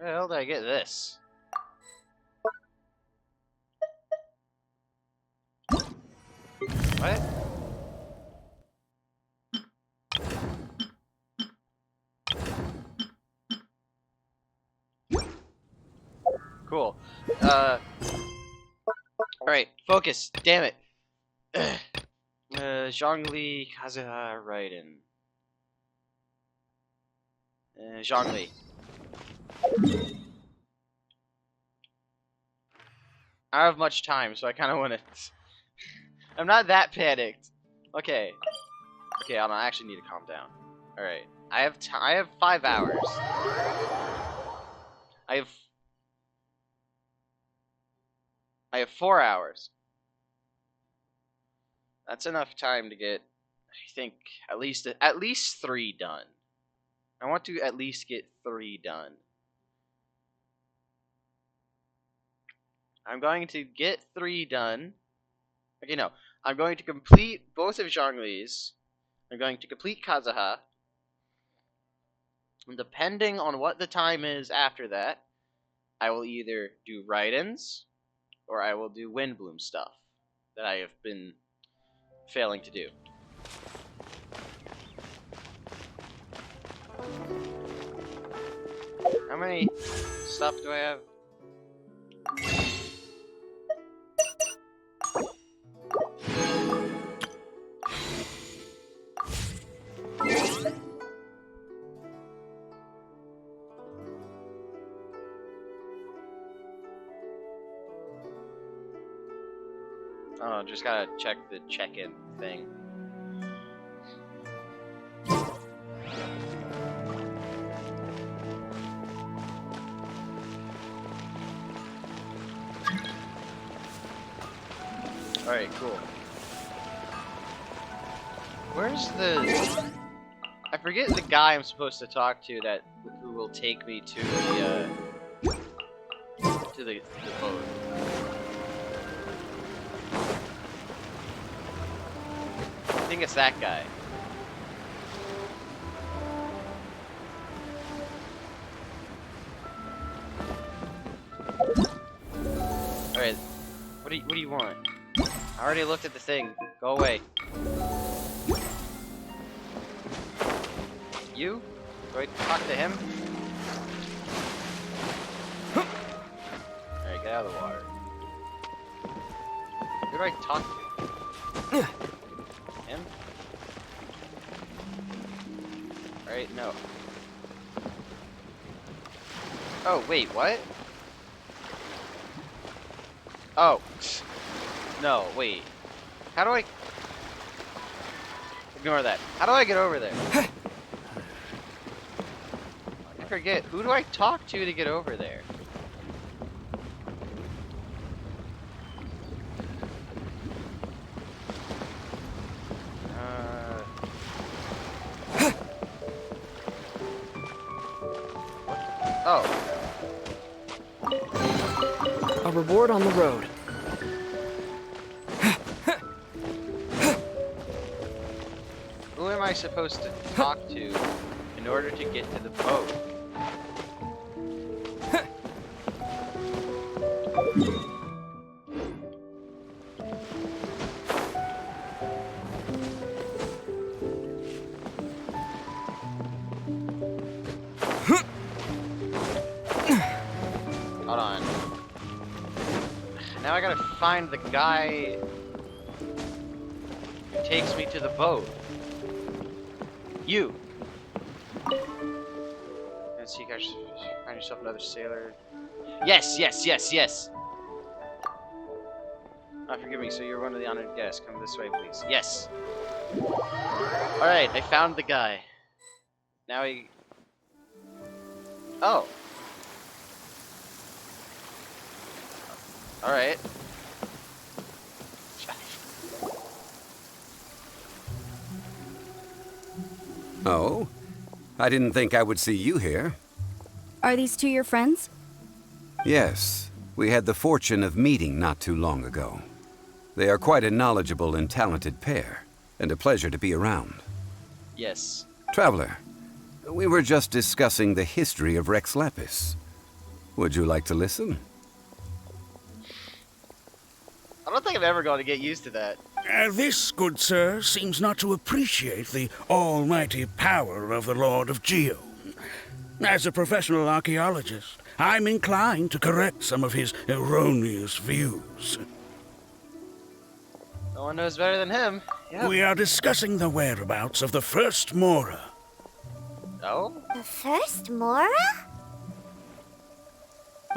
Where the hell did I get this? What? Cool. Alright, focus. Damn it. Zhongli, Kazuha, Raiden. Zhongli. I don't have much time, so I kind of want to... I'm not that panicked. Okay. Okay, I actually need to calm down. Alright. I have 5 hours. I have 4 hours. That's enough time to get, I think, at least 3 done. I want to at least get 3 done. I'm going to get 3 done. Okay, no. I'm going to complete both of Zhongli's. I'm going to complete Kazuha. And depending on what the time is after that, I will either do Raiden's or I will do Windbloom stuff that I have been failing to do. How many stuff do I have? Oh, just gotta check the check-in thing. Alright, cool. Where's the... I forget the guy I'm supposed to talk to who will take me to the boat. I think it's that guy. Alright, what do you want? I already looked at the thing. Go away. You? Do I talk to him? Alright, get out of the water. Who do I talk to? Him? Alright, no. Oh, wait, what? Oh. No, wait. How do I... Ignore that. How do I get over there? I forget. Who do I talk to get over there? Oh. A reward on the road. Who am I supposed to talk to in order to get to the boat? Hold on. Now I gotta find the guy who takes me to the boat. You! Let's see, guys. Find yourself another sailor. Yes, yes, yes, yes! Oh, forgive me, so you're one of the honored guests. Come this way, please. Yes! Alright, I found the guy. Now he... Oh! Alright. Oh? I didn't think I would see you here. Are these two your friends? Yes. We had the fortune of meeting not too long ago. They are quite a knowledgeable and talented pair, and a pleasure to be around. Yes. Traveler, we were just discussing the history of Rex Lapis. Would you like to listen? I don't think I'm ever going to get used to that. This, good sir, seems not to appreciate the almighty power of the Lord of Geo. As a professional archaeologist, I'm inclined to correct some of his erroneous views. No one knows better than him. Yep. We are discussing the whereabouts of the first Mora. Oh? The first Mora?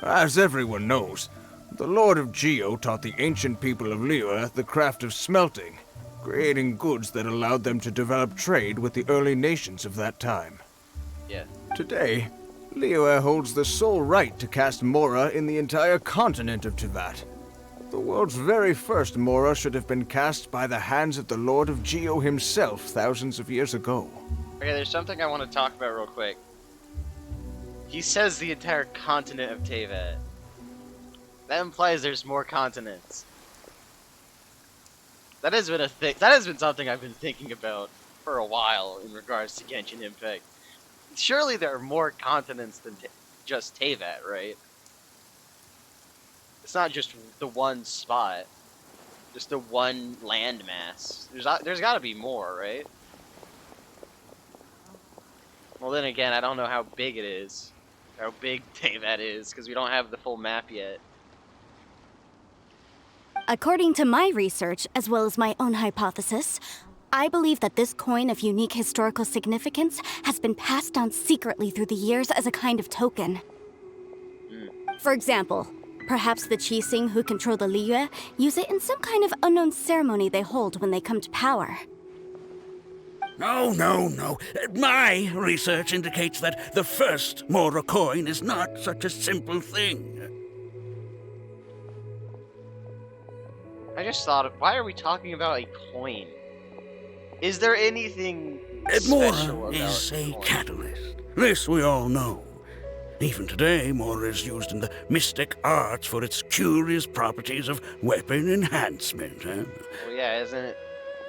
As everyone knows, the Lord of Geo taught the ancient people of Liyue the craft of smelting, creating goods that allowed them to develop trade with the early nations of that time. Yeah. Today, Liyue holds the sole right to cast Mora in the entire continent of Teyvat. The world's very first Mora should have been cast by the hands of the Lord of Geo himself thousands of years ago. Okay, there's something I want to talk about real quick. He says the entire continent of Teyvat. That implies there's more continents. That has been a thing. That has been something I've been thinking about for a while in regards to Genshin Impact. Surely there are more continents than just Teyvat, right? It's not just the one spot, just the one landmass. There's got to be more, right? Well, then again, I don't know how big it is, how big Teyvat is, because we don't have the full map yet. According to my research, as well as my own hypothesis, I believe that this coin of unique historical significance has been passed down secretly through the years as a kind of token. For example, perhaps the Qixing who control the Liyue use it in some kind of unknown ceremony they hold when they come to power. No. My research indicates that the first Mora coin is not such a simple thing. I just thought of, why are we talking about a coin? Is there anything Mora special about is a coin? catalyst. This we all know. Even today, Mora is used in the mystic arts for its curious properties of weapon enhancement. Well, yeah, isn't it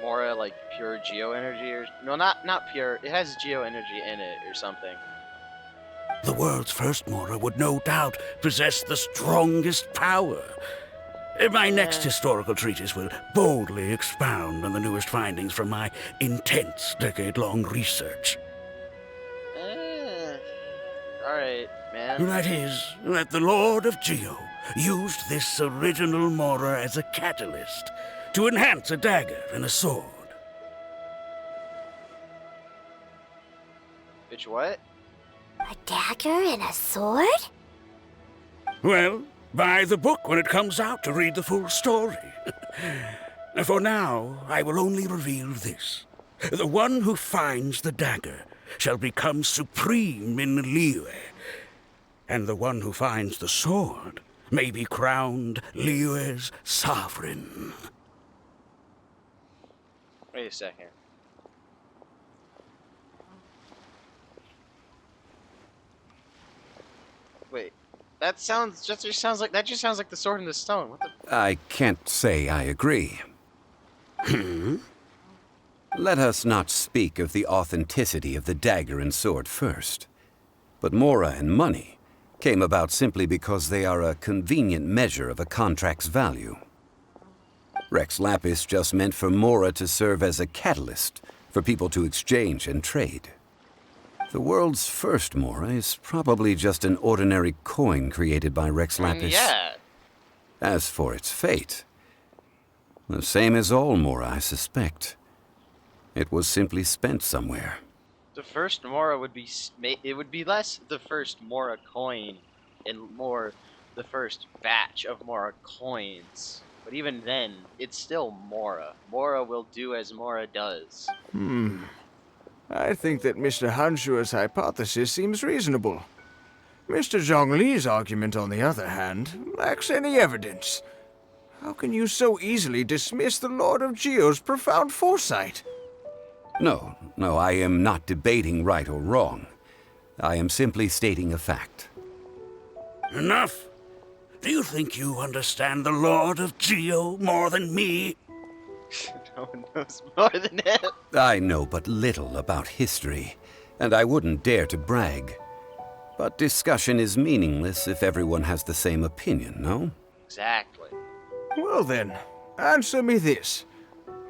Mora like pure geo energy or no? Not pure. It has geo energy in it or something. The world's first Mora would no doubt possess the strongest power. My next historical treatise will boldly expound on the newest findings from my intense decade-long research. Alright, man. That is, that the Lord of Geo used this original Mora as a catalyst to enhance a dagger and a sword. Bitch, what? A dagger and a sword? Well, buy the book when it comes out to read the full story. For now, I will only reveal this. The one who finds the dagger shall become supreme in Liyue, and the one who finds the sword may be crowned Liyue's sovereign. Wait a second. Wait. That just sounds like the sword in the stone. What the? I can't say I agree. Let us not speak of the authenticity of the dagger and sword first. But Mora and money came about simply because they are a convenient measure of a contract's value. Rex Lapis just meant for Mora to serve as a catalyst for people to exchange and trade. The world's first Mora is probably just an ordinary coin created by Rex Lapis. Yeah. As for its fate, the same as all Mora, I suspect. It was simply spent somewhere. The first Mora would be less the first Mora coin and more the first batch of Mora coins. But even then, it's still Mora. Mora will do as Mora does. I think that Mr. Hanshua's hypothesis seems reasonable. Mr. Zhongli's argument, on the other hand, lacks any evidence. How can you so easily dismiss the Lord of Geo's profound foresight? No, I am not debating right or wrong. I am simply stating a fact. Enough! Do you think you understand the Lord of Geo more than me? No one knows more than him. I know but little about history, and I wouldn't dare to brag. But discussion is meaningless if everyone has the same opinion, no? Exactly. Well then, answer me this.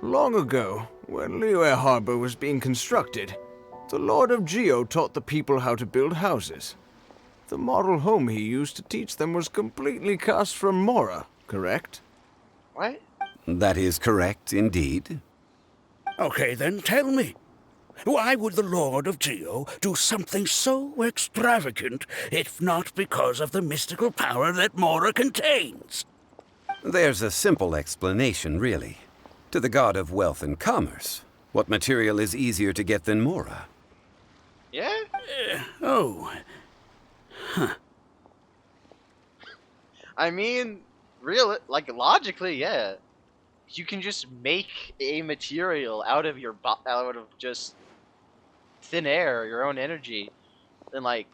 Long ago, when Liyue Harbor was being constructed, the Lord of Geo taught the people how to build houses. The model home he used to teach them was completely cast from Mora, correct? What? That is correct, indeed. Okay, then tell me. Why would the Lord of Geo do something so extravagant if not because of the mystical power that Mora contains? There's a simple explanation, really. To the god of wealth and commerce, what material is easier to get than Mora? Yeah? Oh. I mean, logically, yeah. You can just make a material out of out of just thin air, your own energy. Then, like,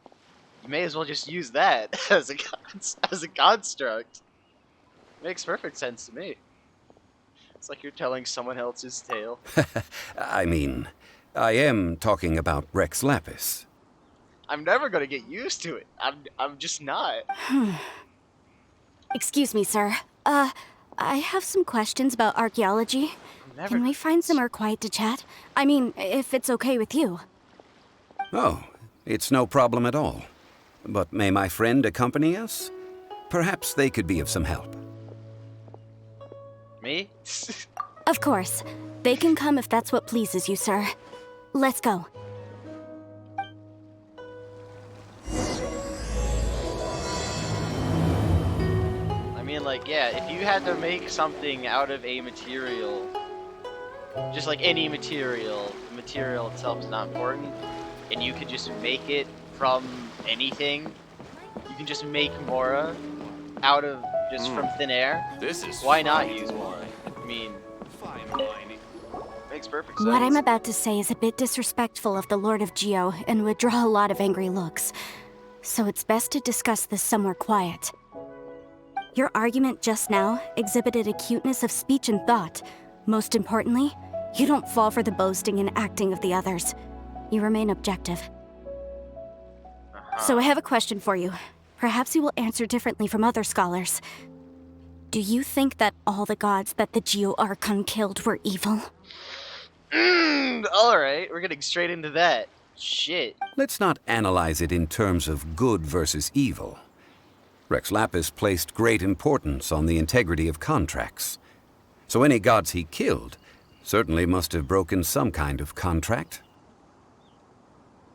you may as well just use that as a construct. Makes perfect sense to me. It's like you're telling someone else's tale. I mean, I am talking about Rex Lapis. I'm never gonna get used to it. I'm just not. Excuse me, sir. I have some questions about archaeology. Can we find somewhere quiet to chat? I mean, if it's okay with you. Oh, it's no problem at all. But may my friend accompany us? Perhaps they could be of some help. Me? Of course. They can come if that's what pleases you, sir. Let's go. I mean, like, yeah, if you had to make something out of a material, just like any material, the material itself is not important, and you could just make it from anything, you can just make Mora out of just from thin air. This is Why not use Mora? I mean, makes perfect sense. What I'm about to say is a bit disrespectful of the Lord of Geo and would draw a lot of angry looks. So it's best to discuss this somewhere quiet. Your argument just now exhibited acuteness of speech and thought. Most importantly, you don't fall for the boasting and acting of the others. You remain objective. So I have a question for you. Perhaps you will answer differently from other scholars. Do you think that all the gods that the Geo Archon killed were evil? Alright, we're getting straight into that. Shit. Let's not analyze it in terms of good versus evil. Rex Lapis placed great importance on the integrity of contracts. So any gods he killed certainly must have broken some kind of contract.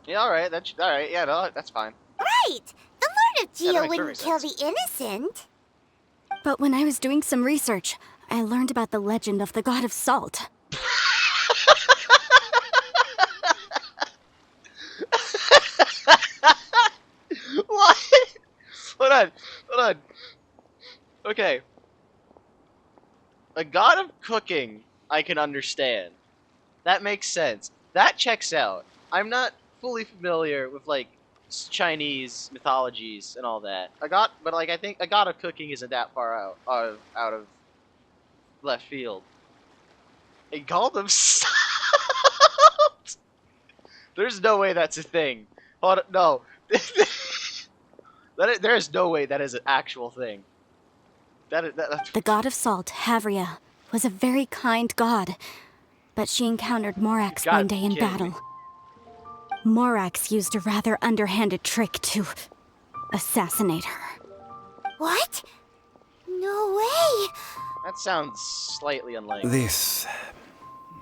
Yeah, alright, alright, yeah, no, that's fine. Right! The Lord of Yeah, that Geo makes wouldn't perfect kill sense. the innocent. But when I was doing some research, I learned about the legend of the god of salt. What? Hold on. Okay. A god of cooking, I can understand. That makes sense. That checks out. I'm not fully familiar with, like, Chinese mythologies and all that. But like, I think a god of cooking isn't that far out of left field. A god of salt? There's no way that's a thing. Hold on, no. There is no way that is an actual thing. That's The god of salt, Havria, was a very kind god, but she encountered Morax You gotta one day in be kidding battle. me. Morax used a rather underhanded trick to assassinate her. What? No way! That sounds slightly unlikely.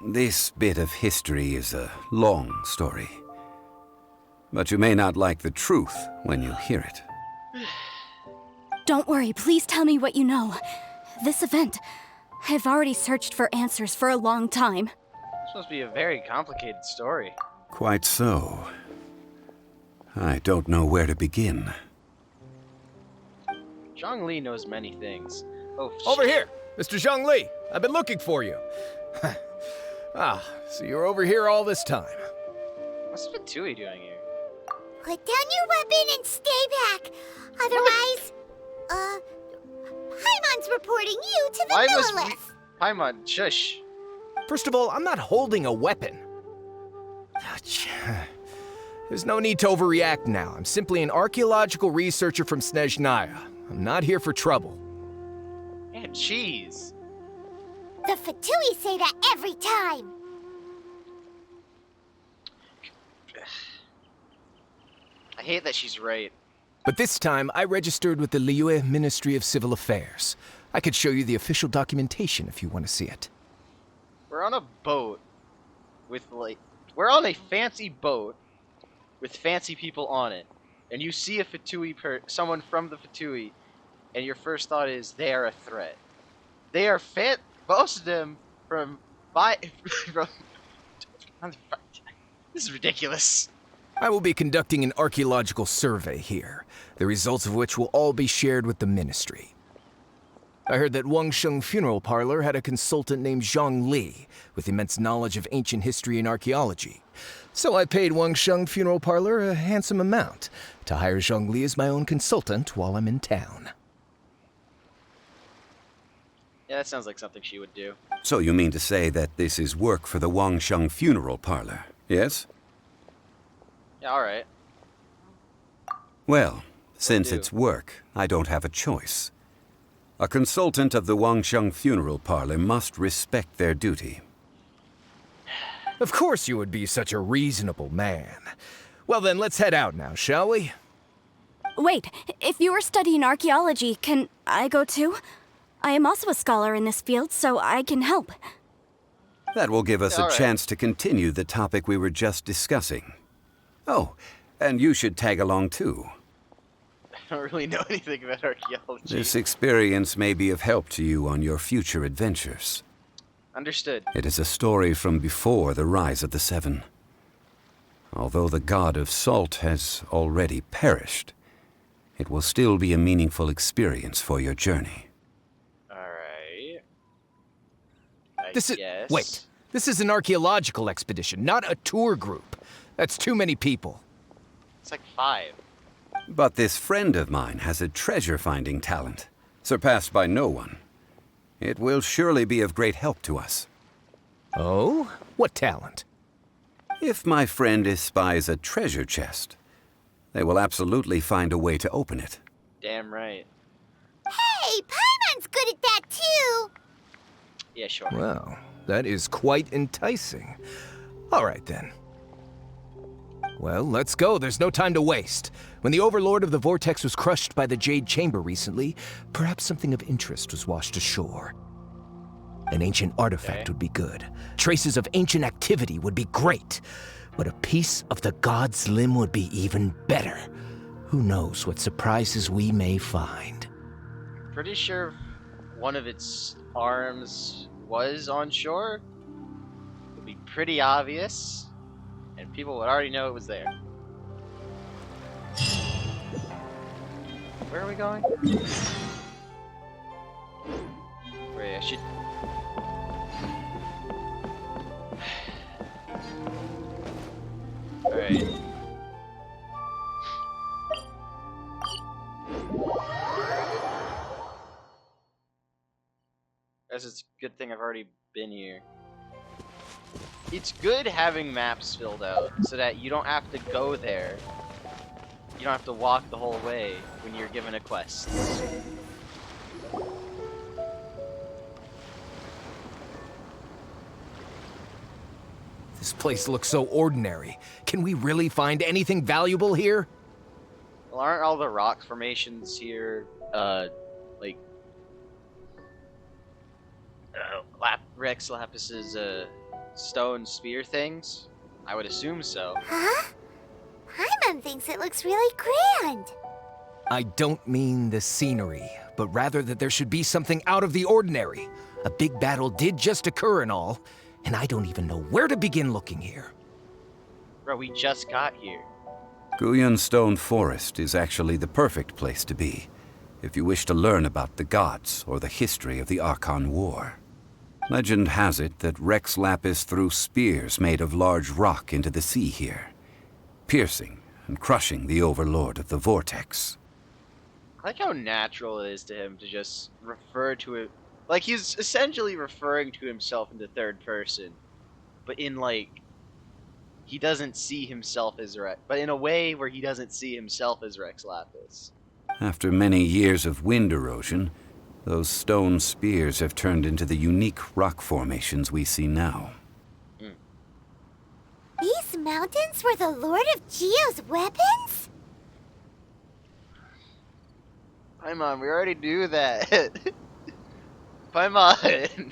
This bit of history is a long story. But you may not like the truth when you hear it. Don't worry, please tell me what you know. This event, I've already searched for answers for a long time. This must be a very complicated story. Quite so. I don't know where to begin. Zhongli knows many things. Oh, Over shit. here, Mr. Zhongli. I've been looking for you. So you're over here all this time. What's Fatui doing here? Put down your weapon and stay back. Otherwise, Paimon's reporting you to the Why must we... Millilith. Paimon, shush. First of all, I'm not holding a weapon. There's no need to overreact now. I'm simply an archaeological researcher from Snezhnaya. I'm not here for trouble. Man, jeez. The Fatui say that every time. I hate that she's right. But this time, I registered with the Liyue Ministry of Civil Affairs. I could show you the official documentation if you want to see it. We're on a boat with, like... We're on a fancy boat with fancy people on it. And you see a Fatui someone from the Fatui, and your first thought is, they are a threat. They are most of them from... This is ridiculous. I will be conducting an archaeological survey here, the results of which will all be shared with the ministry. I heard that Wangsheng Funeral Parlor had a consultant named Zhongli with immense knowledge of ancient history and archaeology. So I paid Wangsheng Funeral Parlor a handsome amount to hire Zhongli as my own consultant while I'm in town. Yeah, that sounds like something she would do. So you mean to say that this is work for the Wangsheng Funeral Parlor, yes? Yeah, alright. Well, since do? it's work, I don't have a choice. A consultant of the Wangsheng Funeral Parlor must respect their duty. Of course you would be such a reasonable man. Well then, let's head out now, shall we? Wait, if you are studying archaeology, can I go too? I am also a scholar in this field, so I can help. That will give us All a right. chance to continue the topic we were just discussing. Oh, and you should tag along too. I don't really know anything about archaeology. This experience may be of help to you on your future adventures. Understood. It is a story from before the rise of the Seven. Although the god of salt has already perished, it will still be a meaningful experience for your journey. Alright. Wait, this is an archaeological expedition, not a tour group. That's too many people. It's like 5. But this friend of mine has a treasure-finding talent, surpassed by no one. It will surely be of great help to us. Oh? What talent? If my friend espies a treasure chest, they will absolutely find a way to open it. Damn right. Hey, Paimon's good at that too. Yeah, sure. Well, that is quite enticing. All right then. Well, let's go. There's no time to waste. When the Overlord of the Vortex was crushed by the Jade Chamber recently, perhaps something of interest was washed ashore. An ancient artifact would be good. Traces of ancient activity would be great. But a piece of the god's limb would be even better. Who knows what surprises we may find. Pretty sure one of its arms was on shore. It would be pretty obvious, and people would already know it was there. Where are we going? Wait, I should... Alright. Guess it's a good thing I've already been here. It's good having maps filled out so that you don't have to go there. You don't have to walk the whole way when you're given a quest. This place looks so ordinary. Can we really find anything valuable here? Well, aren't all the rock formations here, like, Rex Lapis's, stone spear things? I would assume so. Huh? Paimon thinks it looks really grand. I don't mean the scenery, but rather that there should be something out of the ordinary. A big battle did just occur and all, and I don't even know where to begin looking here. Bro, we just got here. Guyan Stone Forest is actually the perfect place to be, if you wish to learn about the gods or the history of the Archon War. Legend has it that Rex Lapis threw spears made of large rock into the sea here, piercing and crushing the Overlord of the Vortex. I like how natural it is to him to just refer to it. Like, he's essentially referring to himself in the third person, but in, like, he doesn't see himself as Rex, but in a way where he doesn't see himself as Rex Lapis. After many years of wind erosion, those stone spears have turned into the unique rock formations we see now. These mountains were the Lord of Geo's weapons? Paimon, we already knew that. Paimon,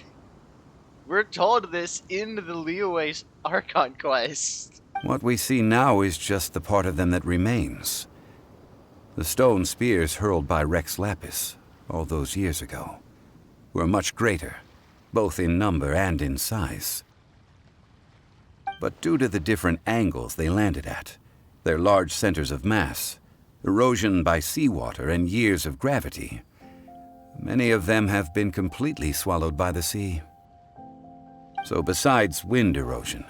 we're told this in the Liyue's Archon quest. What we see now is just the part of them that remains. The stone spears hurled by Rex Lapis all those years ago were much greater, both in number and in size. But due to the different angles they landed at, their large centers of mass, erosion by seawater, and years of gravity, many of them have been completely swallowed by the sea. So besides wind erosion,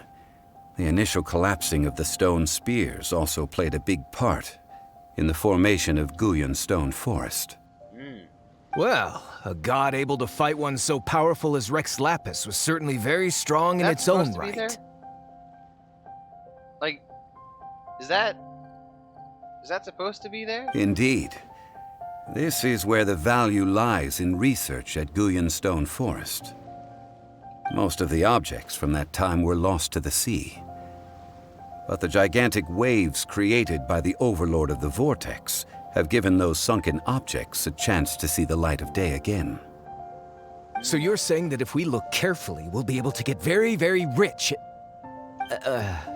the initial collapsing of the stone spears also played a big part in the formation of Guyun Stone Forest. Well, a god able to fight one so powerful as Rex Lapis was certainly very strong in its own right. Like, is that supposed to be there? Indeed. This is where the value lies in research at Guyun Stone Forest. Most of the objects from that time were lost to the sea. But the gigantic waves created by the Overlord of the Vortex have given those sunken objects a chance to see the light of day again. So you're saying that if we look carefully, we'll be able to get very, very rich.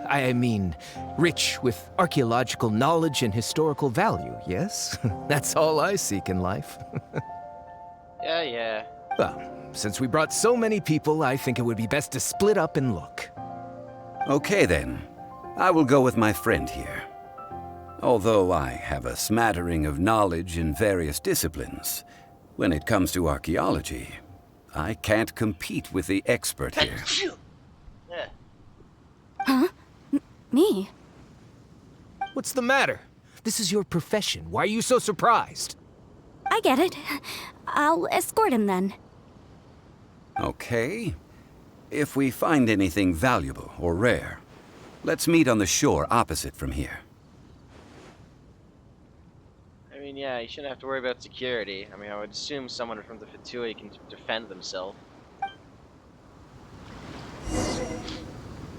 I mean, rich with archaeological knowledge and historical value, yes? That's all I seek in life. Yeah. Well, since we brought so many people, I think it would be best to split up and look. Okay then. I will go with my friend here. Although I have a smattering of knowledge in various disciplines, when it comes to archaeology, I can't compete with the expert here. Yeah. Huh? Me? What's the matter? This is your profession. Why are you so surprised? I get it. I'll escort him then. Okay. If we find anything valuable or rare, let's meet on the shore opposite from here. I mean, yeah, you shouldn't have to worry about security. I mean, I would assume someone from the Fatui can defend themselves.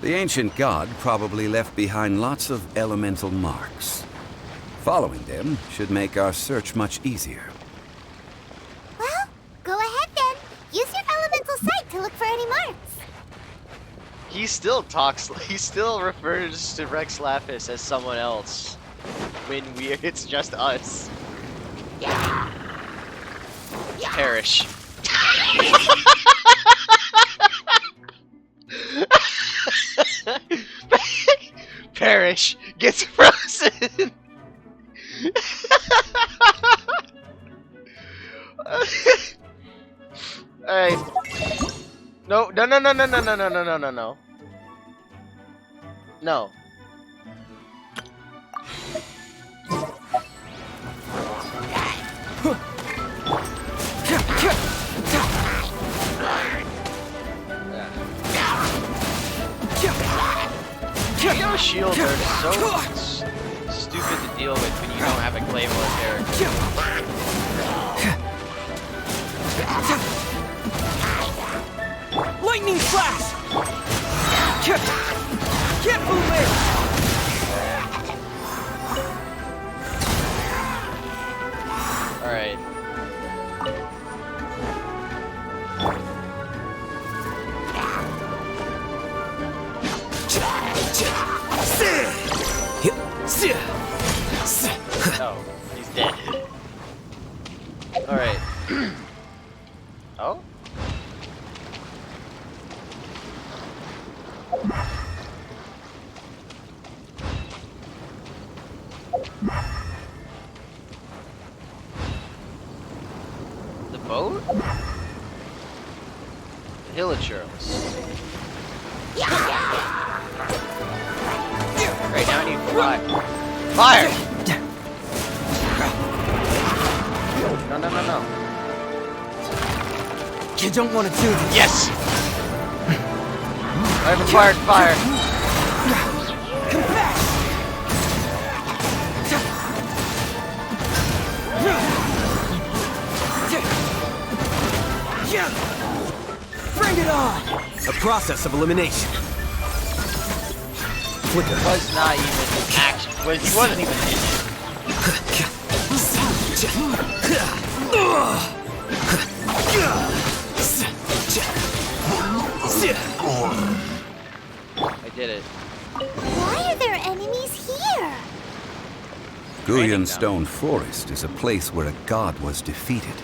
The ancient god probably left behind lots of elemental marks. Following them should make our search much easier. Well, go ahead then. Use your elemental sight to look for any marks. He still refers to Rex Lapis as someone else. When it's just us. Perish. Perish gets frozen. Alright. No. No. Your shields are so stupid to deal with when you don't have a Claymore character. Lightning flash! Get moving! Alright. Oh, he's dead. Alright. Oh? The boat? The Hilichurls. Right now I need fire. Fire! No. You don't want to do this. Yes! I have acquired fire. process of elimination. Flicker. Was not even action. He wasn't even in it. I did it. Why are there enemies here? Guyan Stone Forest is a place where a god was defeated,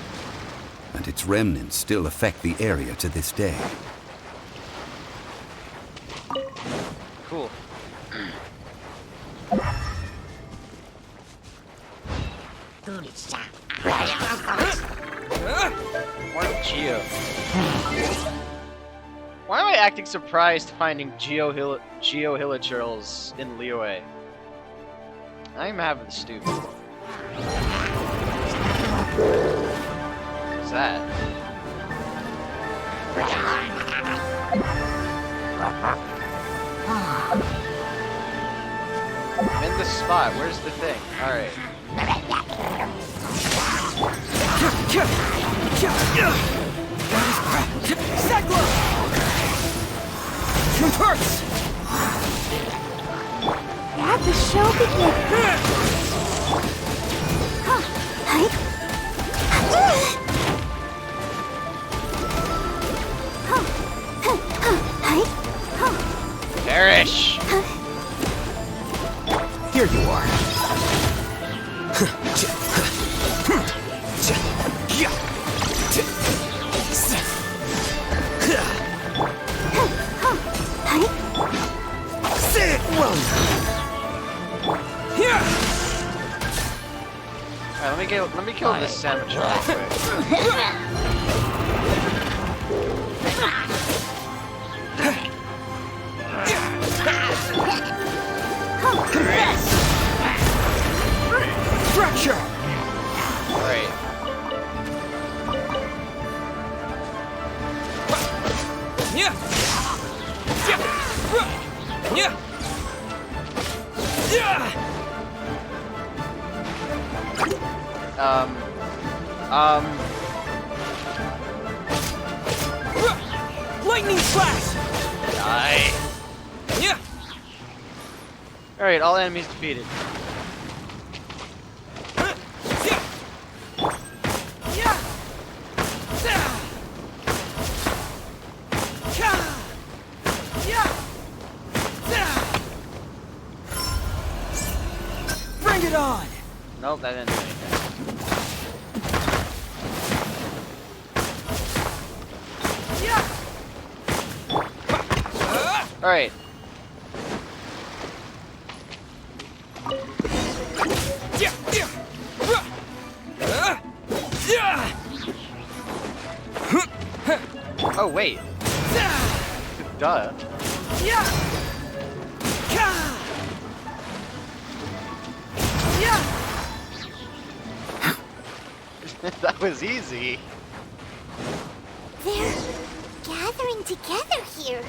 and its remnants still affect the area to this day. Cool. More Geo. Why am I acting surprised finding Geo-Hilichurls in Liyue? I'm having the stupid. What's that? I'm in the spot. Where's the thing? Alright. Truth hurts! Let the show begin. Perish! Here you are. Alright, let me kill this sandwich real quick. Fracture! Alright. Yeah! Yeah! Lightning slash! Die. Yeah! Alright, all enemies defeated. Bring it on! Nope, that didn't do anything. Alright. Oh, wait. Duh. That was easy. They're gathering together here.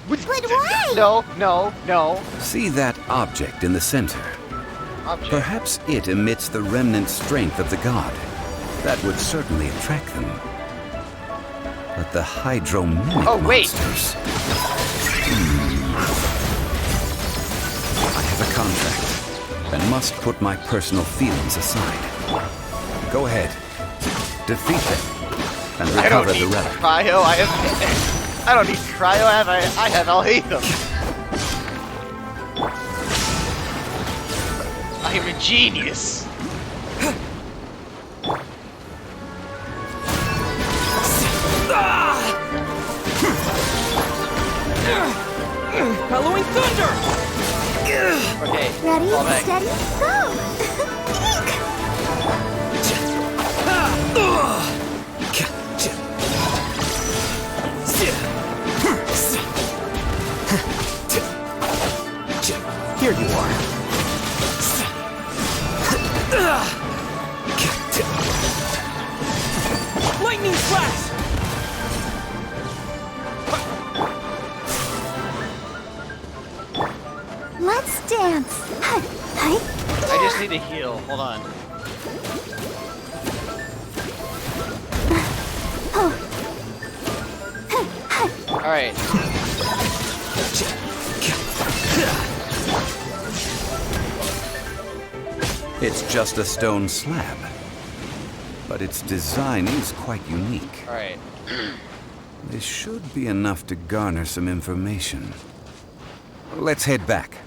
But why? No. See that object in the center? Object. Perhaps it emits the remnant strength of the god. That would certainly attract them. But the hydromimic monsters... I have a contract, and must put my personal feelings aside. Go ahead. Defeat them, and recover the relic. Cryo, I don't need cryo, I have all 8 of them. I am a genius. Halloween thunder! Okay, Ready, fall back. steady, go! Here you are. Lightning flash! Let's dance. I just need to heal. Hold on. Alright. It's just a stone slab, but its design is quite unique. Alright. This should be enough to garner some information. Let's head back.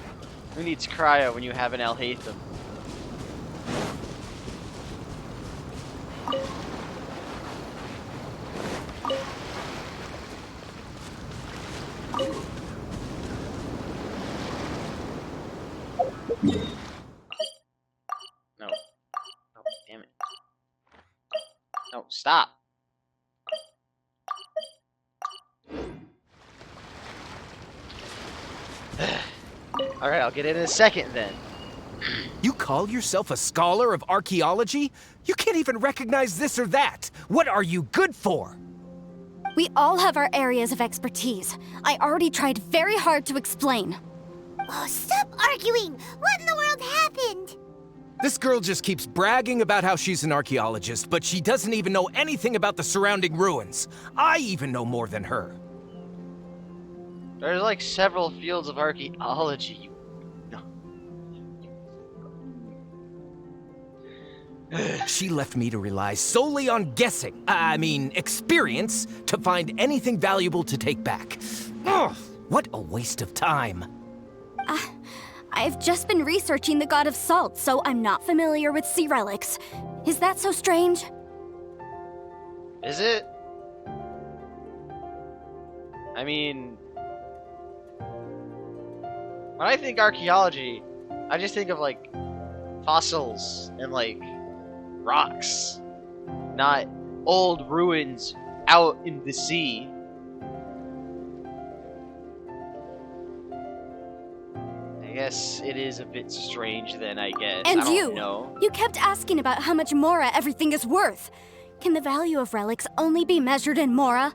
Who needs cryo when you have an Alhaitham? No. Oh, damn it. No, stop. Alright, I'll get in a second then. You call yourself a scholar of archaeology? You can't even recognize this or that. What are you good for? We all have our areas of expertise. I already tried very hard to explain. Oh, stop arguing! What in the world happened? This girl just keeps bragging about how she's an archaeologist, but she doesn't even know anything about the surrounding ruins. I even know more than her. There's like several fields of archaeology. She left me to rely solely on guessing, experience, to find anything valuable to take back. Ugh, what a waste of time. I've just been researching the god of salt, so I'm not familiar with sea relics. Is that so strange? Is it? I mean, when I think archaeology, I just think of like fossils and like rocks, not old ruins out in the sea. I guess it is a bit strange then, I guess. And I don't you! know. You kept asking about how much Mora everything is worth. Can the value of relics only be measured in Mora?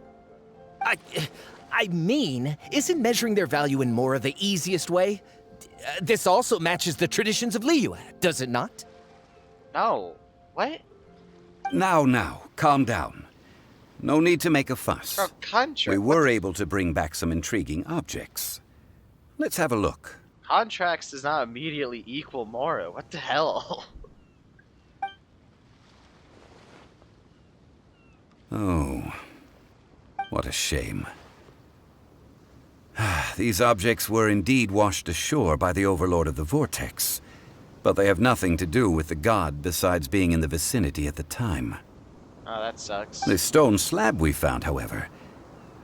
I mean, isn't measuring their value in Mora the easiest way? This also matches the traditions of Liyue, does it not? No. What? Now, calm down. No need to make a fuss. Bro, contract. We were able to bring back some intriguing objects. Let's have a look. Contracts does not immediately equal Mora. What the hell? Oh, what a shame. These objects were indeed washed ashore by the Overlord of the Vortex, but they have nothing to do with the god besides being in the vicinity at the time. Oh, that sucks. The stone slab we found, however,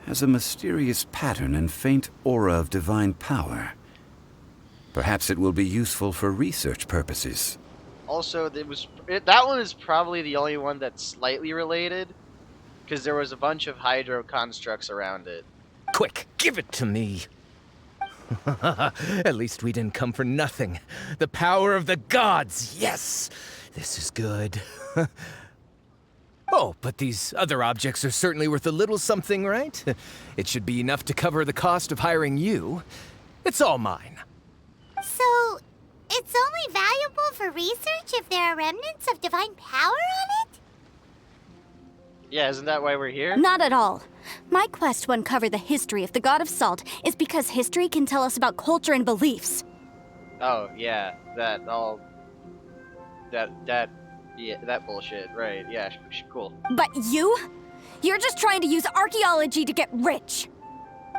has a mysterious pattern and faint aura of divine power. Perhaps it will be useful for research purposes. Also, that one is probably the only one that's slightly related, because there was a bunch of hydro constructs around it. Quick, give it to me. At least we didn't come for nothing. The power of the gods, yes! This is good. Oh, but these other objects are certainly worth a little something, right? It should be enough to cover the cost of hiring you. It's all mine. So, it's only valuable for research if there are remnants of divine power on it? Yeah, isn't that why we're here? Not at all. My quest to uncover the history of the god of salt is because history can tell us about culture and beliefs. Oh, yeah, that bullshit, right, yeah, cool. But you? You're just trying to use archaeology to get rich.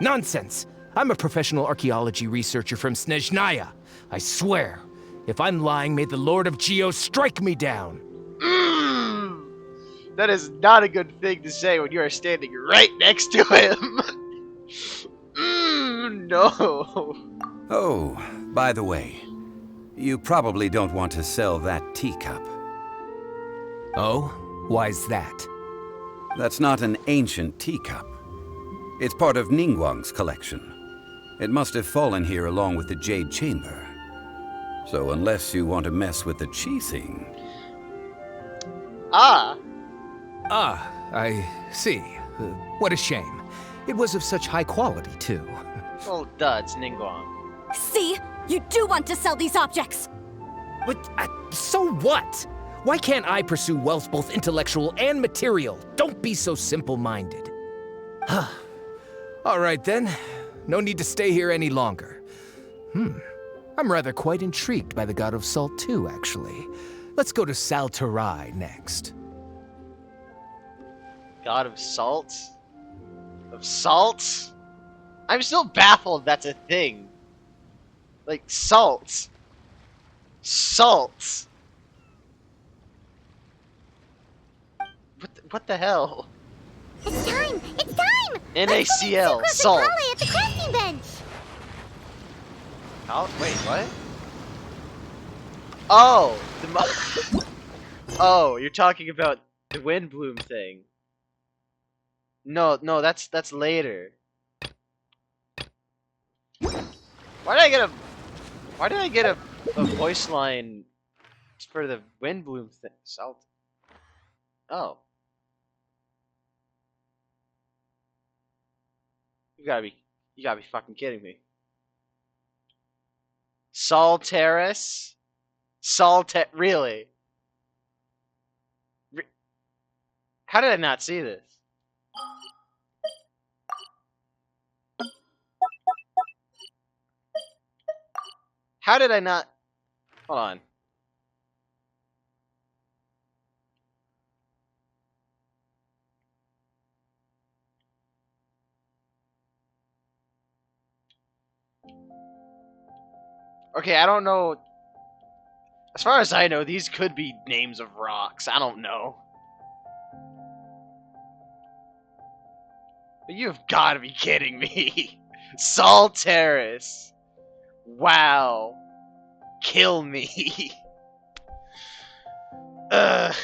Nonsense! I'm a professional archaeology researcher from Snezhnaya. I swear, if I'm lying, may the Lord of Geo strike me down. That is not a good thing to say when you are standing right next to him. No. Oh, by the way, you probably don't want to sell that teacup. Oh? Why's that? That's not an ancient teacup. It's part of Ningguang's collection. It must have fallen here along with the Jade Chamber. So unless you want to mess with the Qixing... Ah, I see. What a shame. It was of such high quality, too. well, duh, it's Ningguang. See? You do want to sell these objects! But, so what? Why can't I pursue wealth both intellectual and material? Don't be so simple-minded. All right then. No need to stay here any longer. I'm rather quite intrigued by the God of Salt too, actually. Let's go to Salterai next. God of salt? Of salt? I'm still baffled that's a thing. Like, salt. Salt. What the hell? It's time! It's time! NaCl, salt. At the crafting bench. Oh, wait, what? Oh, oh, you're talking about the Windbloom thing. No, that's later. Why did I get a voice line for the Windbloom thing? Salt. Oh. You gotta be fucking kidding me. Salteris? Really? How did I not see this? How did I not? Hold on. Okay, I don't know. As far as I know, these could be names of rocks. I don't know. But you've got to be kidding me. Salteris. Wow. Kill me. Ugh.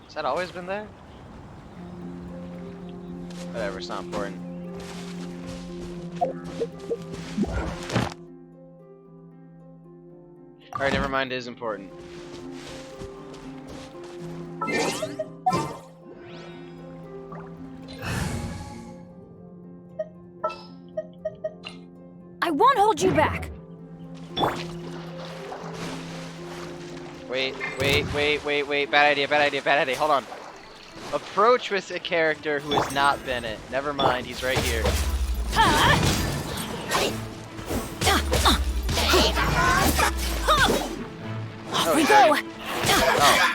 Has that always been there? Whatever, it's not important. Alright, never mind, it is important. I won't hold you back. Wait. Bad idea. Hold on. Approach with a character who has not been it. Never mind, he's right here. Off we go. Oh.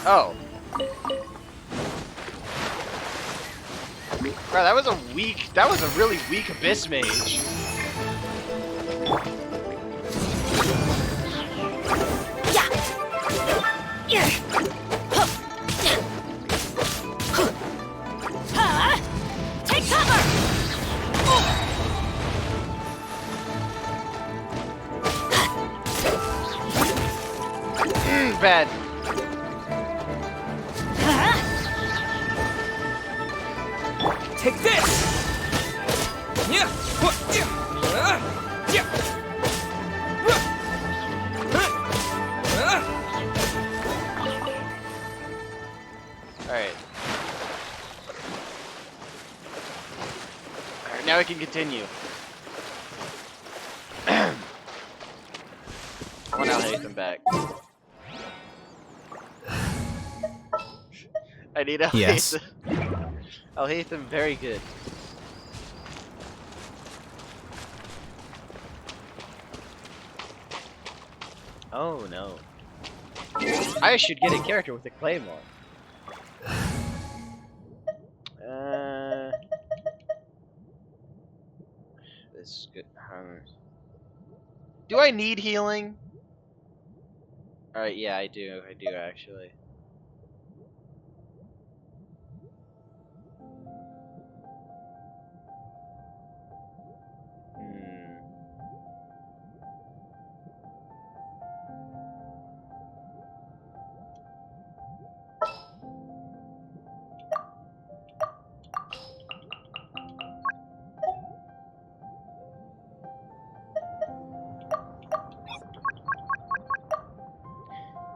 Oh. Bro, that was a really weak Abyss Mage. Take cover! Bad. Take this! Alright, now we can continue. I want to hate them back. I need to Yes. hate them. I'll hate them very good. Oh no. I should get a character with a claymore. This is good. Do I need healing? Alright, yeah, I do actually.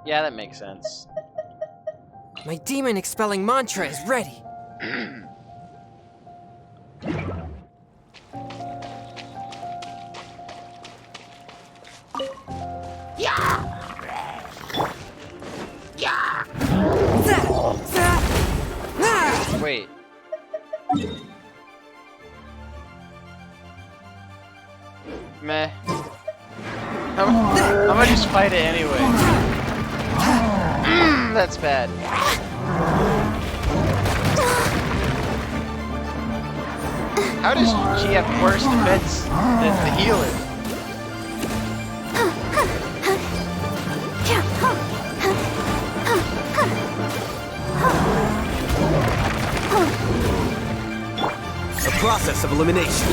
Yeah, that makes sense. My demon expelling mantra is ready. Wait. Meh. I'm gonna just fight it anyway. That's bad. How does she have worse defense than the healer? A process of elimination.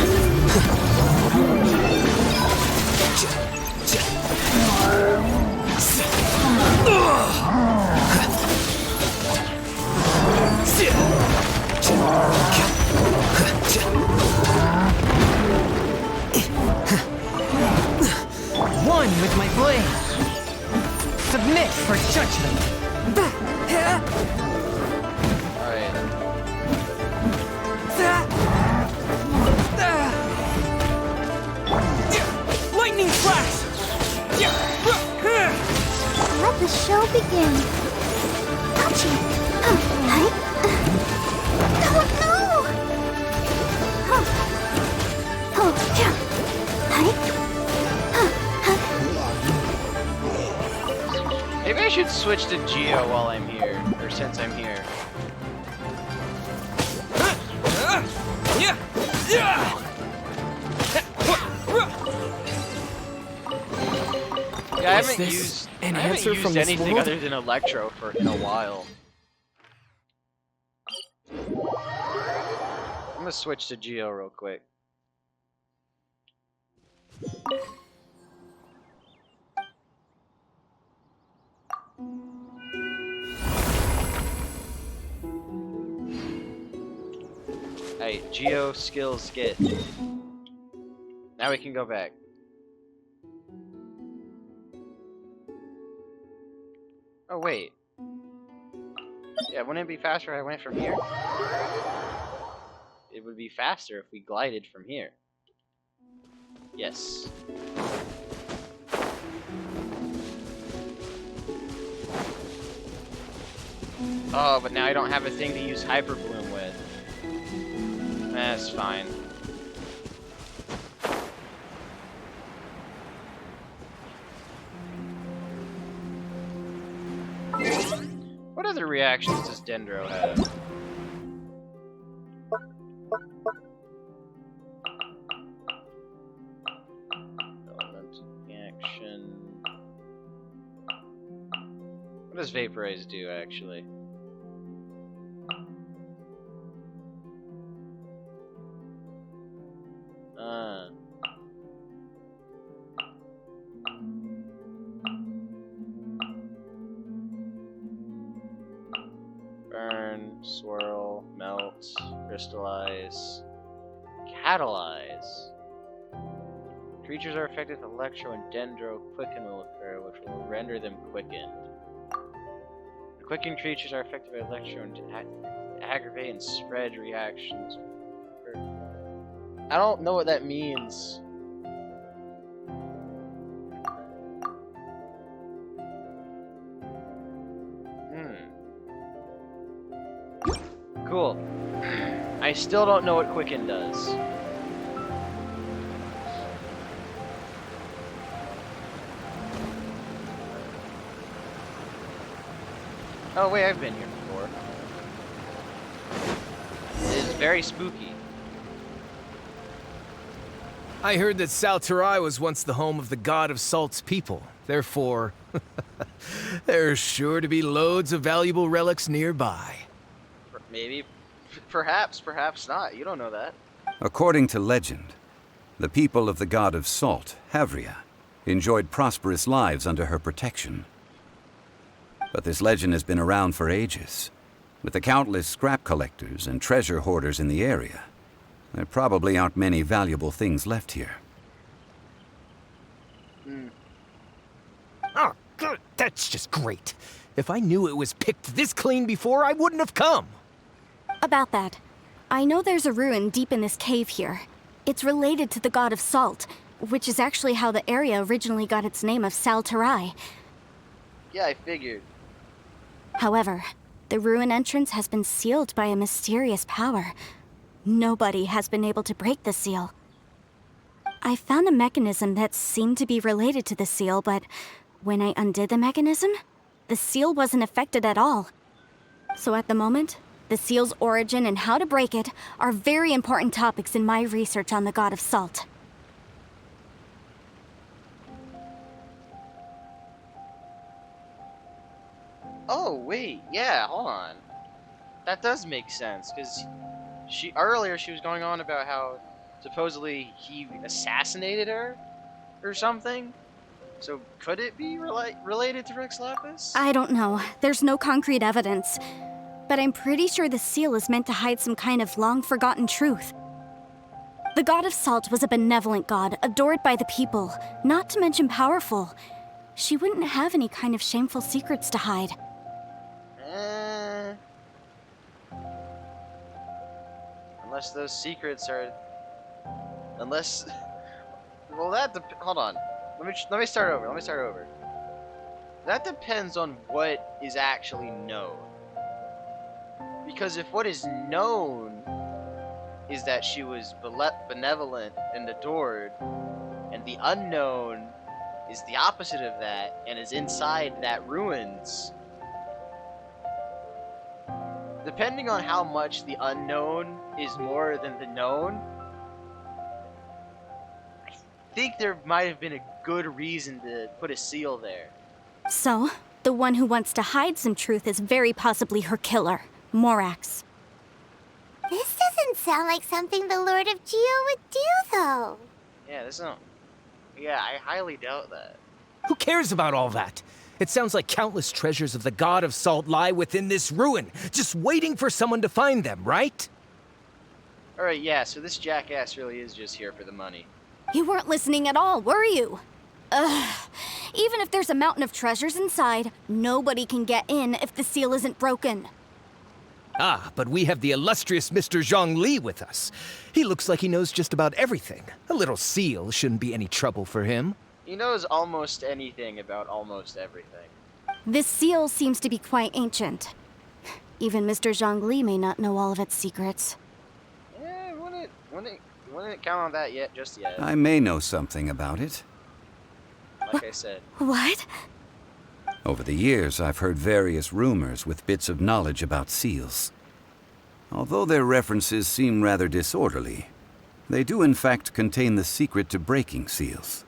One with my blade. Submit for judgment. Alright. Lightning flash! Let the show begin. Ouchie! Hi! Oh no! Oh, yeah! Hi! Maybe I should switch to Geo while I'm here, or since I'm here. Yeah, I haven't used anything other than Electro in a while. I'm gonna switch to Geo real quick. Alright, Geo skills get. Now we can go back. Oh wait. Yeah, wouldn't it be faster if I went from here? It would be faster if we glided from here. Yes. Oh, but now I don't have a thing to use Hyper Bloom with. That's fine. What other reactions does Dendro have? Element reaction. What does Vaporize do, actually? Burn, swirl, melt, crystallize, catalyze. Creatures are affected with Electro and Dendro. Quicken will occur, which will render them quickened. The quickened creatures are affected by Electro and aggravate and spread reactions. I don't know what that means. Cool. I still don't know what Quicken does. Oh wait, I've been here before. It is very spooky. I heard that Salterai was once the home of the god of Salt's people. Therefore, there's sure to be loads of valuable relics nearby. Maybe, perhaps, perhaps not. You don't know that. According to legend, the people of the god of salt, Havria, enjoyed prosperous lives under her protection. But this legend has been around for ages. With the countless scrap collectors and treasure hoarders in the area, there probably aren't many valuable things left here. That's just great. If I knew it was picked this clean before, I wouldn't have come. About that, I know there's a ruin deep in this cave here. It's related to the god of salt, which is actually how the area originally got its name of Salterai. Yeah, I figured. However, the ruin entrance has been sealed by a mysterious power. Nobody has been able to break the seal. I found a mechanism that seemed to be related to the seal, but when I undid the mechanism, the seal wasn't affected at all. So at the moment, the seal's origin and how to break it are very important topics in my research on the god of salt. Oh, wait, yeah, hold on. That does make sense, because earlier she was going on about how supposedly he assassinated her or something. So could it be related to Rex Lapis? I don't know. There's no concrete evidence. But I'm pretty sure the seal is meant to hide some kind of long-forgotten truth. The god of salt was a benevolent god, adored by the people, not to mention powerful. She wouldn't have any kind of shameful secrets to hide. Unless those secrets are... Unless... Well, hold on. Let me start over. That depends on what is actually known. Because if what is known is that she was benevolent and adored, and the unknown is the opposite of that and is inside that ruins, depending on how much the unknown is more than the known, I think there might have been a good reason to put a seal there. So, the one who wants to hide some truth is very possibly her killer, Morax. This doesn't sound like something the Lord of Geo would do, though. Yeah, Yeah, I highly doubt that. Who cares about all that? It sounds like countless treasures of the god of salt lie within this ruin, just waiting for someone to find them, right? Alright, yeah, so this jackass really is just here for the money. You weren't listening at all, were you? Ugh. Even if there's a mountain of treasures inside, nobody can get in if the seal isn't broken. Ah, but we have the illustrious Mr. Zhongli with us. He looks like he knows just about everything. A little seal shouldn't be any trouble for him. He knows almost anything about almost everything. This seal seems to be quite ancient. Even Mr. Zhongli may not know all of its secrets. Yeah, wouldn't count on that just yet. I may know something about it. Like I said. What? Over the years, I've heard various rumors with bits of knowledge about seals. Although their references seem rather disorderly, they do in fact contain the secret to breaking seals.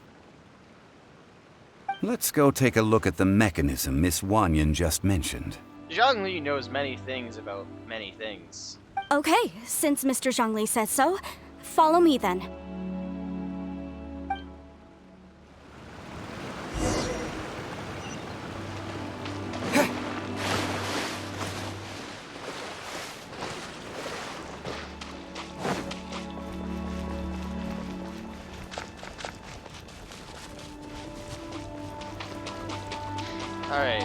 Let's go take a look at the mechanism Miss Wanyan just mentioned. Zhongli knows many things about many things. Okay, since Mr. Zhongli says so, follow me then. Alright.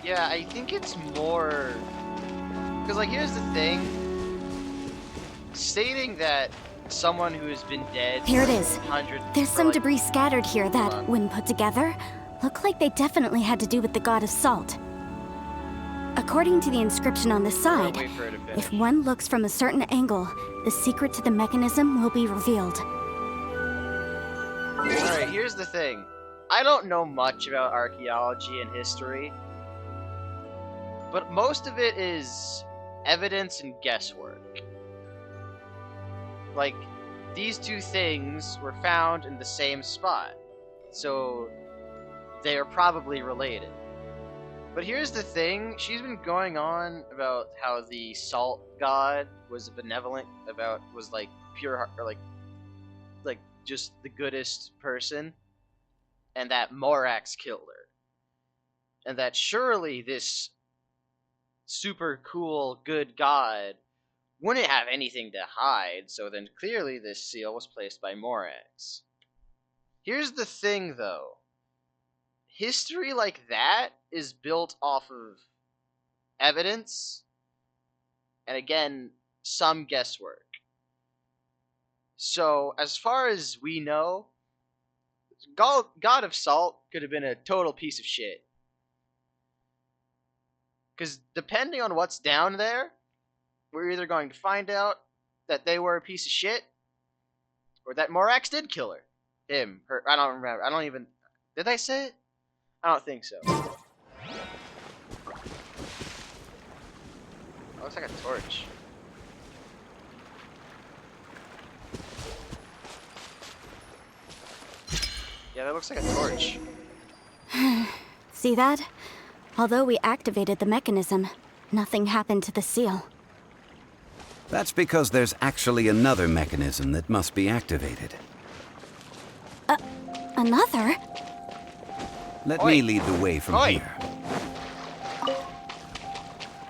Yeah, I think it's more... Because, like, here's the thing. Stating that someone who has been dead... Here it is. There's some like, debris scattered here that, when put together, look like they definitely had to do with the god of salt. According to the inscription on the side, wait for it to finish. if one looks from a certain angle, the secret to the mechanism will be revealed. Alright, here's the thing. I don't know much about archaeology and history, but most of it is evidence and guesswork. Like, these two things were found in the same spot, so they are probably related. But here's the thing, she's been going on about how the salt god was was like pure, or like just the goodest person, and that Morax killed her. And that surely this super cool good god wouldn't have anything to hide, so then clearly this seal was placed by Morax. Here's the thing, though. History like that is built off of evidence, and again, some guesswork. So, as far as we know, God of Salt could have been a total piece of shit. Because depending on what's down there, we're either going to find out that they were a piece of shit, or that Morax did kill her. Him. Her. I don't remember. I don't even... Did I say it? I don't think so. Oh, looks like a torch. Yeah, that looks like a torch. See that? Although we activated the mechanism, nothing happened to the seal. That's because there's actually another mechanism that must be activated. Another? Let Oi. me lead the way from Oi. here.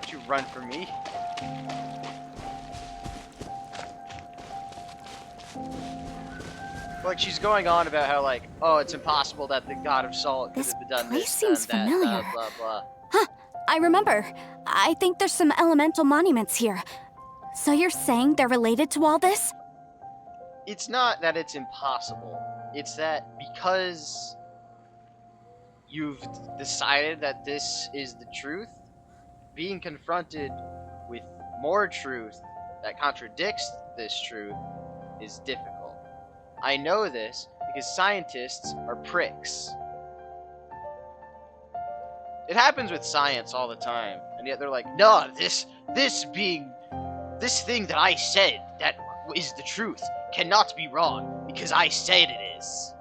Did you run from me? Like, she's going on about how, like, oh, it's impossible that the God of Salt could This have done place this, seems done that, familiar. blah, blah, blah. Huh, I remember. I think there's some elemental monuments here. So you're saying they're related to all this? It's not that it's impossible. It's that because you've decided that this is the truth, being confronted with more truth that contradicts this truth is difficult. I know this because scientists are pricks. It happens with science all the time, and yet they're like, no, this thing that I said that is the truth cannot be wrong because I said it is.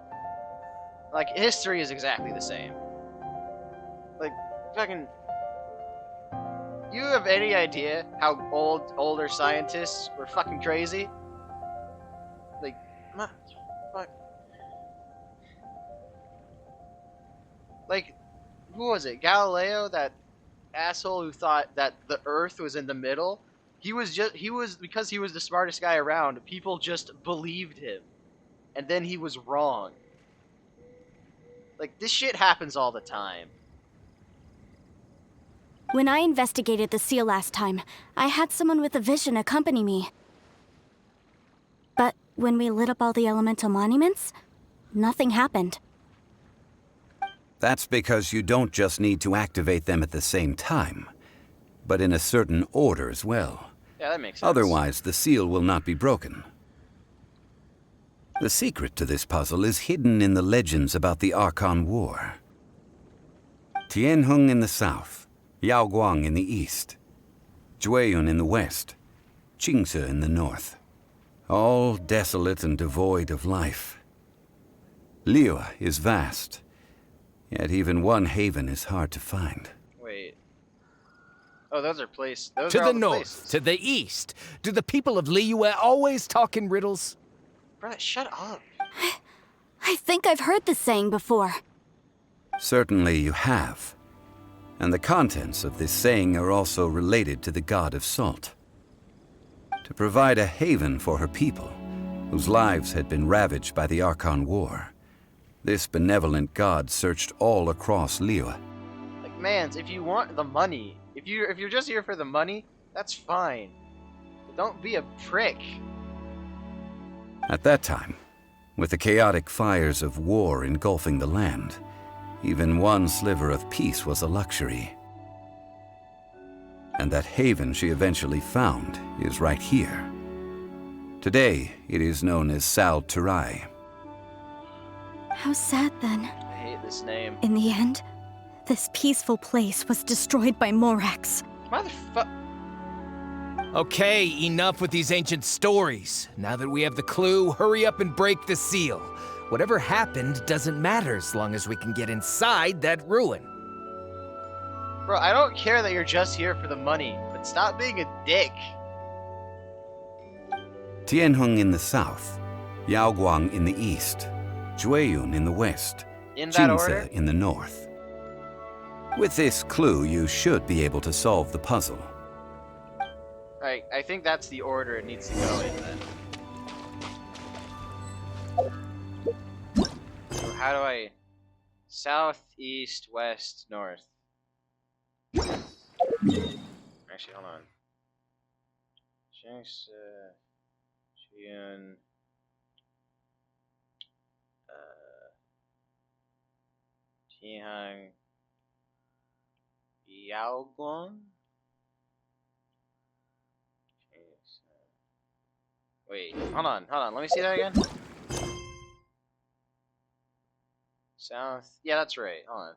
Like, history is exactly the same. Like, fucking... You have any idea how older scientists were fucking crazy? Like, fuck. Like, who was it? Galileo, that asshole who thought that the Earth was in the middle? Because he was the smartest guy around, people just believed him. And then he was wrong. Like, this shit happens all the time. When I investigated the seal last time, I had someone with a vision accompany me. But when we lit up all the elemental monuments, nothing happened. That's because you don't just need to activate them at the same time, but in a certain order as well. Yeah, that makes sense. Otherwise, the seal will not be broken. The secret to this puzzle is hidden in the legends about the Archon War. Tianheng in the south, Yaoguang in the east, Jueyun in the west, Qingce in the north. All desolate and devoid of life. Liyue is vast, yet even one haven is hard to find. Wait. Oh, those are places. Those To are all the north, places. to the east. Do the people of Liyue always talk in riddles? Brett, shut up. I think I've heard this saying before. Certainly you have. And the contents of this saying are also related to the God of Salt. To provide a haven for her people, whose lives had been ravaged by the Archon War, this benevolent god searched all across Liyue. Like, mans, if you want the money, if you're just here for the money, that's fine. But don't be a prick. At that time, with the chaotic fires of war engulfing the land, even one sliver of peace was a luxury. And that haven she eventually found is right here. Today, it is known as Sal Turai. How sad then. I hate this name. In the end, this peaceful place was destroyed by Morax. Motherfucker. Okay, enough with these ancient stories. Now that we have the clue, hurry up and break the seal. Whatever happened doesn't matter as long as we can get inside that ruin. Bro, I don't care that you're just here for the money, but stop being a dick. Tianheng in the south, Yaoguang in the east, Jueyun in the west, In that Qingce order? in the north. With this clue, you should be able to solve the puzzle. Alright, I think that's the order it needs to go in then. how do I... South, east, west, north. Actually, hold on. Jian... Jiang... Yaoguang? Wait, hold on, let me see that again. South, yeah, that's right, hold on.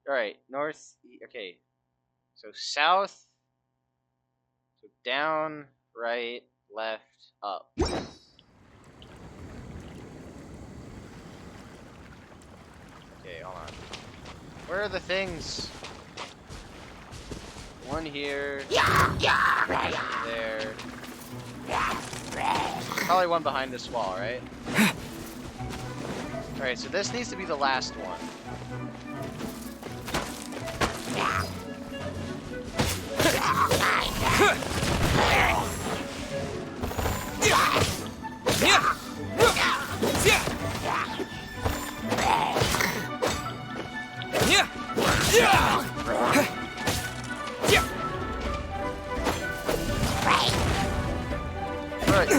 Alright, north, okay. So south, so down, right, left, up. Okay, hold on. Where are the things? One here. There. Probably one behind this wall, right? Alright, so this needs to be the last one.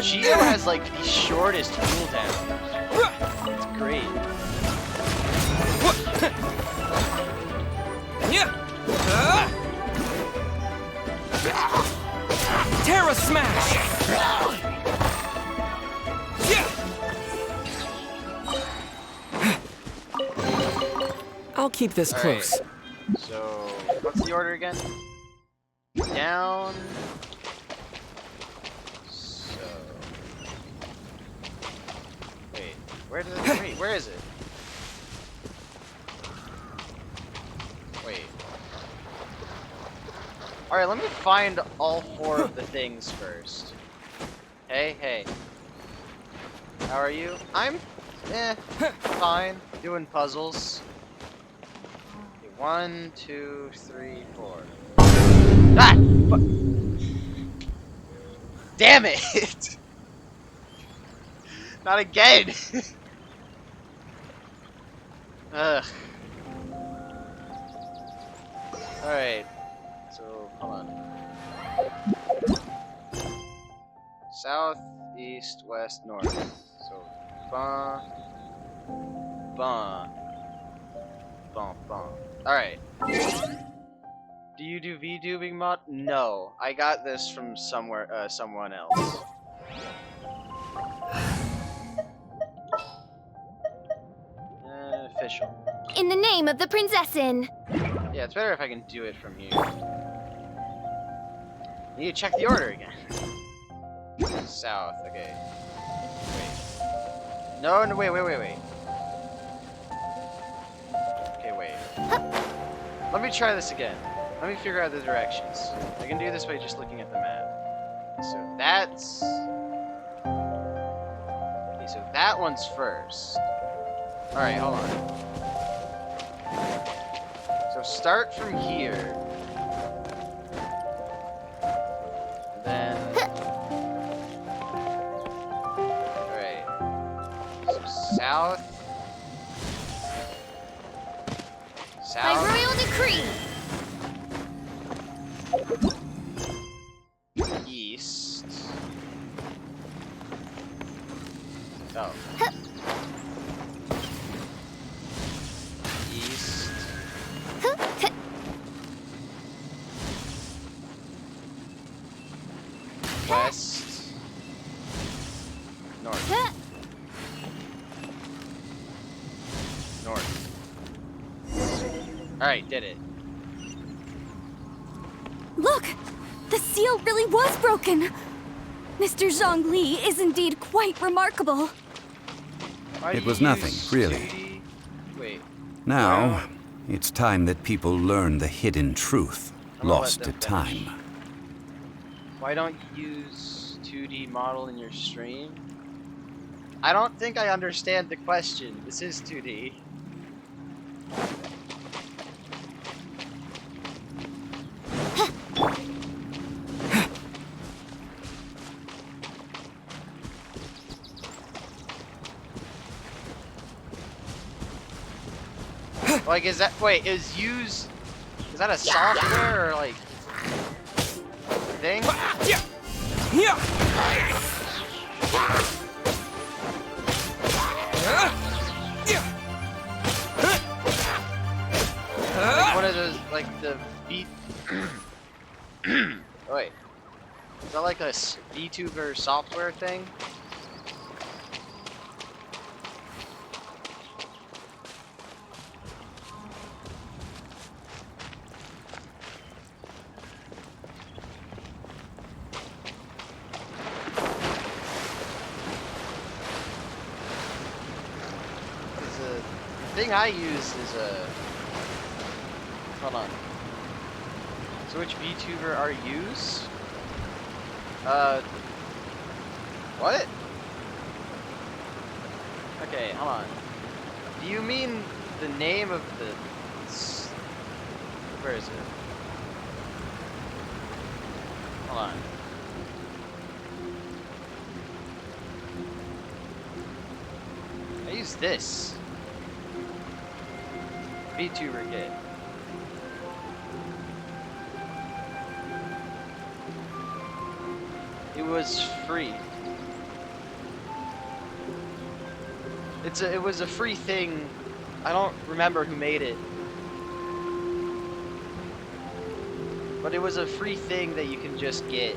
Geo has like the shortest cooldown. It's great. Terra Smash! I'll keep this close. Right. So, what's the order again? Down. So, wait, where is it? Wait. All right, let me find all 4 of the things first. Hey. How are you? I'm, fine. Doing puzzles. Okay, 1, 2, 3, 4. Ah! Damn it! Not again! Ugh. Alright. So, hold on. South, east, west, north. So, ba, ba, ba, ba. Alright. Do you do VTubing mod? No. I got this from somewhere, someone else. Official. In the name of the Prinzessin! Yeah, it's better if I can do it from here. I need to check the order again. South, okay. Wait. No, wait. Okay, wait. Let me try this again. Let me figure out the directions. I can do this by just looking at the map. So that's... Okay, so that one's first. Alright, hold on. So start from here. And then... Alright. So south. By royal decree! East. Oh. East. West. North. North. Alright, did it. Look! The seal really was broken! Mr. Zhongli is indeed quite remarkable. It was nothing, really. 2D? Wait. Now, it's time that people learn the hidden truth, lost to time. Why don't you use 2D model in your stream? I don't think I understand the question. This is 2D. Like, is that... Wait, is that a software or, like... thing? Like one of those, like, the V... Wait. Is that like a VTuber software thing? The thing I use is a... Hold on. So which VTuber are use? What? Okay, hold on. Do you mean the name of the... Where is it? Hold on. I use this. VTuber kit. It was free. It was a free thing. I don't remember who made it. But it was a free thing that you can just get.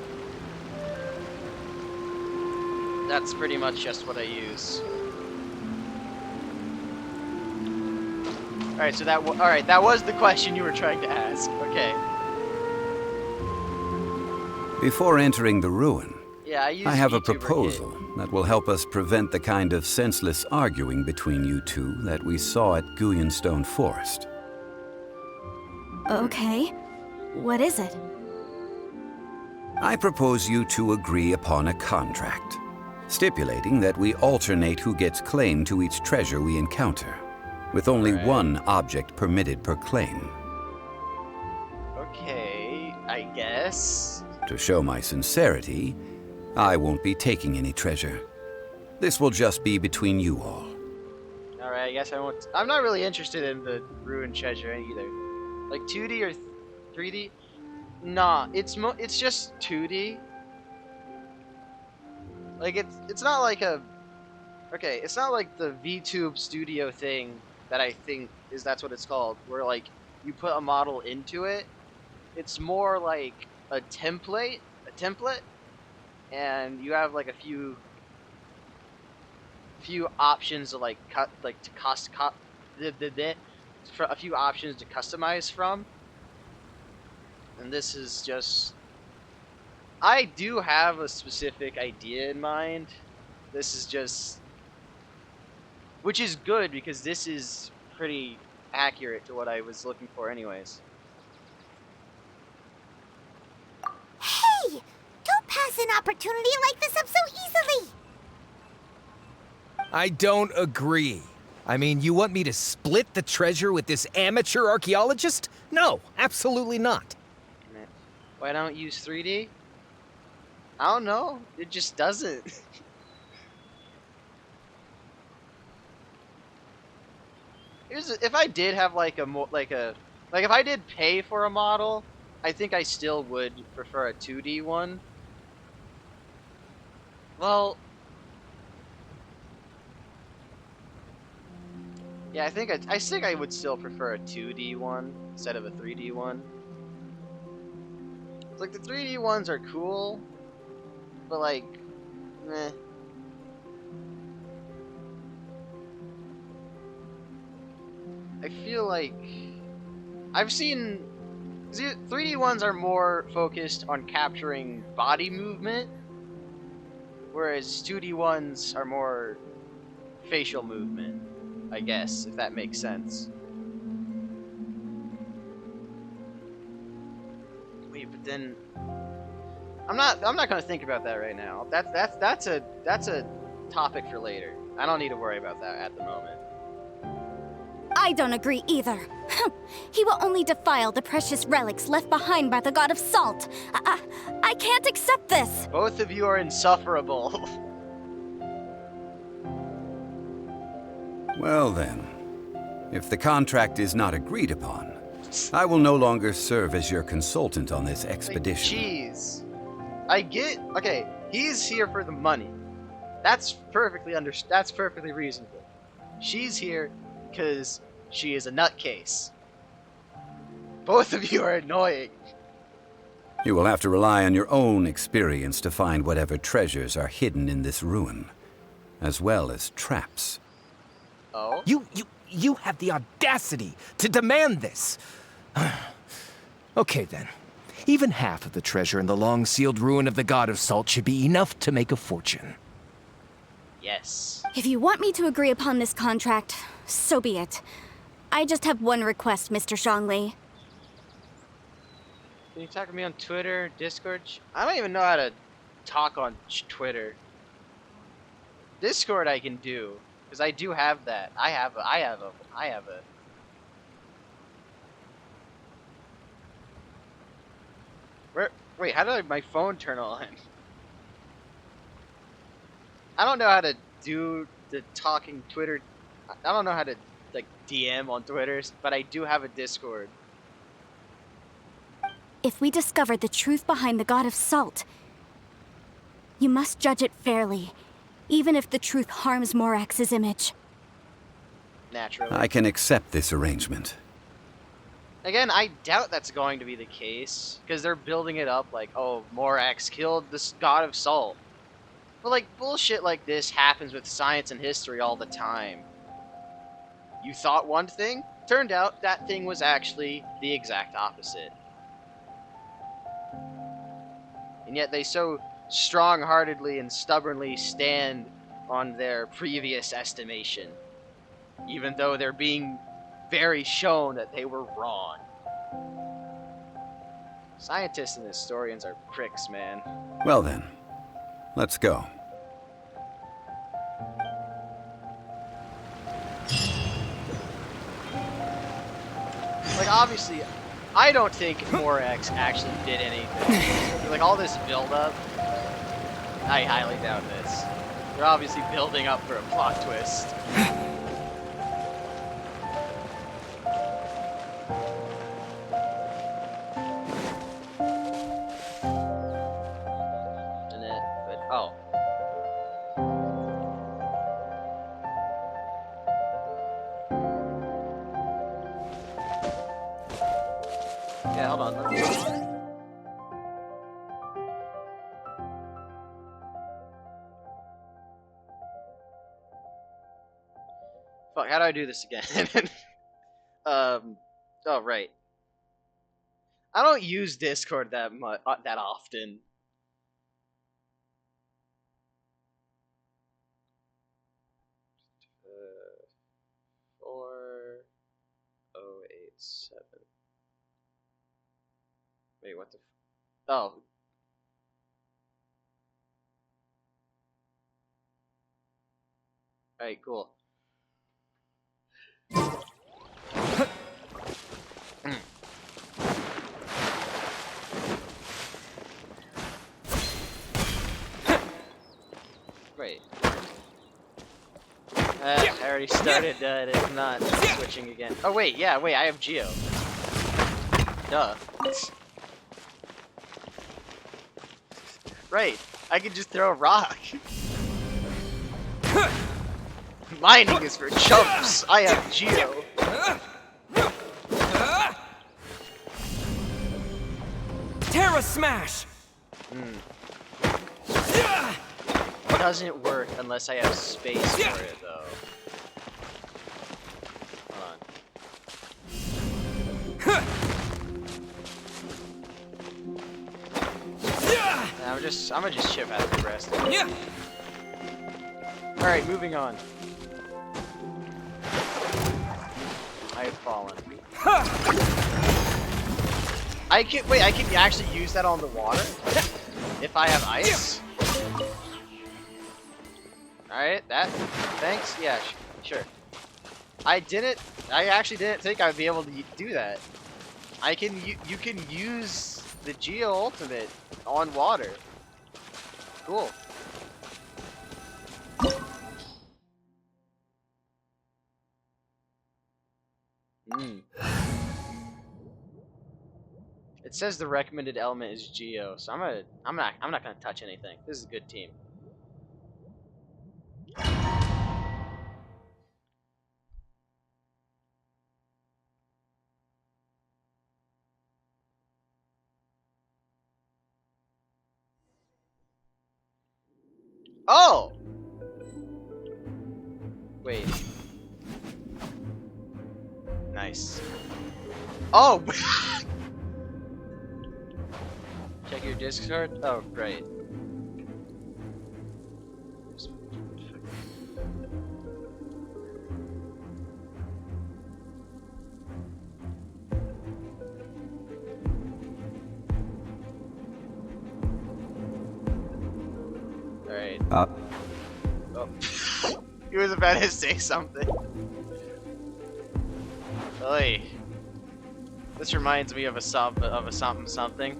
That's pretty much just what I use. Alright, so that was the question you were trying to ask. Okay. Before entering the ruin, Yeah, I have a VTuber proposal that will help us prevent the kind of senseless arguing between you two that we saw at Guyonstone Forest. Okay. What is it? I propose you two agree upon a contract, stipulating that we alternate who gets claim to each treasure we encounter, with only one object permitted per claim. Okay, I guess. To show my sincerity, I won't be taking any treasure. This will just be between you all. Alright, I guess I won't. I'm not really interested in the ruined treasure either. Like 2D or 3D? Nah, it's just 2D. Like it's not like a... Okay, it's not like the VTube studio thing that I think that's what it's called, where like you put a model into it. It's more like a template, and you have like a few options to like a few options to customize from. And this is just... I do have a specific idea in mind. This is just... Which is good, because this is pretty accurate to what I was looking for anyways. Hey! Don't pass an opportunity like this up so easily! I don't agree. I mean, you want me to split the treasure with this amateur archaeologist? No, absolutely not. Why don't use 3D? I don't know. It just doesn't. If I did have like if I did pay for a model, I think I still would prefer a 2D one. Well, yeah, I think I would still prefer a 2D one instead of a 3D one. Like the 3D ones are cool, but like, meh. I feel like I've seen 3D ones are more focused on capturing body movement, whereas 2D ones are more facial movement, I guess, if that makes sense. Wait, but then I'm not gonna think about that right now. That's a topic for later. I don't need to worry about that at the moment. I don't agree either. He will only defile the precious relics left behind by the god of salt. I can't accept this. Both of you are insufferable. Well then, If the contract is not agreed upon, I will no longer serve as your consultant on this expedition. Jeez. I get... Okay, he's here for the money. That's perfectly that's perfectly reasonable. She's here because she is a nutcase. Both of you are annoying. You will have to rely on your own experience to find whatever treasures are hidden in this ruin, as well as traps. Oh? You have the audacity to demand this! Okay then. Even half of the treasure in the long-sealed ruin of the God of Salt should be enough to make a fortune. Yes. If you want me to agree upon this contract, so be it. I just have one request, Mr. Zhongli. Can you talk to me on Twitter, Discord? I don't even know how to talk on Twitter. Discord I can do, because I do have that. I have a. Wait, how did my phone turn on? I don't know how to do the talking Twitter. I don't know how to like DM on Twitter, but I do have a Discord. If we discover the truth behind the God of Salt, you must judge it fairly, even if the truth harms Morax's image. Naturally. I can accept this arrangement. Again, I doubt that's going to be the case, because they're building it up like, oh, Morax killed the God of Salt. But like, bullshit like this happens with science and history all the time. You thought one thing, turned out that thing was actually the exact opposite. And yet they so strong-heartedly and stubbornly stand on their previous estimation, even though they're being very shown that they were wrong. Scientists and historians are pricks, man. Well then, let's go. Like, obviously, I don't think Morax actually did anything. Like, all this build-up, I highly doubt this. They're obviously building up for a plot twist. Oh. Yeah, hold on. Fuck, how do I do this again? Oh, right. I don't use Discord that often. Wait, what the? Oh. Alright, cool. Wait. I already started, it's not switching again. Oh wait, yeah, wait, I have Geo. Duh. Right, I can just throw a rock. Mining is for chumps. I have Geo. Terra Smash! It doesn't work unless I have space for it, though. Hold on. I'm gonna just chip out the rest of it. Alright, moving on. I have fallen. I can actually use that on the water? If I have ice? Alright, thanks? Yeah, sure. I actually didn't think I'd be able to do that. You can use the Geo Ultimate on water. Cool. Mm. It says the recommended element is Geo, so I'm not gonna touch anything. This is a good team. Oh! Wait. Nice. Oh! Check your Discord? Oh, great. Alright. Oh. He was about to say something. Oy. This reminds me of a something.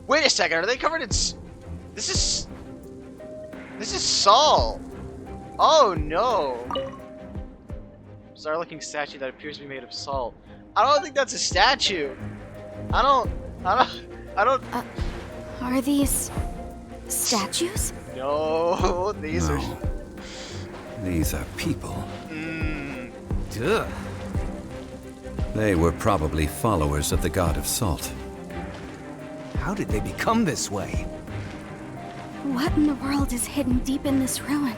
Wait a second, are they covered in This is salt. Oh no. Bizarre looking statue that appears to be made of salt. I don't think that's a statue. I don't Are these statues? No, these are These are people. Ugh. They were probably followers of the god of salt. How did they become this way? What in the world is hidden deep in this ruin?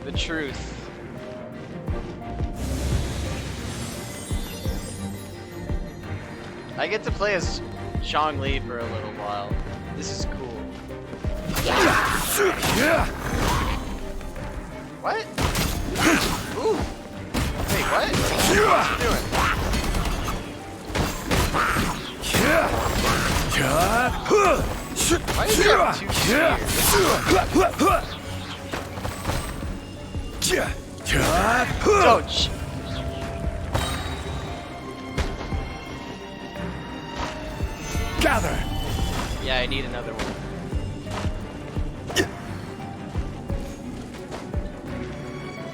the truth. I get to play as Zhongli for a little while. This is cool. What? Ooh. Wait, what? What's he doing? Why is he have two spears? Don't. Gather. Yeah, I need another one.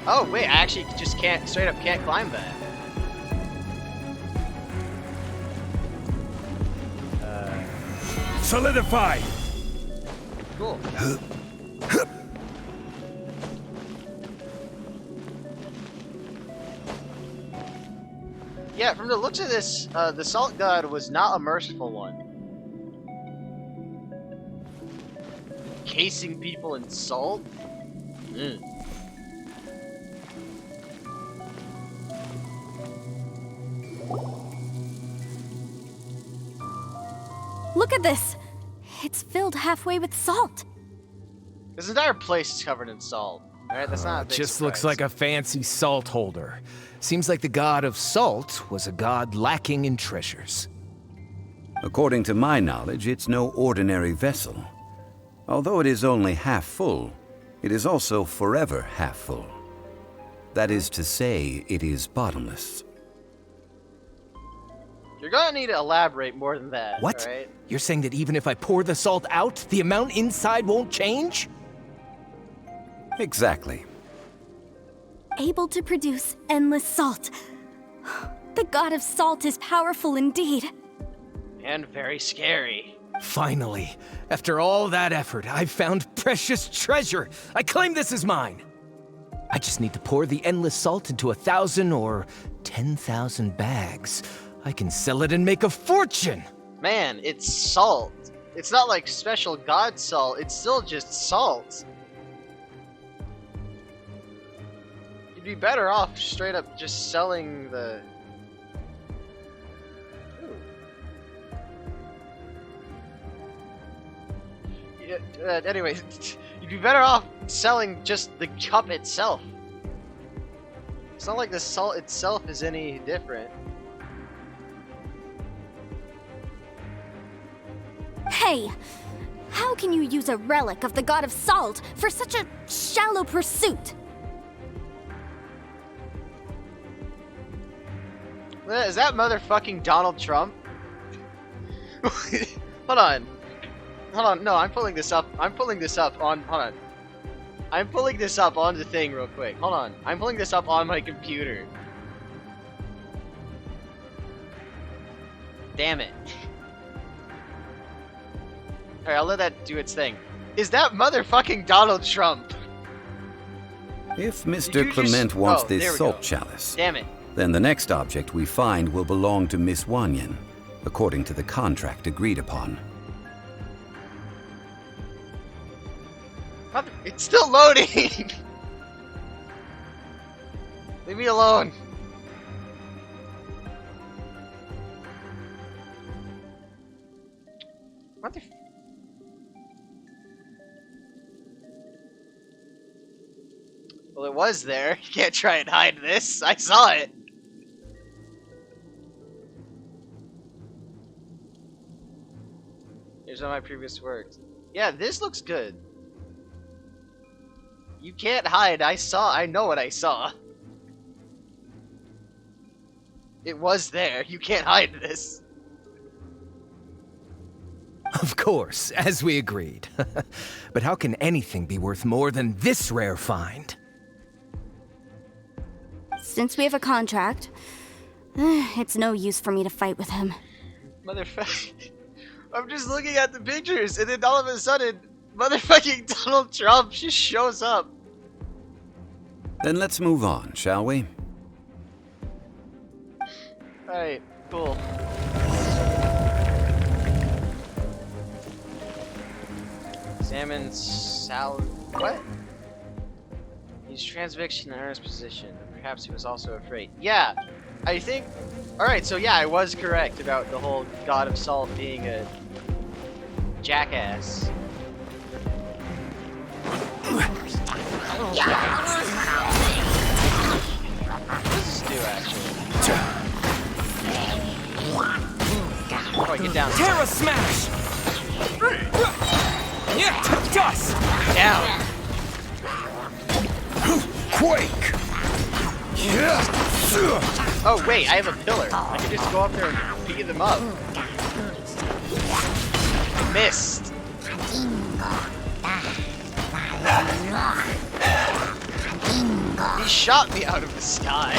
Oh wait, I actually just can't, straight up can't climb that. Solidify. Cool. Yeah, from the looks of this, the Salt God was not a merciful one. Casing people in salt? Mm. Look at this! It's filled halfway with salt. This entire place is covered in salt. Alright, that's not a big Just surprise. looks like a fancy salt holder. Seems like the god of salt was a god lacking in treasures. According to my knowledge, it's no ordinary vessel. Although it is only half full, it is also forever half full. That is to say, it is bottomless. You're gonna need to elaborate more than that. What? Alright? You're saying that even if I pour the salt out, the amount inside won't change? Exactly. Able to produce endless salt. The god of salt is powerful indeed. And very scary. Finally, after all that effort, I've found precious treasure. I claim this as mine. I just need to pour the endless salt into 1,000 or 10,000 bags. I can sell it and make a fortune. Man, it's salt. It's not like special god salt, it's still just salt. You'd be better off straight up just selling the... Anyway, you'd be better off selling just the cup itself. It's not like the salt itself is any different. Hey! How can you use a relic of the god of salt for such a shallow pursuit? Is that motherfucking Donald Trump? Hold on. Hold on, no, I'm pulling this up. I'm pulling this up on, hold on. I'm pulling this up on the thing real quick. Hold on. I'm pulling this up on my computer. Damn it. Alright, I'll let that do its thing. Is that motherfucking Donald Trump? If Mr. Clement wants there this we salt go. chalice, Damn it. then the next object we find will belong to Miss Wanyan, according to the contract agreed upon. It's still loading! Leave me alone. What the f- Well, it was there. You can't try and hide this. I saw it. Here's one of my previous works. Yeah, this looks good. You can't hide. I know what I saw. It was there. You can't hide this. Of course, as we agreed. But how can anything be worth more than this rare find? Since we have a contract, it's no use for me to fight with him. Motherfucker. I'm just looking at the pictures, and then all of a sudden, motherfucking Donald Trump just shows up. Then let's move on, shall we? Alright, cool. Salmon salad. What? He's transfixion in Ernest's position. Perhaps he was also afraid. Yeah, I think. Alright, so yeah, I was correct about the whole God of Salt being a jackass. What does this do, actually? How do I get down? Terra Smash! Yeah, to dust! Down! Quake! Oh, wait, I have a pillar. I can just go up there and beat them up. I missed. He shot me out of the sky.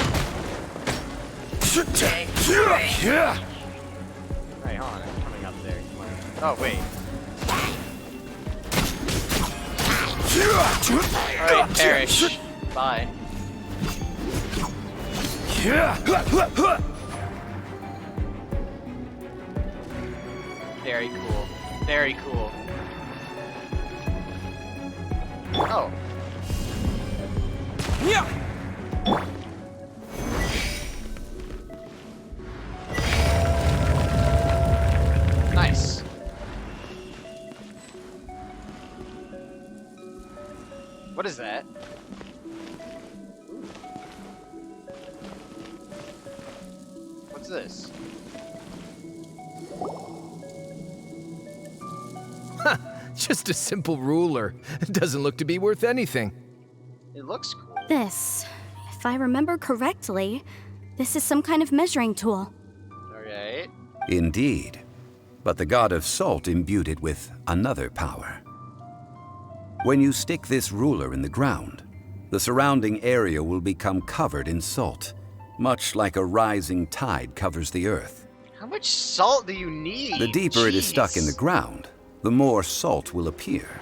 Right, hold on, I'm coming up there. Come on. Oh, wait. Alright, perish. Bye. Very cool. Very cool. Oh. Yeah. Nice. What is that? What's this? Huh, just a simple ruler. It doesn't look to be worth anything. It looks cool. This, if I remember correctly, this is some kind of measuring tool. Alright. Indeed. But the god of salt imbued it with another power. When you stick this ruler in the ground, the surrounding area will become covered in salt, much like a rising tide covers the earth. How much salt do you need? The deeper it is stuck in the Jeez. ground, the more salt will appear.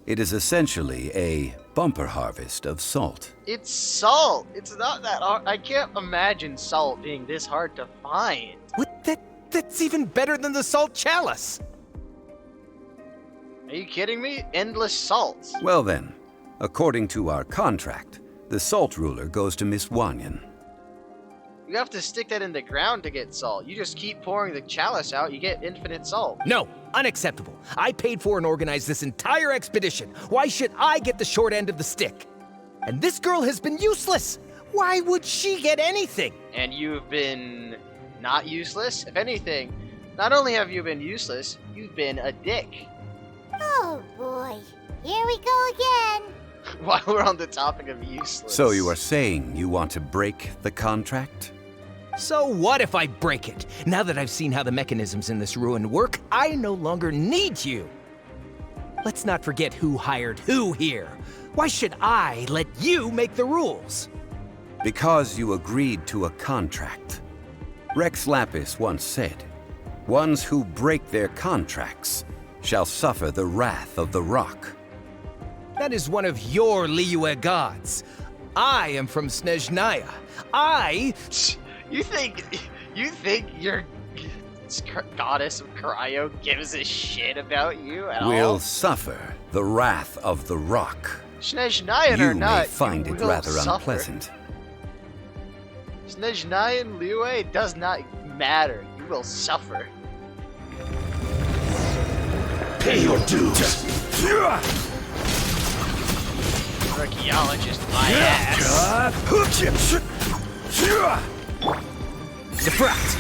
It is essentially a bumper harvest of salt. It's salt. It's not that hard. I can't imagine salt being this hard to find. What? That's even better than the salt chalice. Are you kidding me? Endless salt. Well then, according to our contract, the salt ruler goes to Miss Wanyan. You have to stick that in the ground to get salt. You just keep pouring the chalice out, you get infinite salt. No, unacceptable. I paid for and organized this entire expedition. Why should I get the short end of the stick? And this girl has been useless. Why would she get anything? And you've been not useless. If anything, not only have you been useless, you've been a dick. Oh boy, here we go again. While we're on the topic of useless. So you are saying you want to break the contract? So what if I break it? Now that I've seen how the mechanisms in this ruin work, I no longer need you. Let's not forget who hired who here. Why should I let you make the rules? Because you agreed to a contract. Rex Lapis once said, "Ones who break their contracts shall suffer the wrath of the rock." That is one of your Liyue gods. I am from Snezhnaya. You think your goddess of cryo gives a shit about you at all? Will suffer the wrath of the rock. Snezhnayan You or not, may find you it will rather suffer. unpleasant. Snezhnayan, Liyue, does not matter. You will suffer. Pay your dues. Archaeologist, my ass. Defract!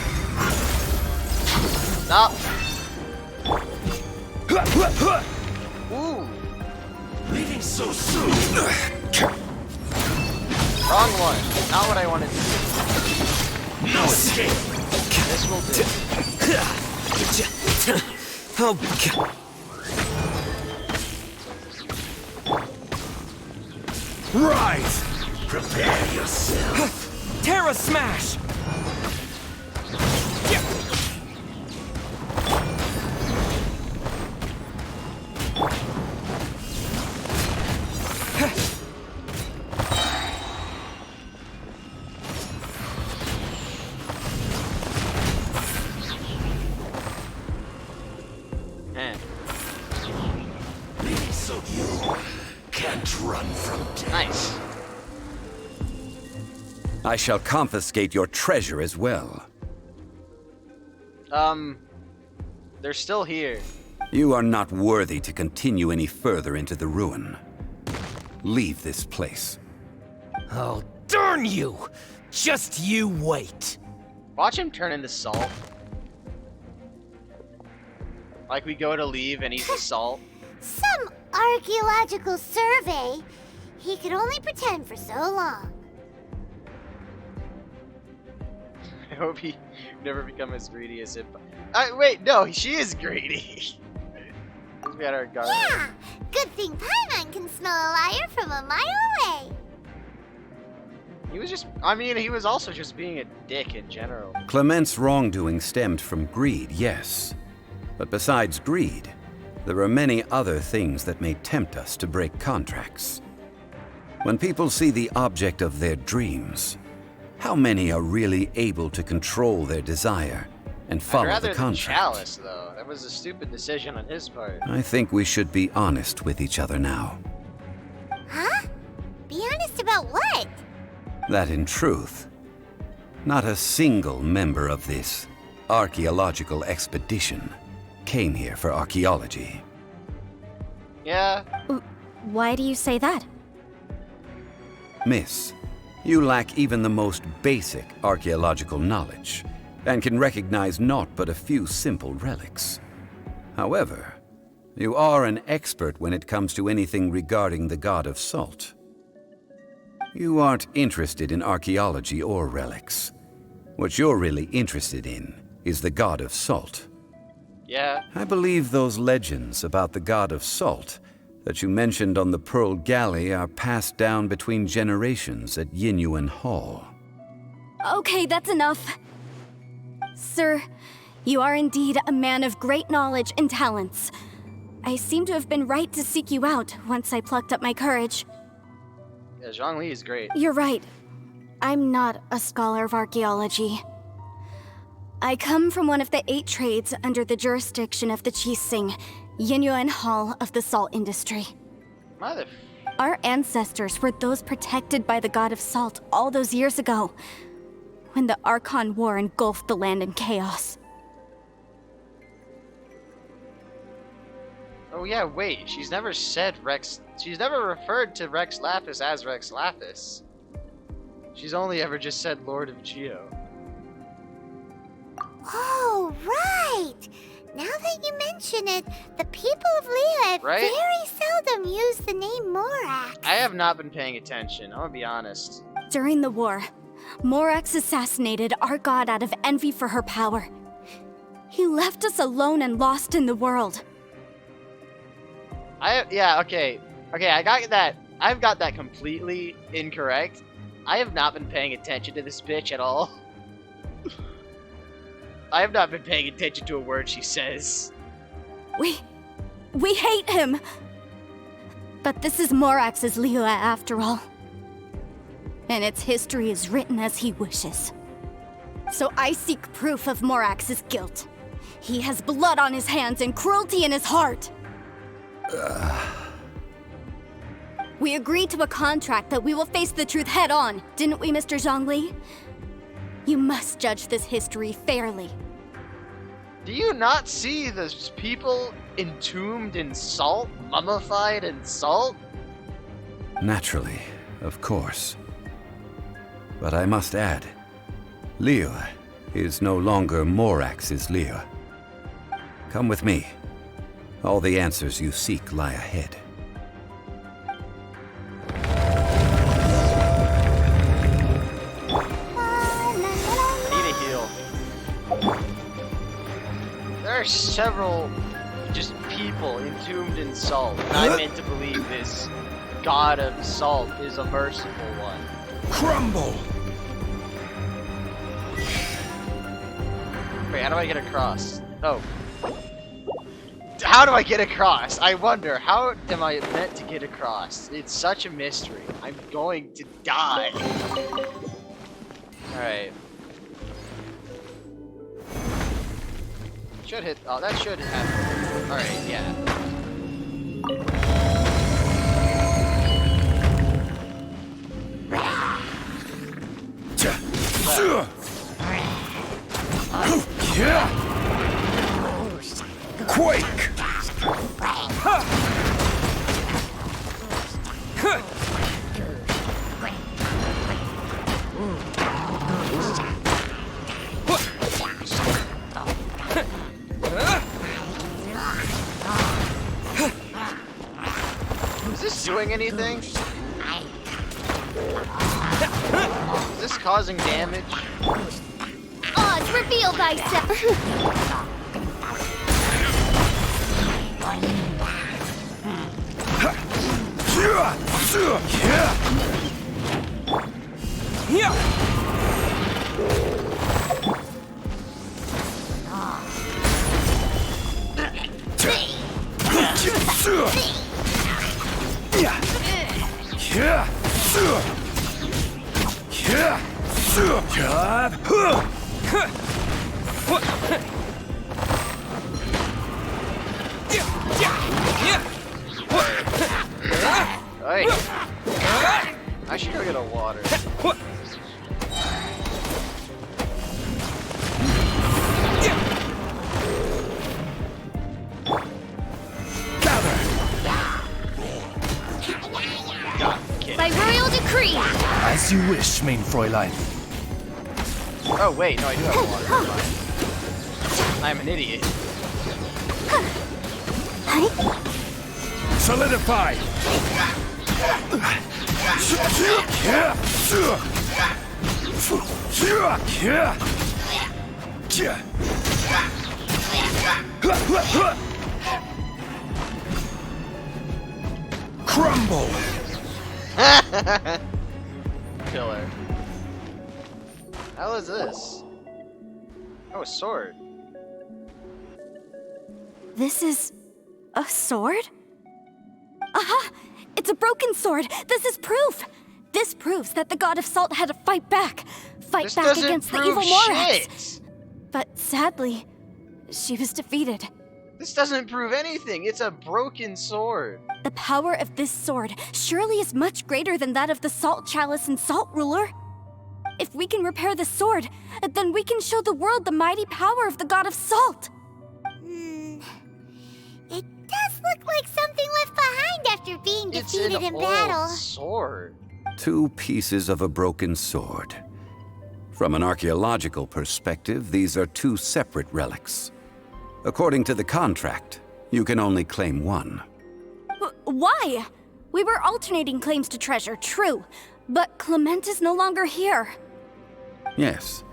Stop. Ooh. Leaving so soon. Wrong one. Not what I wanted to do. No escape. This will do. Oh, God. Rise. Prepare yourself. Terra Smash! Man. So you can't run from death. Nice. I shall confiscate your treasure as well. They're still here. You are not worthy to continue any further into the ruin. Leave this place. Oh, darn you! Just you wait. Watch him turn into salt. Like we go to leave and he's a salt. Some archaeological survey. He could only pretend for so long. I hope he never become as greedy as him. Wait, no, she is greedy. Let's be at our garden. Yeah! Good thing Paimon can smell a liar from a mile away. He was just, I mean, he was also just being a dick in general. Clement's wrongdoing stemmed from greed, yes. But besides greed, there are many other things that may tempt us to break contracts. When people see the object of their dreams, how many are really able to control their desire and follow I'd rather the than contract? Chalice, though. That was a stupid decision on his part. I think we should be honest with each other now. Huh? Be honest about what? That in truth, not a single member of this archaeological expedition came here for archaeology. Yeah. Why do you say that? Miss, you lack even the most basic archaeological knowledge, and can recognize naught but a few simple relics. However, you are an expert when it comes to anything regarding the god of salt. You aren't interested in archaeology or relics. What you're really interested in is the god of salt. Yeah. I believe those legends about the god of salt that you mentioned on the Pearl Galley are passed down between generations at Yinyuan Hall. Okay, that's enough. Sir, you are indeed a man of great knowledge and talents. I seem to have been right to seek you out once I plucked up my courage. Yeah, Zhongli is great. You're right. I'm not a scholar of archaeology. I come from one of the 8 trades under the jurisdiction of the Qixing, Yinyuan Hall of the salt industry. Mother. Our ancestors were those protected by the god of salt all those years ago, when the Archon War engulfed the land in chaos. Oh yeah, wait. She's never said Rex. She's never referred to Rex Lapis as Rex Lapis. She's only ever just said Lord of Geo. Oh, right! Now that you mention it, the people of Liyue Right? very seldom use the name Morax. I have not been paying attention. I'm gonna be honest. During the war, Morax assassinated our god out of envy for her power. He left us alone and lost in the world. Okay. Okay, I got that. I've got that completely incorrect. I have not been paying attention to this bitch at all. I have not been paying attention to a word she says. We hate him! But this is Morax's Liyue after all. And its history is written as he wishes. So I seek proof of Morax's guilt. He has blood on his hands and cruelty in his heart. We agreed to a contract that we will face the truth head on, didn't we, Mr. Zhongli? You must judge this history fairly. Do you not see those people entombed in salt, mummified in salt? Naturally, of course. But I must add, Liyue is no longer Morax's Liyue. Come with me. All the answers you seek lie ahead. Need a heal. There are several just people entombed in salt. And I'm meant to believe this god of salt is a merciful one. Crumble! Wait, how do I get across? Oh. How do I get across? I wonder, how am I meant to get across? It's such a mystery. I'm going to die. Alright. Should hit, oh, that should happen. Alright, yeah. Quake! Is this doing anything? Is this causing damage? Odds, reveal thyself. Hey. I should go get a water. By royal decree. As you wish, mein Fräulein. Oh wait, no, I do have water. Never mind. I'm an idiot. Solidify! Crumble! Killer. How is this? Oh, a sword. This is a sword? Aha! It's a broken sword! This is proof! This proves that the god of salt had to fight back. Fight This back doesn't against the prove evil Morax. shit. But sadly, she was defeated. This doesn't prove anything. It's a broken sword. The power of this sword surely is much greater than that of the Salt Chalice and Salt Ruler. If we can repair the sword, then we can show the world the mighty power of the god of salt. It does look like something left behind after being It's defeated an in old battle. sword. 2 pieces of a broken sword. From an archaeological perspective, these are 2 separate relics. According to the contract, you can only claim one. Why? We were alternating claims to treasure, true. But Clement is no longer here. Yes,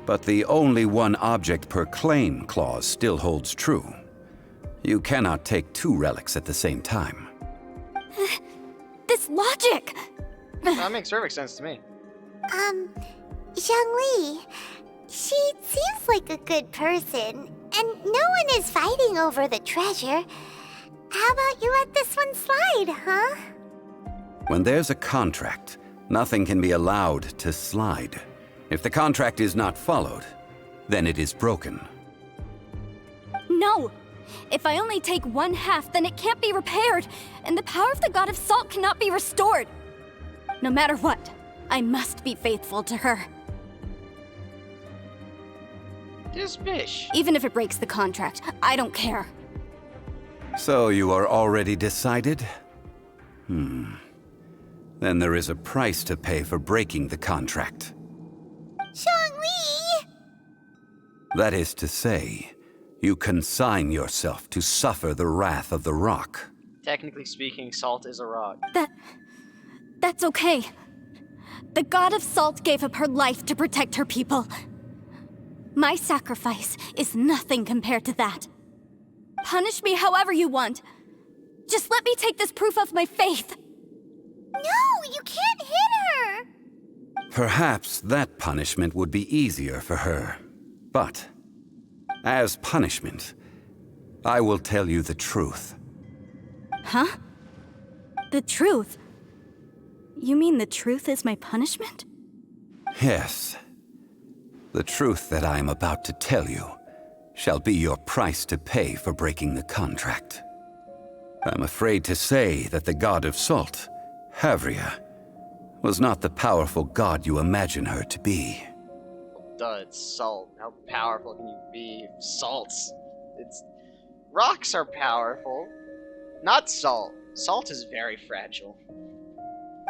but the only one object per claim clause still holds true. You cannot take two relics at the same time. This logic! That makes perfect sense to me. Zhongli, she seems like a good person, and no one is fighting over the treasure. How about you let this one slide, huh? When there's a contract, nothing can be allowed to slide. If the contract is not followed, then it is broken. No! If I only take one half, then it can't be repaired, and the power of the God of Salt cannot be restored. No matter what, I must be faithful to her. This bish. Even if it breaks the contract, I don't care. So you are already decided? Then there is a price to pay for breaking the contract. Zhongli! That is to say, you consign yourself to suffer the wrath of the rock. Technically speaking, Salt is a rock. That's okay. The God of Salt gave up her life to protect her people. My sacrifice is nothing compared to that. Punish me however you want. Just let me take this proof of my faith. No, you can't hit her! Perhaps that punishment would be easier for her. But, as punishment, I will tell you the truth. Huh? The truth? You mean the truth is my punishment? Yes. The truth that I am about to tell you shall be your price to pay for breaking the contract. I'm afraid to say that the God of Salt, Havria, was not the powerful god you imagine her to be. Duh, it's Salt. How powerful can you be? Salt's... Rocks are powerful. Not Salt. Salt is very fragile.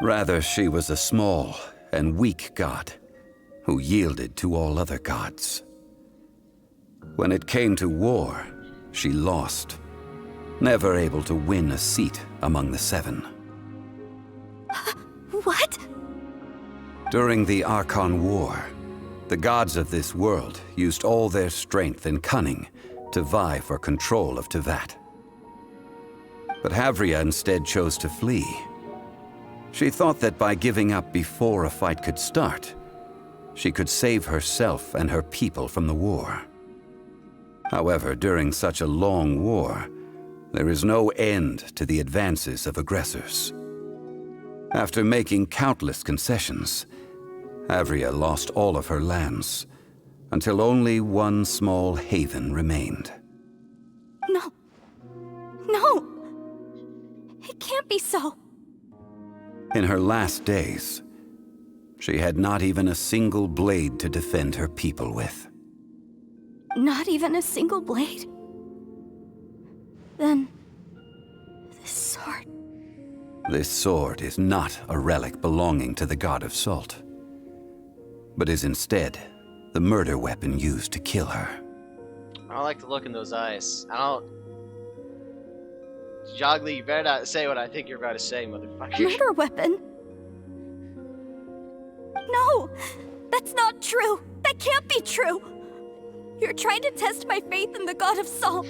Rather, she was a small and weak god who yielded to all other gods. When it came to war, she lost, never able to win a seat among the seven. What? During the Archon War, the gods of this world used all their strength and cunning to vie for control of Tevat. But Havria instead chose to flee. She thought that by giving up before a fight could start, she could save herself and her people from the war. However, during such a long war, there is no end to the advances of aggressors. After making countless concessions, Havria lost all of her lands, until only one small haven remained. No. No! It can't be so. In her last days, she had not even a single blade to defend her people with. Not even a single blade? Then... this sword... This sword is not a relic belonging to the God of Salt, but is instead the murder weapon used to kill her. I don't like to look in those eyes. I don't... Zhongli, you better not say what I think you're about to say, motherfucker. Murder weapon? No! That's not true! That can't be true! You're trying to test my faith in the God of Salt.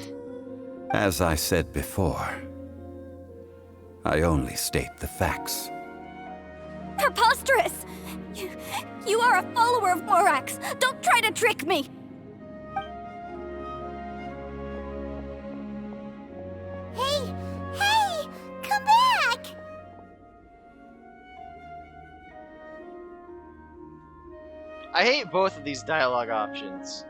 As I said before, I only state the facts. Preposterous! You are a follower of Morax! Don't try to trick me! Hey! Hey! Come back! I hate both of these dialogue options.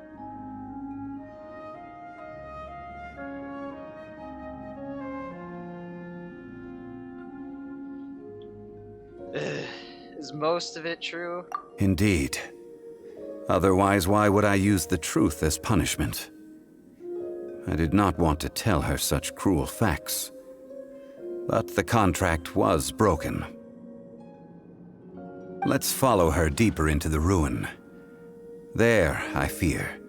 Is most of it true? Indeed. Otherwise, why would I use the truth as punishment? I did not want to tell her such cruel facts. But the contract was broken. Let's follow her deeper into the ruin. There, I fear,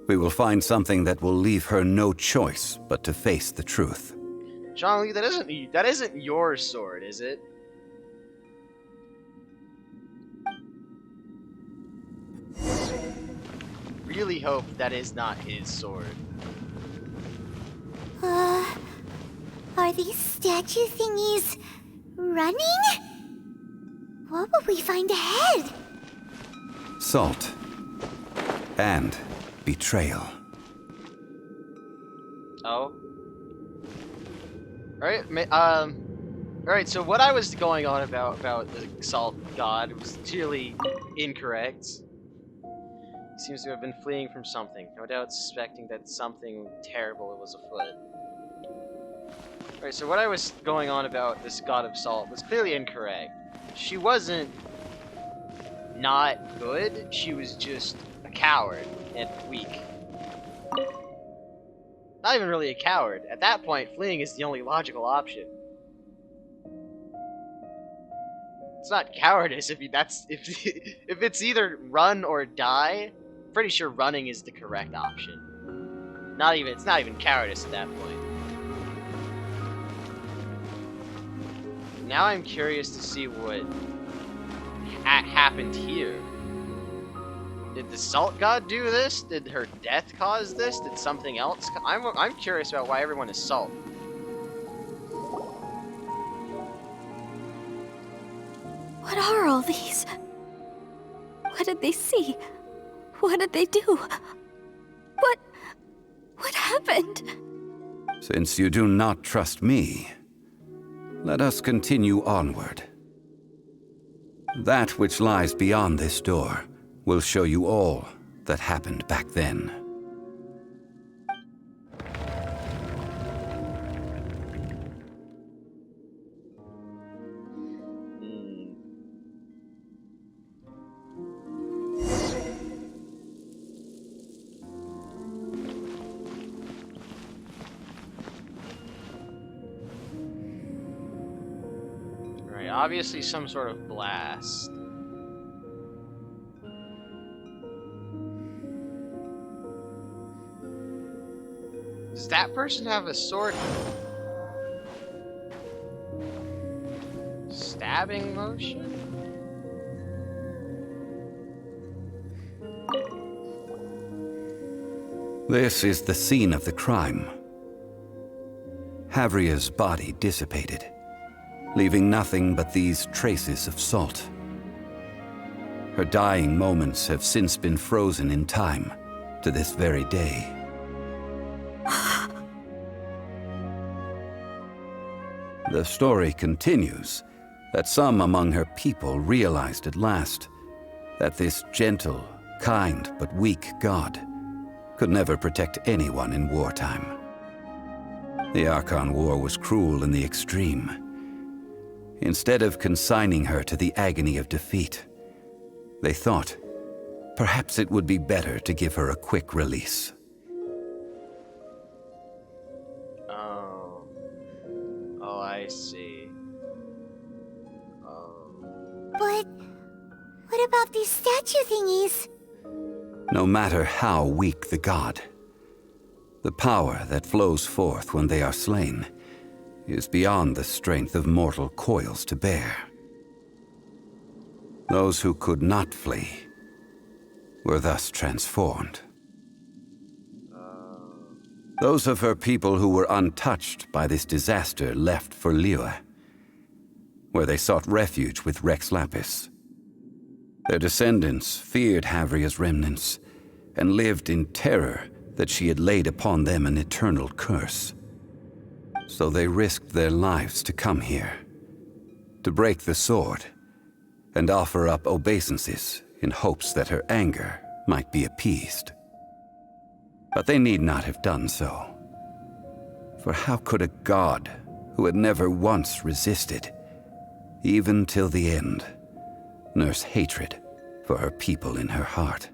we will find something that will leave her no choice but to face the truth. Zhongli, that isn't your sword, is it? Really hope that is not his sword. Are these statue thingies running? What will we find ahead? Salt. And betrayal. Oh. Alright, so what I was going on about the Salt God was clearly incorrect. He seems to have been fleeing from something, no doubt suspecting that something terrible was afoot. Alright, so what I was going on about this God of Salt was clearly incorrect. She wasn't not good, she was just a coward and weak. Not even really a coward. At that point, fleeing is the only logical option. It's not cowardice if it's either run or die. I'm pretty sure running is the correct option. It's not even cowardice at that point. Now I'm curious to see what happened here. Did the Salt God do this? Did her death cause this? Did something else? I'm curious about why everyone is salt. What are all these? What did they see? What did they do? What happened? Since you do not trust me, let us continue onward. That which lies beyond this door will show you all that happened back then. Right, obviously some sort of blast. Does that person have a sword? Stabbing motion? This is the scene of the crime. Havria's body dissipated, leaving nothing but these traces of salt. Her dying moments have since been frozen in time to this very day. The story continues that some among her people realized at last that this gentle, kind, but weak god could never protect anyone in wartime. The Archon War was cruel in the extreme. Instead of consigning her to the agony of defeat, they thought perhaps it would be better to give her a quick release. Oh, I see. But what about these statue thingies? No matter how weak the god, the power that flows forth when they are slain is beyond the strength of mortal coils to bear. Those who could not flee were thus transformed. Those of her people who were untouched by this disaster left for Liyue, where they sought refuge with Rex Lapis. Their descendants feared Havria's remnants and lived in terror that she had laid upon them an eternal curse. So they risked their lives to come here, to break the sword, and offer up obeisances in hopes that her anger might be appeased. But they need not have done so. For how could a god who had never once resisted, even till the end, nurse hatred for her people in her heart?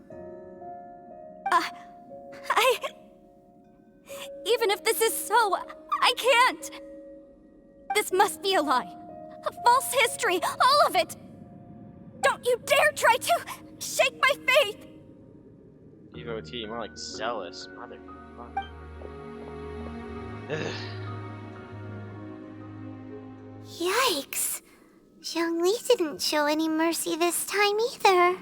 Even if this is so, I can't! This must be a lie. A false history, all of it! Don't you dare try to shake my faith! Devotee, more like zealous, motherfucker. Yikes. Zhongli didn't show any mercy this time either.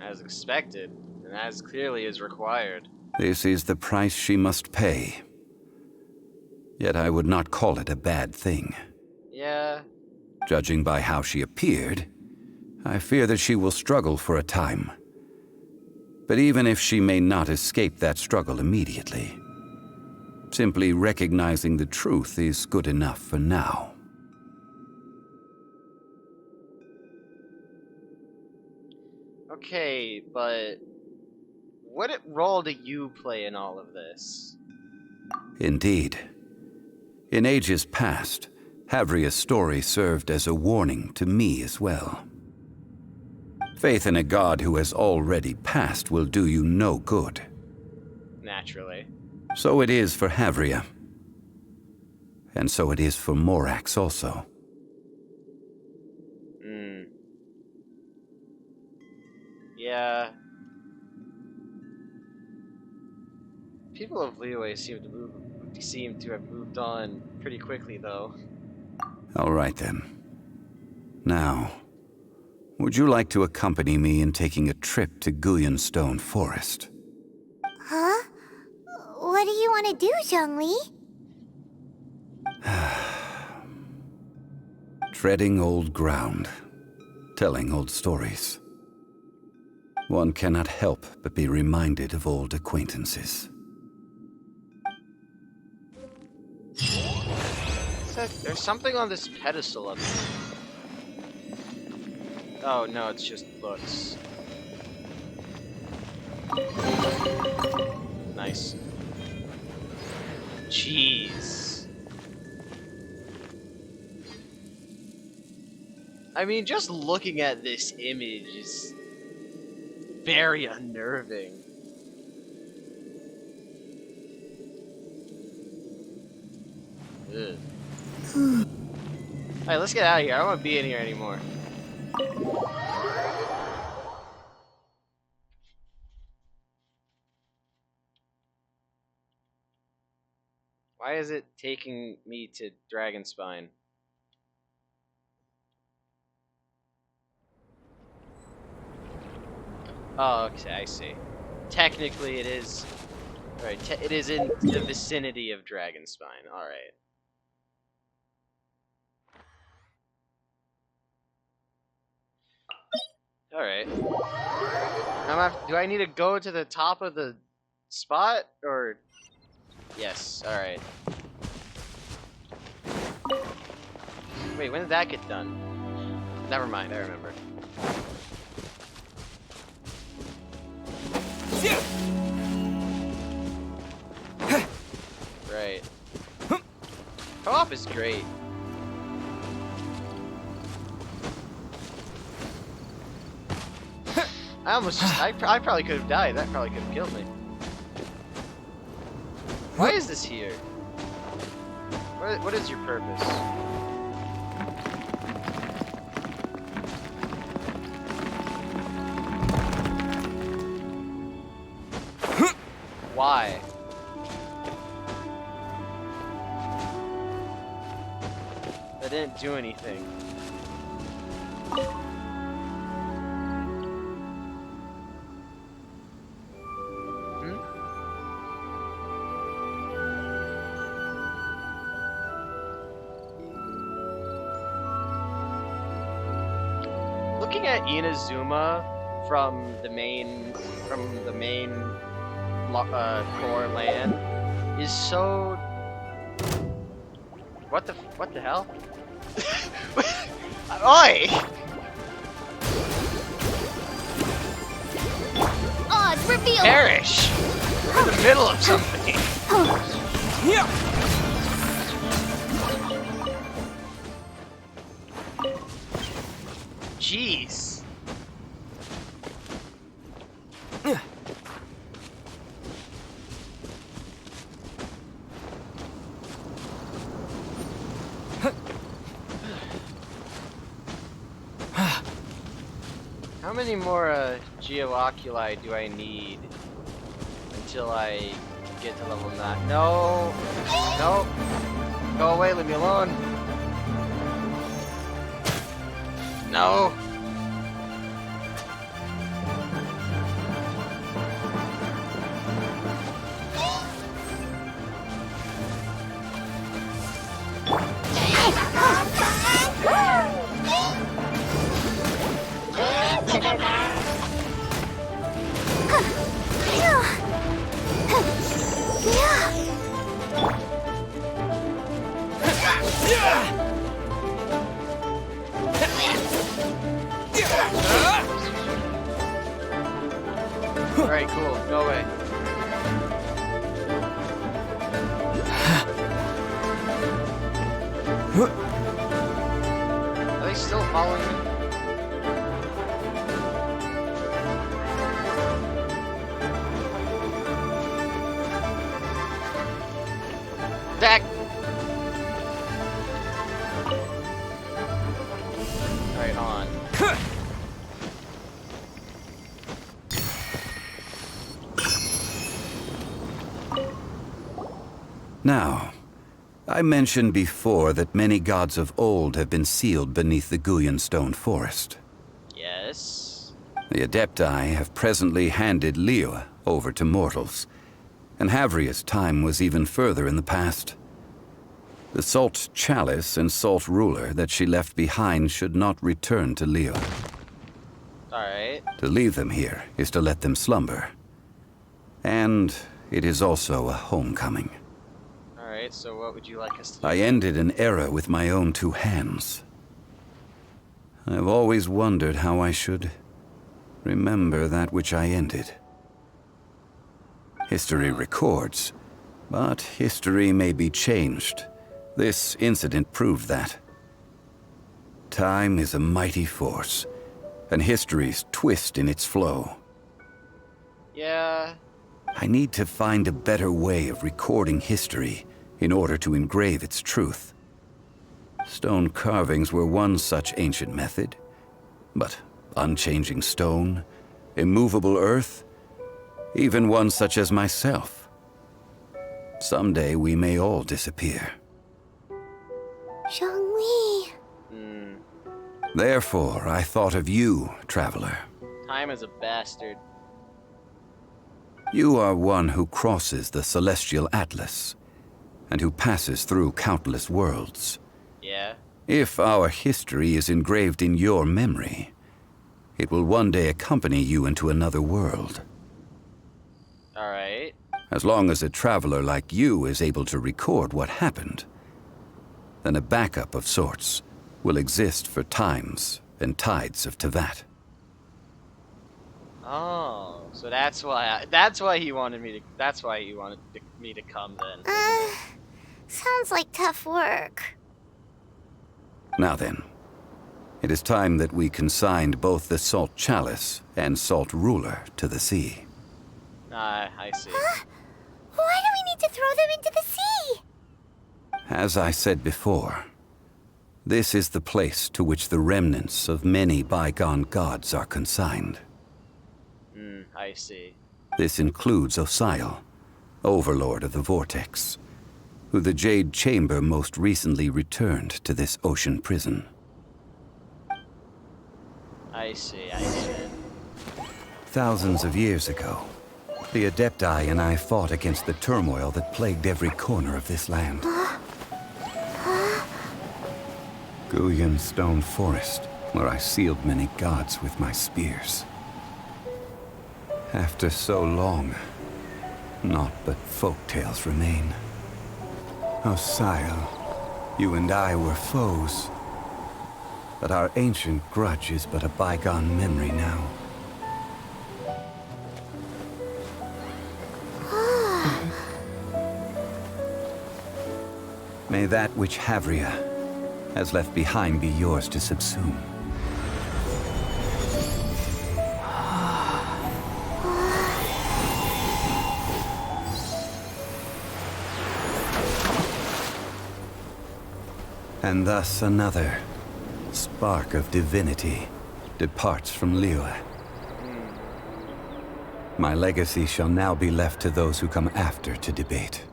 As expected, and as clearly as required. This is the price she must pay. Yet I would not call it a bad thing. Yeah. Judging by how she appeared, I fear that she will struggle for a time. But even if she may not escape that struggle immediately, simply recognizing the truth is good enough for now. Okay, but what role do you play in all of this? Indeed. In ages past, Havria's story served as a warning to me as well. Faith in a god who has already passed will do you no good. Naturally. So it is for Havria. And so it is for Morax also. Yeah. People of Liyue seem to have moved on pretty quickly, though. All right, then. Now, would you like to accompany me in taking a trip to Guyonstone Forest? Huh? What do you want to do, Zhongli? Treading old ground, telling old stories. One cannot help but be reminded of old acquaintances. There's something on this pedestal up here. Oh no, it's just books. Nice. Jeez. I mean, just looking at this image is very unnerving. Ugh. Alright, let's get out of here. I don't want to be in here anymore. Why is it taking me to Dragonspine? Oh, okay, I see. Technically, it is. Right, it is in the vicinity of Dragonspine. All right. All right. Do I need to go to the top of the spot or? Yes. All right. Wait, when did that get done? Never mind. I remember. Right. Co-op is great. I almost just, I probably could have died. That probably could have killed me. Why is this here? What is your purpose? Why? That didn't do anything. Looking at Inazuma from the main core land is so. What the hell? Oi! Oz, reveal! Perish! We're in the middle of something. Jeez. How many more Geooculi do I need until I get to level 9? No! No! Go away, leave me alone! No! Alright, cool. Go away. Are they still following me? Back! Alright, on. Now, I mentioned before that many gods of old have been sealed beneath the Guyan stone forest. Yes. The Adepti have presently handed Liyue over to mortals, and Havria's time was even further in the past. The Salt Chalice and Salt Ruler that she left behind should not return to Liyue. Alright. To leave them here is to let them slumber. And it is also a homecoming. Alright, so what would you like us to do? I ended an era with my own two hands. I've always wondered how I should remember that which I ended. History records, but history may be changed. This incident proved that. Time is a mighty force, and history's twist in its flow. Yeah. I need to find a better way of recording history in order to engrave its truth. Stone carvings were one such ancient method, but unchanging stone, immovable earth, even one such as myself. Someday we may all disappear. Zhongli. Therefore, I thought of you, traveler. Time is a bastard. You are one who crosses the celestial atlas, and who passes through countless worlds. Yeah. If our history is engraved in your memory, it will one day accompany you into another world. Alright. As long as a traveler like you is able to record what happened, then a backup of sorts will exist for times and tides of Tevat. Oh, so that's why he wanted me to come then. Sounds like tough work. Now then, it is time that we consigned both the Salt Chalice and Salt Ruler to the sea. I see. Huh? Why do we need to throw them into the sea? As I said before, this is the place to which the remnants of many bygone gods are consigned. I see. This includes Osial, Overlord of the Vortex, who the Jade Chamber most recently returned to this ocean prison. I see, I see. Thousands of years ago, the Adepti and I fought against the turmoil that plagued every corner of this land. Guyan Stone Forest, where I sealed many gods with my spears. After so long, naught but folk tales remain. Osial, you and I were foes, but our ancient grudge is but a bygone memory now. May that which Havria has left behind be yours to subsume. And thus another spark of divinity departs from Liyue. My legacy shall now be left to those who come after to debate.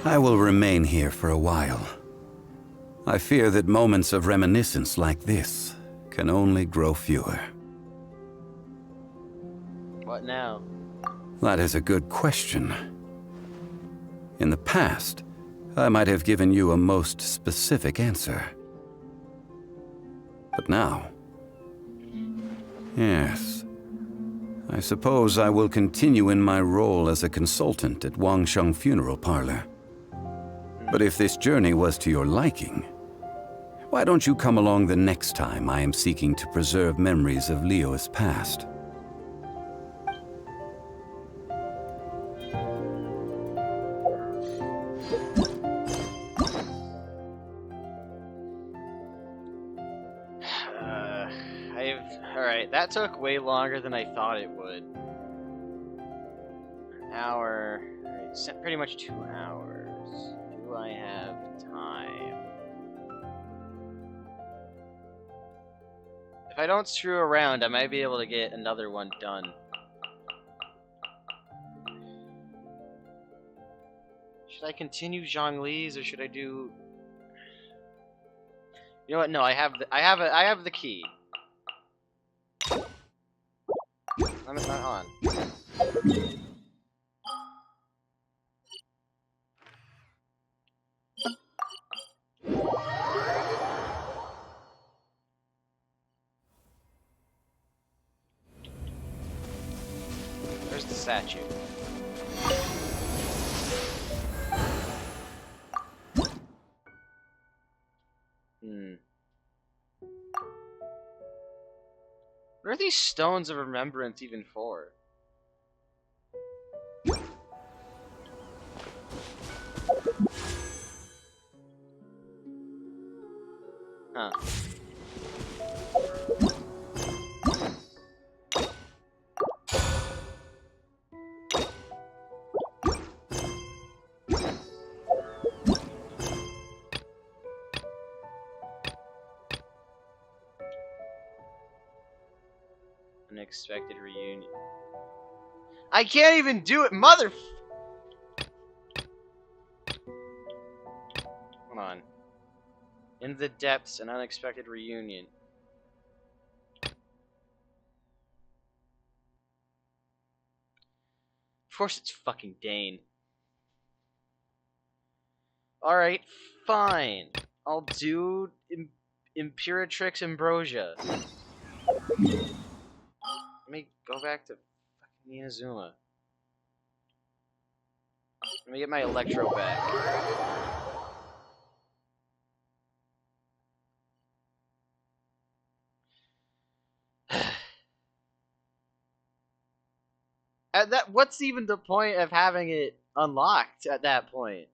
I will remain here for a while. I fear that moments of reminiscence like this can only grow fewer. What now? That is a good question. In the past, I might have given you a most specific answer. But now... yes. I suppose I will continue in my role as a consultant at Wangsheng Funeral Parlor. But if this journey was to your liking, Why don't you come along the next time I am seeking to preserve memories of Leo's past? Alright, that took way longer than I thought it would. An hour. Alright, pretty much 2 hours. Do I have time? If I don't screw around, I might be able to get another one done. Should I continue Zhongli's or should I do? You know what? No, I have the key. I'm not on. Where's the statue? What are these stones of remembrance even for? Huh. Unexpected reunion. I can't even do it, mother. Hold on. In the depths, an unexpected reunion. Of course, it's fucking Dane. All right, fine. I'll do Imperatrix Ambrosia. Let me go back to fucking Inazuma. Let me get my Electro back. At that, what's even the point of having it unlocked at that point?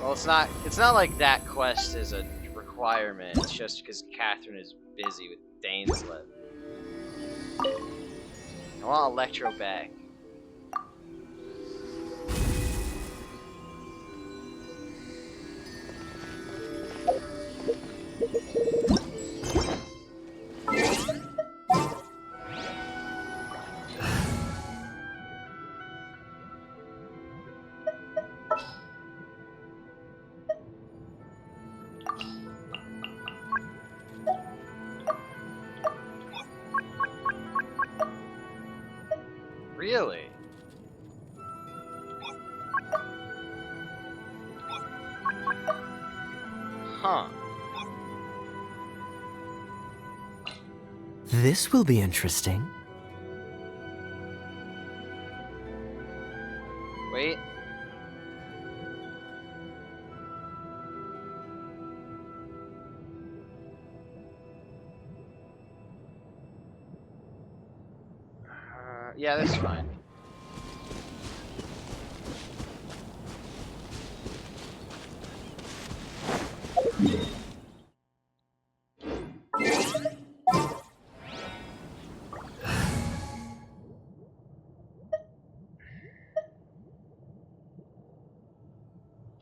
Well, it's not like that quest is a requirement. It's just because Catherine is busy with Dainslet. I want Electro back. Really? Huh. This will be interesting. Wait. Yeah, that's fine.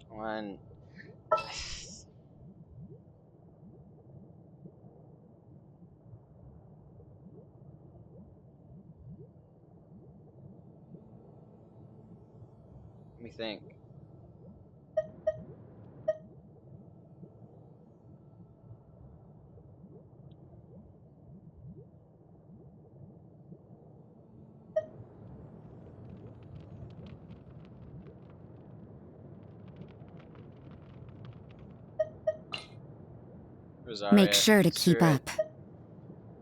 One. Let me think. Make sure to keep up.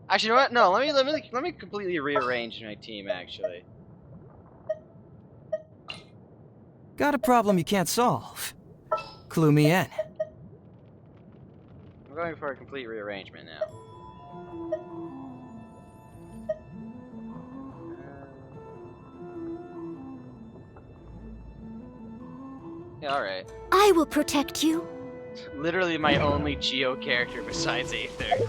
Actually, you know what? No, let me completely rearrange my team. Actually, Got a problem you can't solve? Clue me in. I'm going for a complete rearrangement now. Yeah, alright. I will protect you. Literally my only Geo character besides Aether.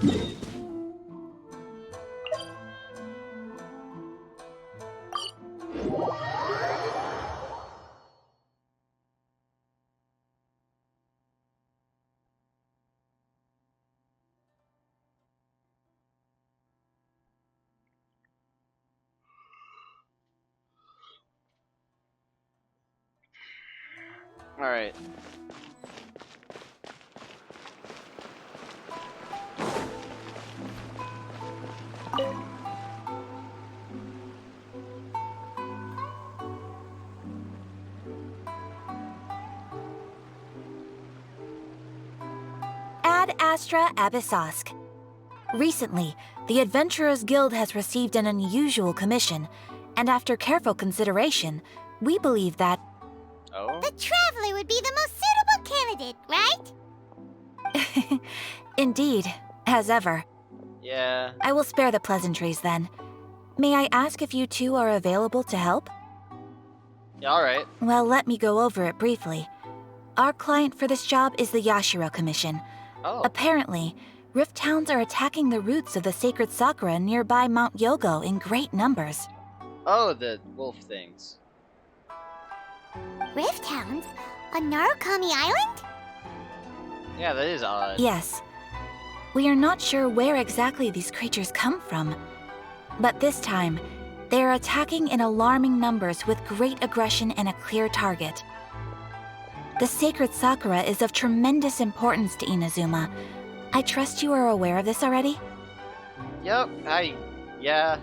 Alright. Ad Astra Abyssosk. Recently, the Adventurers Guild has received an unusual commission, and after careful consideration, we believe that... Oh? The Traveler would be the most suitable candidate, right? Indeed, as ever. Yeah. I will spare the pleasantries then. May I ask if you two are available to help? Yeah, alright. Well, let me go over it briefly. Our client for this job is the Yashiro Commission. Oh. Apparently, Rift Hounds are attacking the roots of the sacred sakura nearby Mount Yogo in great numbers. Oh, the wolf things. Rift Hounds? On Narukami Island? Yeah, that is odd. Yes. We are not sure where exactly these creatures come from. But this time, they are attacking in alarming numbers with great aggression and a clear target. The sacred sakura is of tremendous importance to Inazuma. I trust you are aware of this already? Yep, yeah.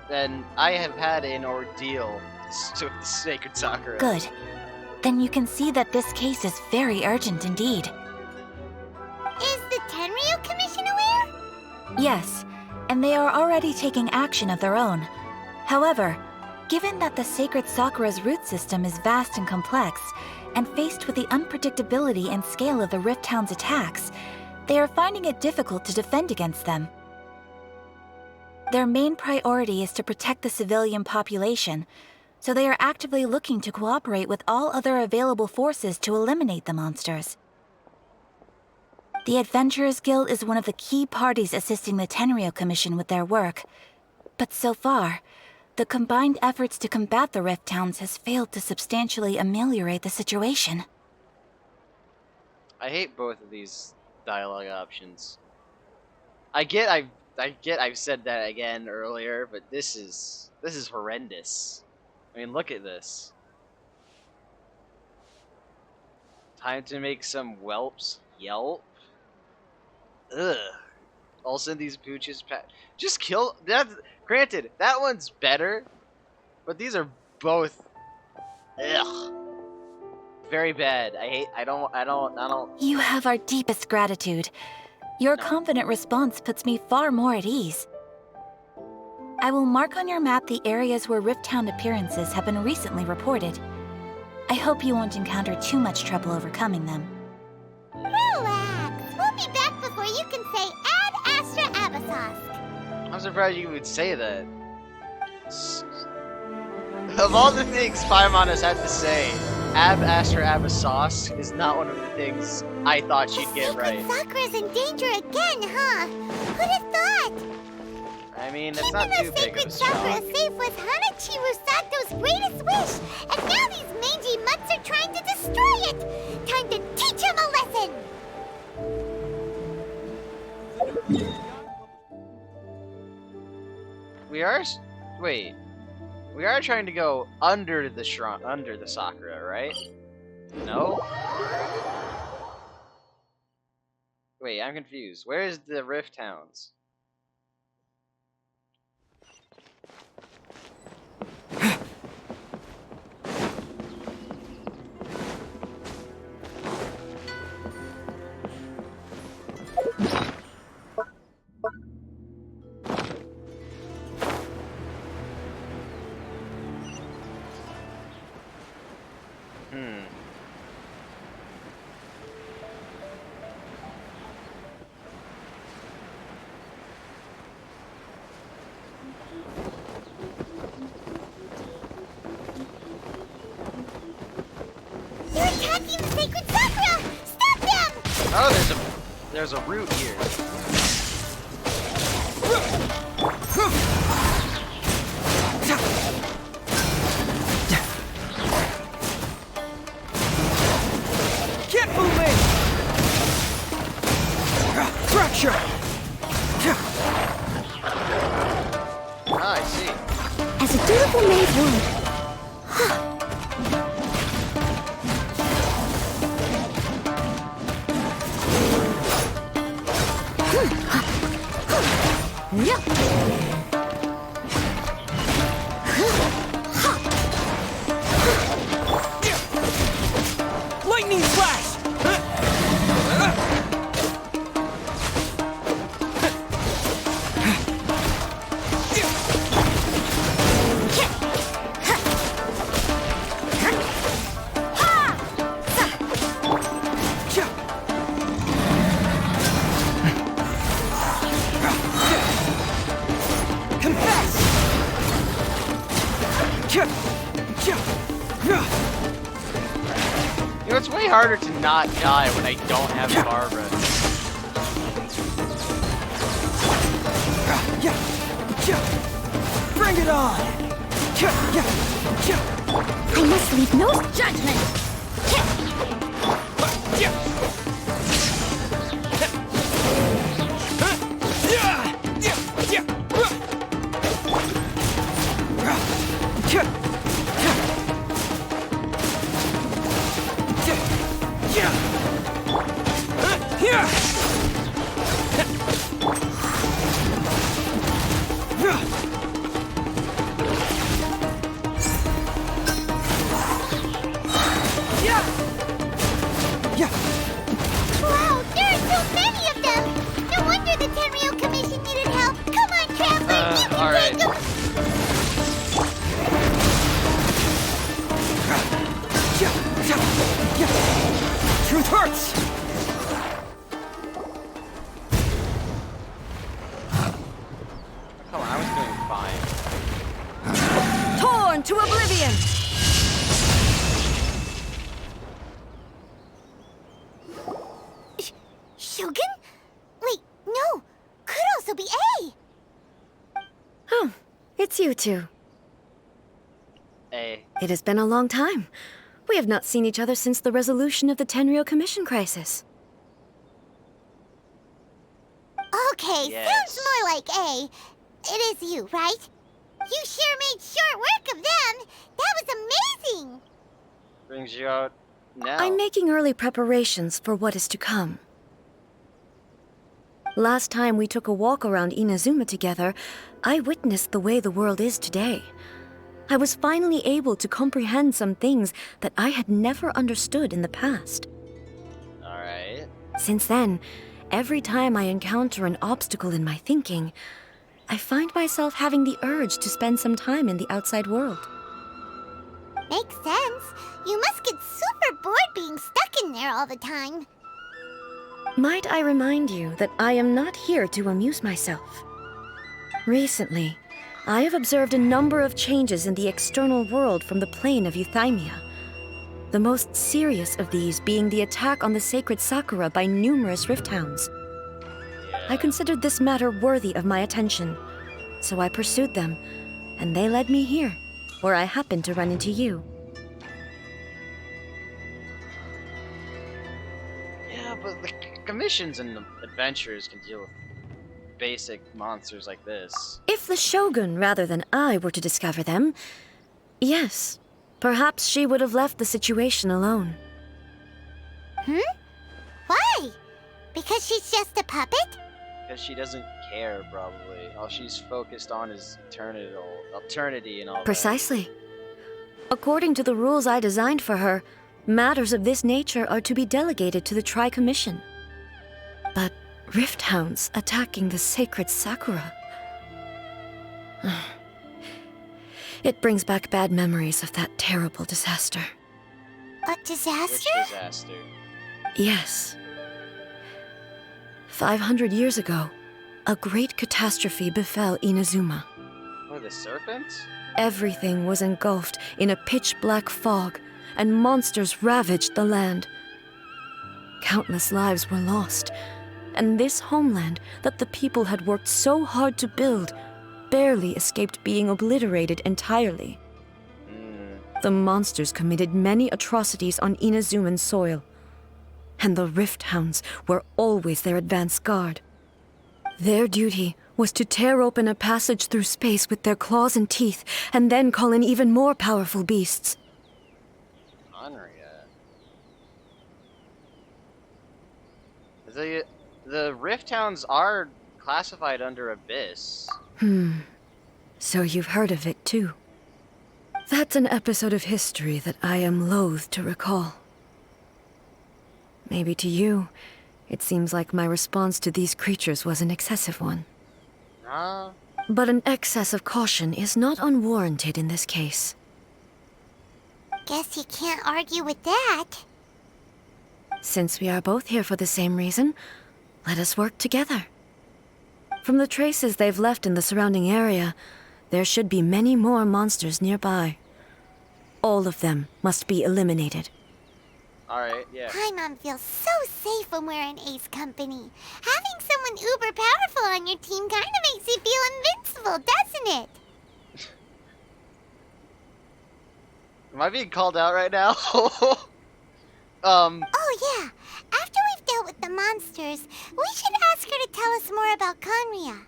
Then I have had an ordeal with the sacred sakura. Good. Then you can see that this case is very urgent indeed. Is the Tenryu Commission aware? Yes, and they are already taking action of their own. However, given that the sacred sakura's root system is vast and complex, and faced with the unpredictability and scale of the Rift Hound's attacks, they are finding it difficult to defend against them. Their main priority is to protect the civilian population, so they are actively looking to cooperate with all other available forces to eliminate the monsters. The Adventurers Guild is one of the key parties assisting the Tenryu Commission with their work, but so far, the combined efforts to combat the Rift Hounds has failed to substantially ameliorate the situation. I hate both of these dialogue options. I've said that again earlier, but this is horrendous. I mean, look at this. Time to make some whelps yelp. Ugh. Also, these pooches just kill. That, granted, that one's better, but these are both. Ugh. Very bad. I don't. You have our deepest gratitude. Your confident response puts me far more at ease. I will mark on your map the areas where Rift Hound appearances have been recently reported. I hope you won't encounter too much trouble overcoming them. Relax. We'll be back before you can say Ad Astra Abyssosk. I'm surprised you would say that. Of all the things Paimon has had to say, Ab Astra Abyssosk is not one of the things I thought she'd get right. Sakura's in danger again, huh? Who'd have thought? I mean, it's not too big of a Sakura shock. safe was Hanachiru Sato's greatest wish, and now these mangy mutts are trying to destroy it! Time to teach him a lesson! We are trying to go under the Sakura, right? No? Wait, I'm confused. Where is the Rift Hounds? attacking the sacred sakura! Stop them! Oh, there's a root here. Can't move me! Fracture! Ah, I see. As a dutiful maid would. Yep. Lightning flash! You know, it's way harder to not die when I don't have Barbara. Bring it on! I must leave no Judgment! Wow, there are so many of them! No wonder the Tenryou Commission needed help! Come on, Traveler! You can alright. make them! Truth hurts! Come on, I was doing fine. Torn to oblivion! Shogun? Wait, no! Could also be A! Oh, it's you two. A. It has been a long time. We have not seen each other since the resolution of the Tenryou Commission crisis. Okay, Yes. sounds more like A. It is you, right? You sure made short work of them! That was amazing! Brings you out now. I'm making early preparations for what is to come. Last time we took a walk around Inazuma together, I witnessed the way the world is today. I was finally able to comprehend some things that I had never understood in the past. Alright. Since then, every time I encounter an obstacle in my thinking, I find myself having the urge to spend some time in the outside world. Makes sense. You must get super bored being stuck in there all the time. Might I remind you that I am not here to amuse myself? Recently, I have observed a number of changes in the external world from the plane of Euthymia. The most serious of these being the attack on the sacred Sakura by numerous rift hounds. I considered this matter worthy of my attention, so I pursued them, and they led me here, where I happened to run into you. Yeah, but the commissions and the adventurers can deal with basic monsters like this. If the Shogun rather than I were to discover them, yes, perhaps she would have left the situation alone. Why? Because she's just a puppet? Because she doesn't care, probably. All she's focused on is eternity and all Precisely. According to the rules I designed for her, matters of this nature are to be delegated to the Tri-Commission. But rift hounds attacking the sacred Sakura... It brings back bad memories of that terrible disaster. A that. disaster? Which disaster? Yes. 500 years ago, a great catastrophe befell Inazuma. Oh, the serpents? Everything was engulfed in a pitch-black fog, and monsters ravaged the land. Countless lives were lost, and this homeland that the people had worked so hard to build barely escaped being obliterated entirely. The monsters committed many atrocities on Inazuman soil, and the Rift Hounds were always their advance guard. Their duty was to tear open a passage through space with their claws and teeth, and then call in even more powerful beasts. The Rift Hounds are classified under Abyss. So you've heard of it too. That's an episode of history that I am loath to recall. Maybe to you, it seems like my response to these creatures was an excessive one. But an excess of caution is not unwarranted in this case. Guess you can't argue with that. Since we are both here for the same reason, let us work together. From the traces they've left in the surrounding area, there should be many more monsters nearby. All of them must be eliminated. Alright, yeah. Paimon feels so safe when we're in Ace company. Having someone uber powerful on your team kind of makes you feel invincible, doesn't it? Am I being called out right now? Oh yeah, after we've dealt with the monsters, we should ask her to tell us more about Conria.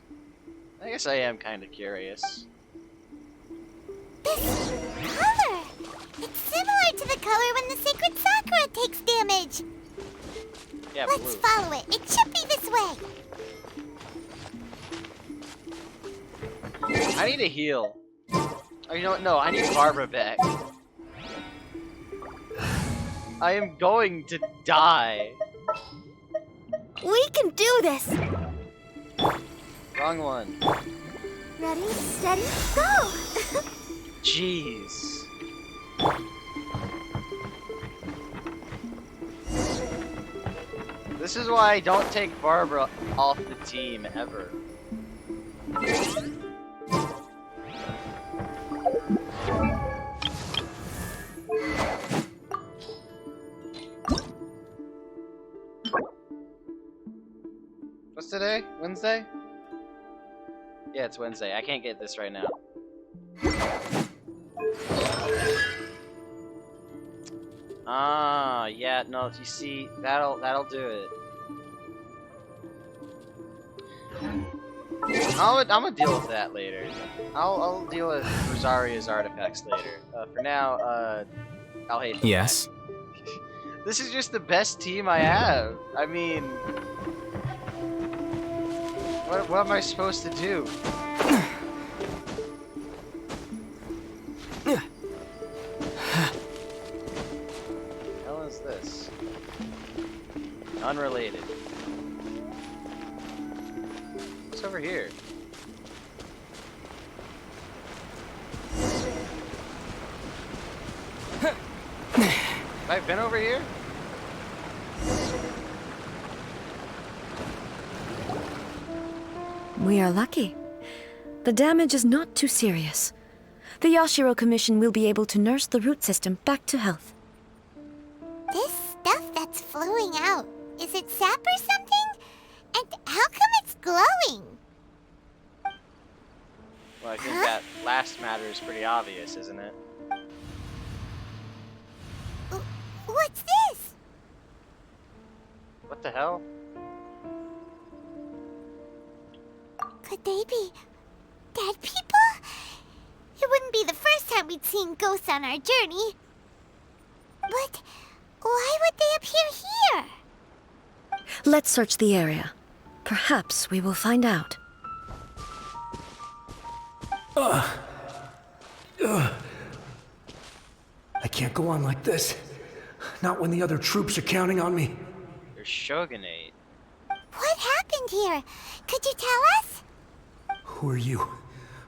I guess I am kind of curious. This color! It's similar to the color when the Sacred Sakura takes damage. Yeah, Let's blue. follow it. It should be this way. I need a heal. Oh, you know what? No, I need Barbara back. I am going to die. We can do this! Wrong one. Ready, steady, go! Jeez. This is why I don't take Barbara off the team ever. What's today? Wednesday? Yeah, it's Wednesday. I can't get this right now. Ah, yeah, no, you see, that'll do it. I'm gonna deal with that later. I'll deal with Rosaria's artifacts later. For now, I'll hate them. Yes? This is just the best team I have. I mean, what am I supposed to do? Hell is this? Unrelated. What's over here? Have I been over here? We are lucky. The damage is not too serious. The Yashiro Commission will be able to nurse the root system back to health. This stuff that's flowing out, is it sap or something? And how come it's glowing? Well, I think that last matter is pretty obvious, isn't it? What's this? What the hell? Could they be dead people? It wouldn't be the first time we'd seen ghosts on our journey. But why would they appear here? Let's search the area. Perhaps we will find out. I can't go on like this. Not when the other troops are counting on me. Your shogunate. What happened here? Could you tell us? Who are you?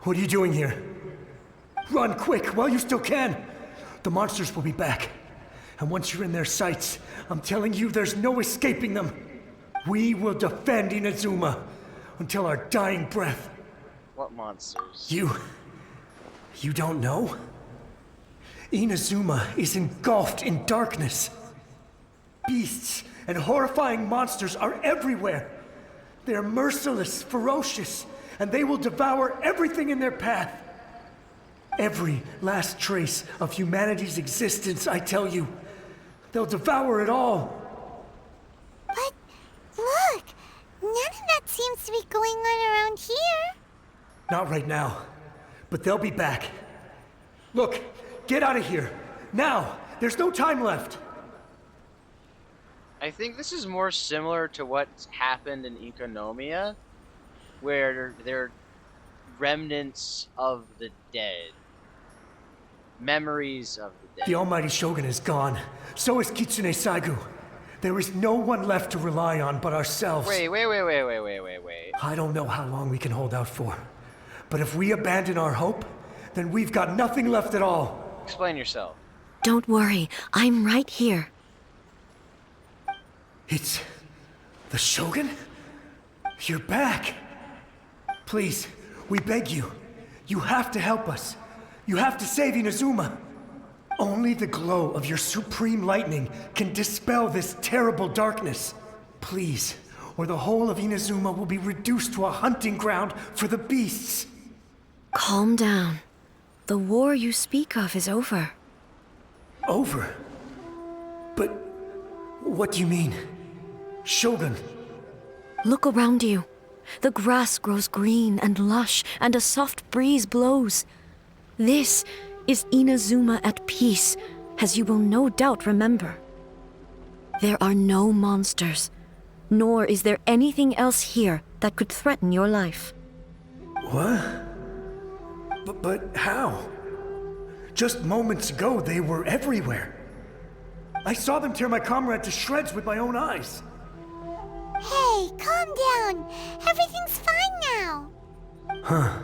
What are you doing here? Run quick while you still can. The monsters will be back. And once you're in their sights, I'm telling you there's no escaping them. We will defend Inazuma until our dying breath. What monsters? You don't know? Inazuma is engulfed in darkness. Beasts and horrifying monsters are everywhere. They are merciless, ferocious, and they will devour everything in their path. Every last trace of humanity's existence, I tell you. They'll devour it all. But look, none of that seems to be going on around here. Not right now, but they'll be back. Look, get out of here. Now! There's no time left! I think this is more similar to what's happened in Economia, where they're remnants of the dead. Memories of the dead. The Almighty Shogun is gone. So is Kitsune Saigu. There is no one left to rely on but ourselves. Wait. I don't know how long we can hold out for. But if we abandon our hope, then we've got nothing left at all. Explain yourself. Don't worry, I'm right here. It's... the Shogun? You're back. Please, we beg you. You have to help us. You have to save Inazuma. Only the glow of your supreme lightning can dispel this terrible darkness. Please, or the whole of Inazuma will be reduced to a hunting ground for the beasts. Calm down. The war you speak of is over. Over? But what do you mean? Shogun? Look around you. The grass grows green and lush, and a soft breeze blows. This is Inazuma at peace, as you will no doubt remember. There are no monsters, nor is there anything else here that could threaten your life. What? But how? Just moments ago, they were everywhere. I saw them tear my comrade to shreds with my own eyes. Hey, calm down. Everything's fine now. Huh.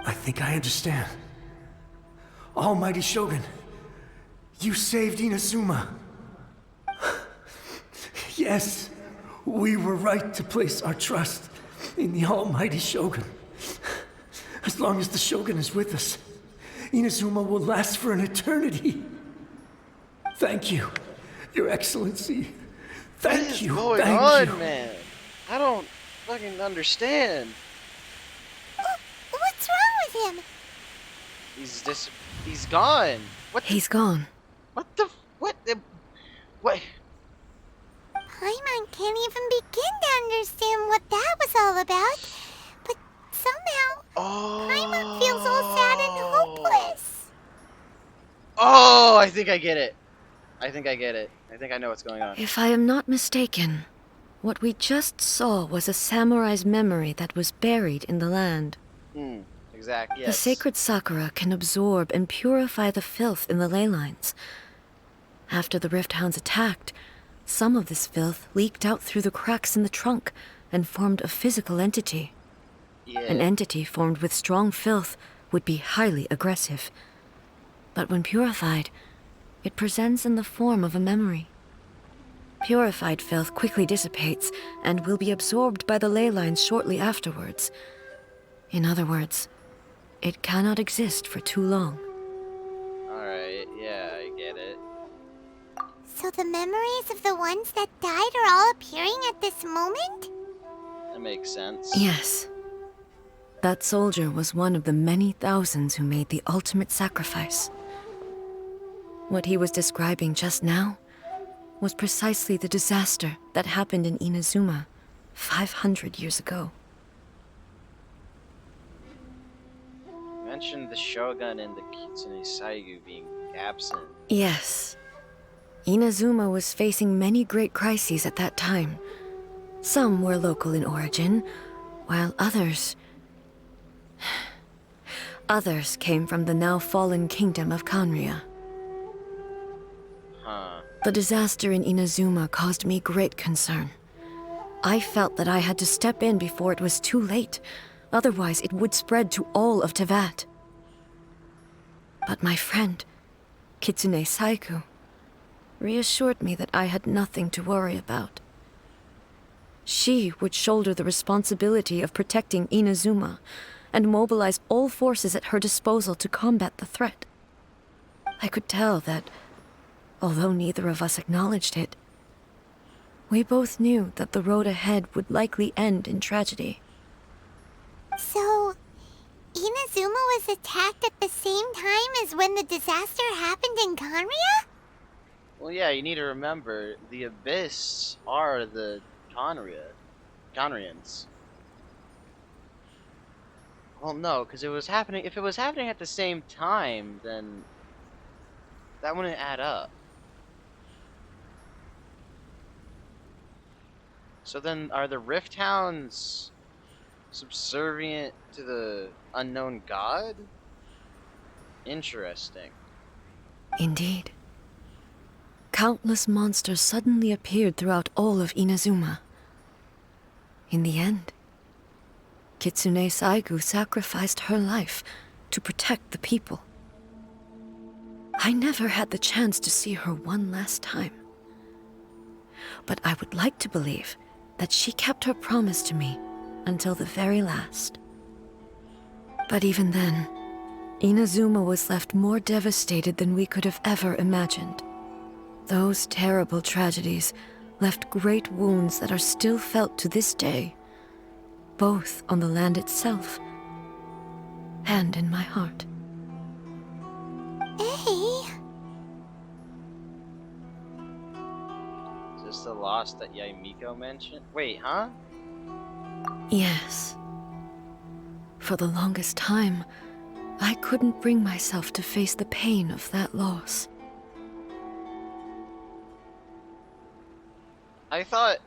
I think I understand. Almighty Shogun, you saved Inazuma. Yes, we were right to place our trust in the Almighty Shogun. As long as the Shogun is with us, Inazuma will last for an eternity. Thank you, Your Excellency. Thank you. What is going on, man? I don't fucking understand. What's wrong with him? He's gone. He's gone. What? Paimon can't even begin to understand what that was all about. But somehow, Paimon feels all sad and hopeless. Oh, I think I get it. I think I know what's going on. If I am not mistaken, what we just saw was a samurai's memory that was buried in the land. Exactly, yes. The sacred sakura can absorb and purify the filth in the ley lines. After the Rift Hounds attacked, some of this filth leaked out through the cracks in the trunk and formed a physical entity. Yeah. An entity formed with strong filth would be highly aggressive. But when purified, it presents in the form of a memory. Purified filth quickly dissipates and will be absorbed by the ley lines shortly afterwards. In other words, it cannot exist for too long. Alright, yeah, I get it. So the memories of the ones that died are all appearing at this moment? That makes sense. Yes. That soldier was one of the many thousands who made the ultimate sacrifice. What he was describing just now was precisely the disaster that happened in Inazuma 500 years ago. You mentioned the Shogun and the Kitsune Saigu being absent. Yes. Inazuma was facing many great crises at that time. Some were local in origin, while others came from the now fallen kingdom of Kanria. The disaster in Inazuma caused me great concern. I felt that I had to step in before it was too late, otherwise it would spread to all of Tevat. But my friend, Kitsune Saigu, reassured me that I had nothing to worry about. She would shoulder the responsibility of protecting Inazuma and mobilize all forces at her disposal to combat the threat. I could tell that, although neither of us acknowledged it, we both knew that the road ahead would likely end in tragedy. So, Inazuma was attacked at the same time as when the disaster happened in Conria? Well, yeah, you need to remember, the Abyss are the Conrians. Well, no, because it was happening. If it was happening at the same time, then that wouldn't add up. So then, are the Rift Hounds subservient to the unknown god? Interesting. Indeed. Countless monsters suddenly appeared throughout all of Inazuma. In the end, Kitsune Saigu sacrificed her life to protect the people. I never had the chance to see her one last time. But I would like to believe that she kept her promise to me until the very last. But even then, Inazuma was left more devastated than we could have ever imagined. Those terrible tragedies left great wounds that are still felt to this day, both on the land itself and in my heart. Hey. Is this the loss that Yaimiko mentioned? Wait, huh? Yes. For the longest time, I couldn't bring myself to face the pain of that loss. I thought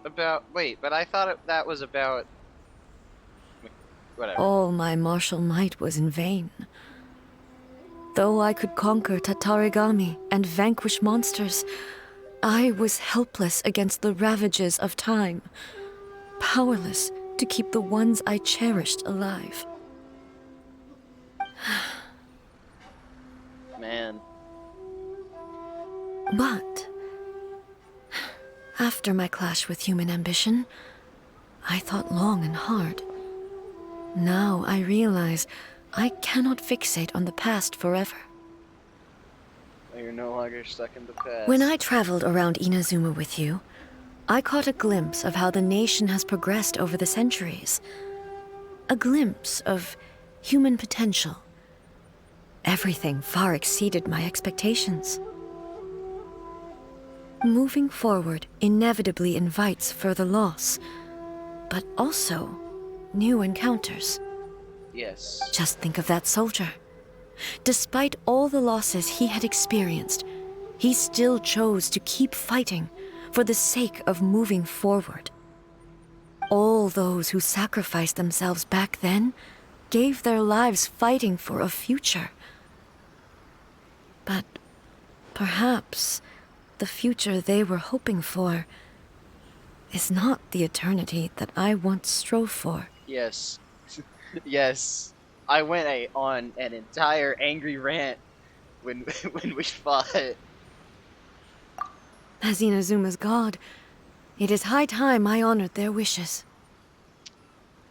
about... Wait, but I thought that was about... Whatever. All my martial might was in vain. Though I could conquer Tatarigami and vanquish monsters, I was helpless against the ravages of time, powerless to keep the ones I cherished alive. Man. But after my clash with human ambition, I thought long and hard. Now I realize I cannot fixate on the past forever. You're no longer stuck in the past. When I traveled around Inazuma with you, I caught a glimpse of how the nation has progressed over the centuries. A glimpse of human potential. Everything far exceeded my expectations. Moving forward inevitably invites further loss, but also new encounters. Yes. Just think of that soldier. Despite all the losses he had experienced, he still chose to keep fighting for the sake of moving forward. All those who sacrificed themselves back then gave their lives fighting for a future. But perhaps the future they were hoping for is not the eternity that I once strove for. Yes. Yes. I went on an entire angry rant when we fought. As Inazuma's god, it is high time I honored their wishes.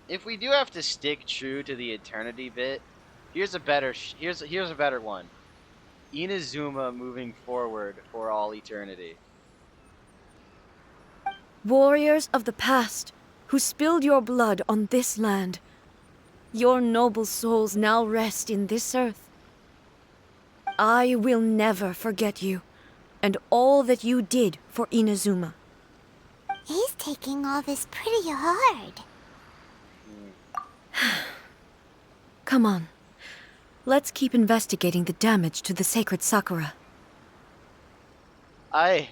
If we do have to stick true to the eternity bit, here's a better one. Inazuma moving forward for all eternity. Warriors of the past, who spilled your blood on this land, your noble souls now rest in this earth. I will never forget you, and all that you did for Inazuma. He's taking all this pretty hard. Come on. Let's keep investigating the damage to the sacred Sakura. Alright.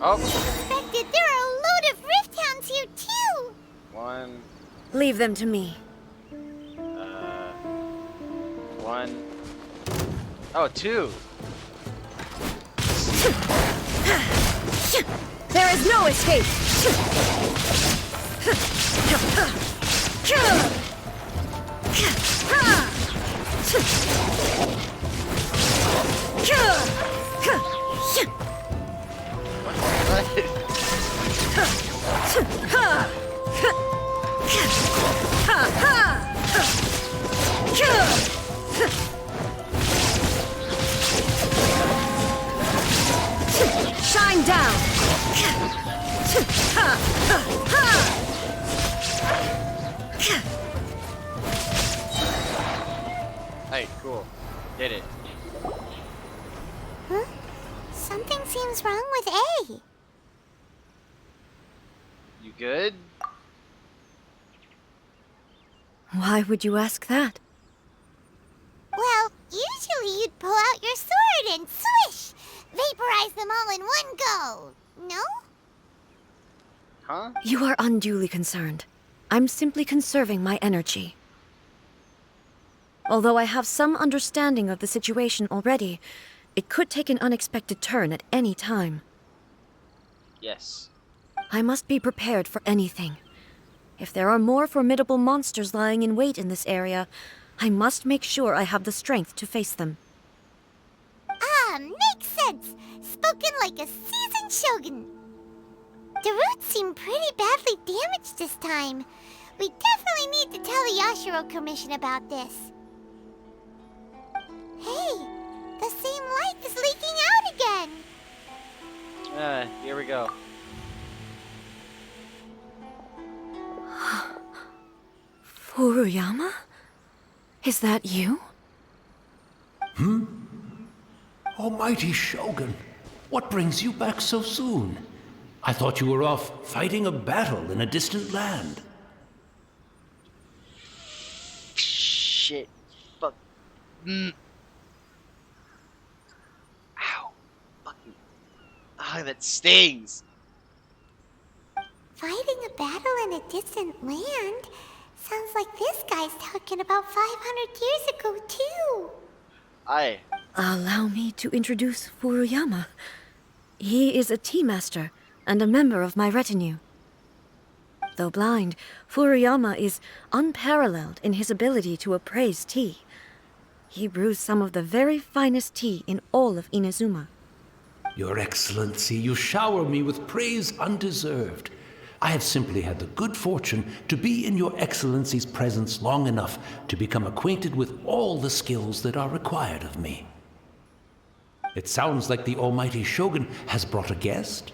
Oh. Expected, there are a load of Rift Hounds here too. One. Leave them to me. One. Oh, two. There is no escape! Alright, cool. Did it. Huh? Something seems wrong with A. You good? Why would you ask that? Well, usually you'd pull out your sword and swish! Vaporize them all in one go! No? Huh? You are unduly concerned. I'm simply conserving my energy. Although I have some understanding of the situation already, it could take an unexpected turn at any time. Yes. I must be prepared for anything. If there are more formidable monsters lying in wait in this area, I must make sure I have the strength to face them. Ah, makes sense! Spoken like a seasoned shogun. The roots seem pretty badly damaged this time. We definitely need to tell the Yashiro Commission about this. Hey, the same light is leaking out again! Here we go. Furuyama? Is that you? Almighty Shogun, what brings you back so soon? I thought you were off fighting a battle in a distant land. Shit. Fuck. Ow. Fucking. Ah, that stings. Fighting a battle in a distant land? Sounds like this guy's talking about 500 years ago, too. Allow me to introduce Furuyama. He is a tea master and a member of my retinue. Though blind, Furuyama is unparalleled in his ability to appraise tea. He brews some of the very finest tea in all of Inazuma. Your Excellency, you shower me with praise undeserved. I have simply had the good fortune to be in your Excellency's presence long enough to become acquainted with all the skills that are required of me. It sounds like the Almighty Shogun has brought a guest.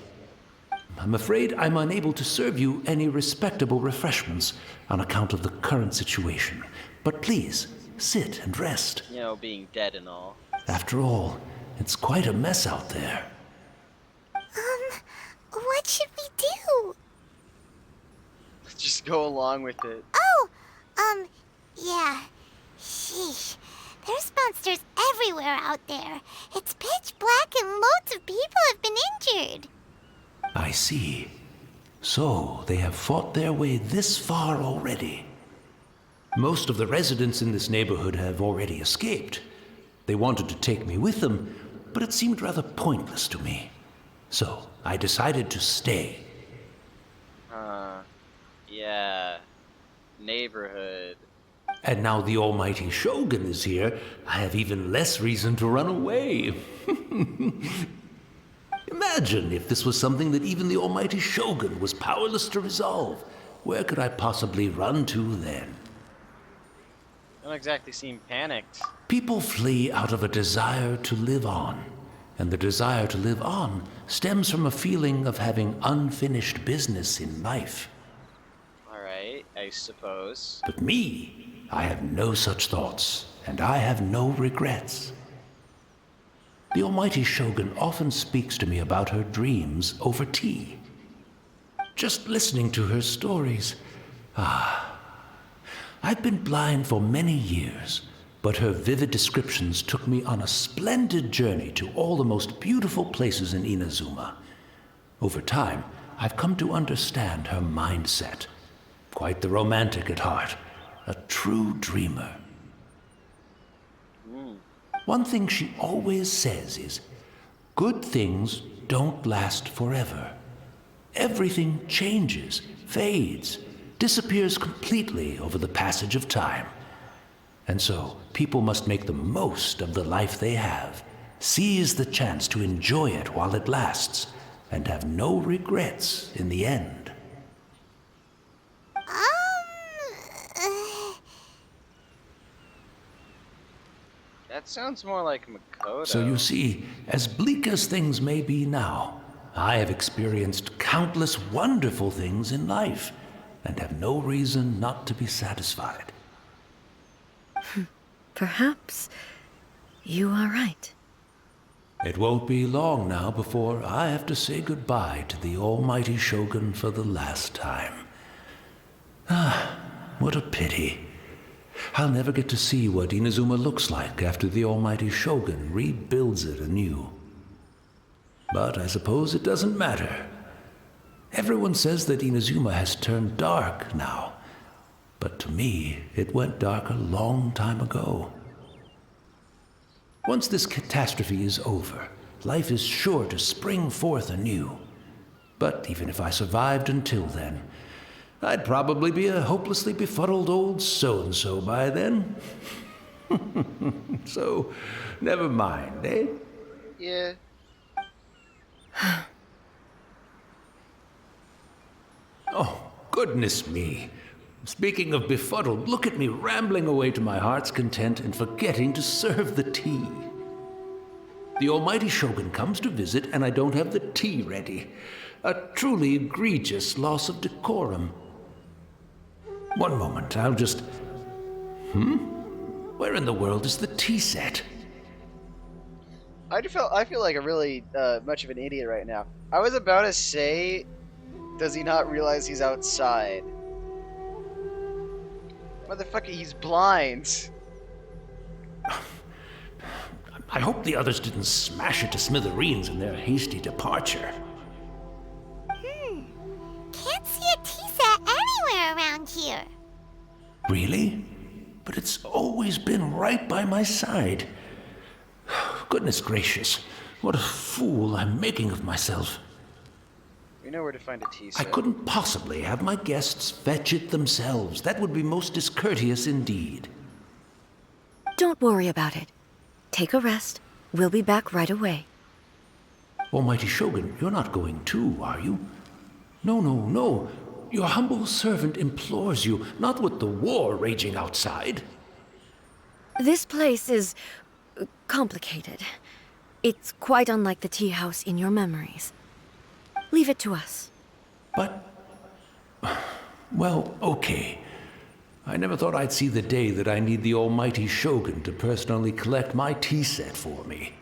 I'm afraid I'm unable to serve you any respectable refreshments on account of the current situation. But please, sit and rest. You know, being dead and all. After all, it's quite a mess out there. What should we do? Just go along with it. Oh, yeah. Sheesh. There's monsters everywhere out there. It's pitch black and loads of people have been injured. I see. So, they have fought their way this far already. Most of the residents in this neighborhood have already escaped. They wanted to take me with them, but it seemed rather pointless to me. So, I decided to stay. Yeah. Neighborhood. And now the Almighty Shogun is here, I have even less reason to run away. Imagine if this was something that even the Almighty Shogun was powerless to resolve. Where could I possibly run to then? Don't exactly seem panicked. People flee out of a desire to live on. And the desire to live on stems from a feeling of having unfinished business in life. Alright, I suppose. But me, I have no such thoughts, and I have no regrets. The Almighty Shogun often speaks to me about her dreams over tea. Just listening to her stories, I've been blind for many years, but her vivid descriptions took me on a splendid journey to all the most beautiful places in Inazuma. Over time, I've come to understand her mindset. Quite the romantic at heart, a true dreamer. One thing she always says is, good things don't last forever. Everything changes, fades, disappears completely over the passage of time. And so, people must make the most of the life they have, seize the chance to enjoy it while it lasts, and have no regrets in the end. That sounds more like Makoto. So you see, as bleak as things may be now, I have experienced countless wonderful things in life, and have no reason not to be satisfied. Perhaps you are right. It won't be long now before I have to say goodbye to the almighty Shogun for the last time. Ah, what a pity. I'll never get to see what Inazuma looks like after the almighty Shogun rebuilds it anew. But I suppose it doesn't matter. Everyone says that Inazuma has turned dark now, but to me, it went dark a long time ago. Once this catastrophe is over, life is sure to spring forth anew. But even if I survived until then, I'd probably be a hopelessly befuddled old so-and-so by then. So, never mind, eh? Yeah. Oh, goodness me. Speaking of befuddled, look at me rambling away to my heart's content and forgetting to serve the tea. The almighty Shogun comes to visit and I don't have the tea ready. A truly egregious loss of decorum. One moment, I'll just... Where in the world is the tea set? I feel like a really much of an idiot right now. I was about to say, does he not realize he's outside? Motherfucker, he's blind. I hope the others didn't smash it to smithereens in their hasty departure. Can't see a tea set anywhere around here. Really? But it's always been right by my side. Goodness gracious, what a fool I'm making of myself. We know where to find a tea I set. couldn't possibly have my guests fetch it themselves. That would be most discourteous indeed. Don't worry about it. Take a rest. We'll be back right away. Almighty Shogun, you're not going too, are you? No, no, no. Your humble servant implores you, not with the war raging outside. This place is complicated. It's quite unlike the tea house in your memories. Leave it to us. But... well, okay. I never thought I'd see the day that I need the almighty Shogun to personally collect my tea set for me.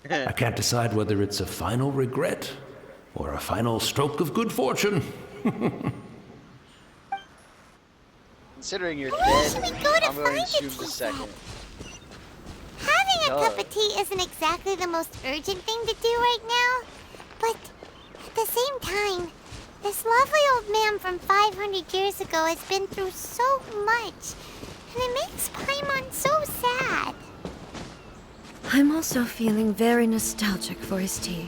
I can't decide whether it's a final regret or a final stroke of good fortune. Considering you're Where should dead, we go to I'm going to find a assume tea the set? second. Having a cup of tea isn't exactly the most urgent thing to do right now, but at the same time, this lovely old man from 500 years ago has been through so much, and it makes Paimon so sad. I'm also feeling very nostalgic for his tea.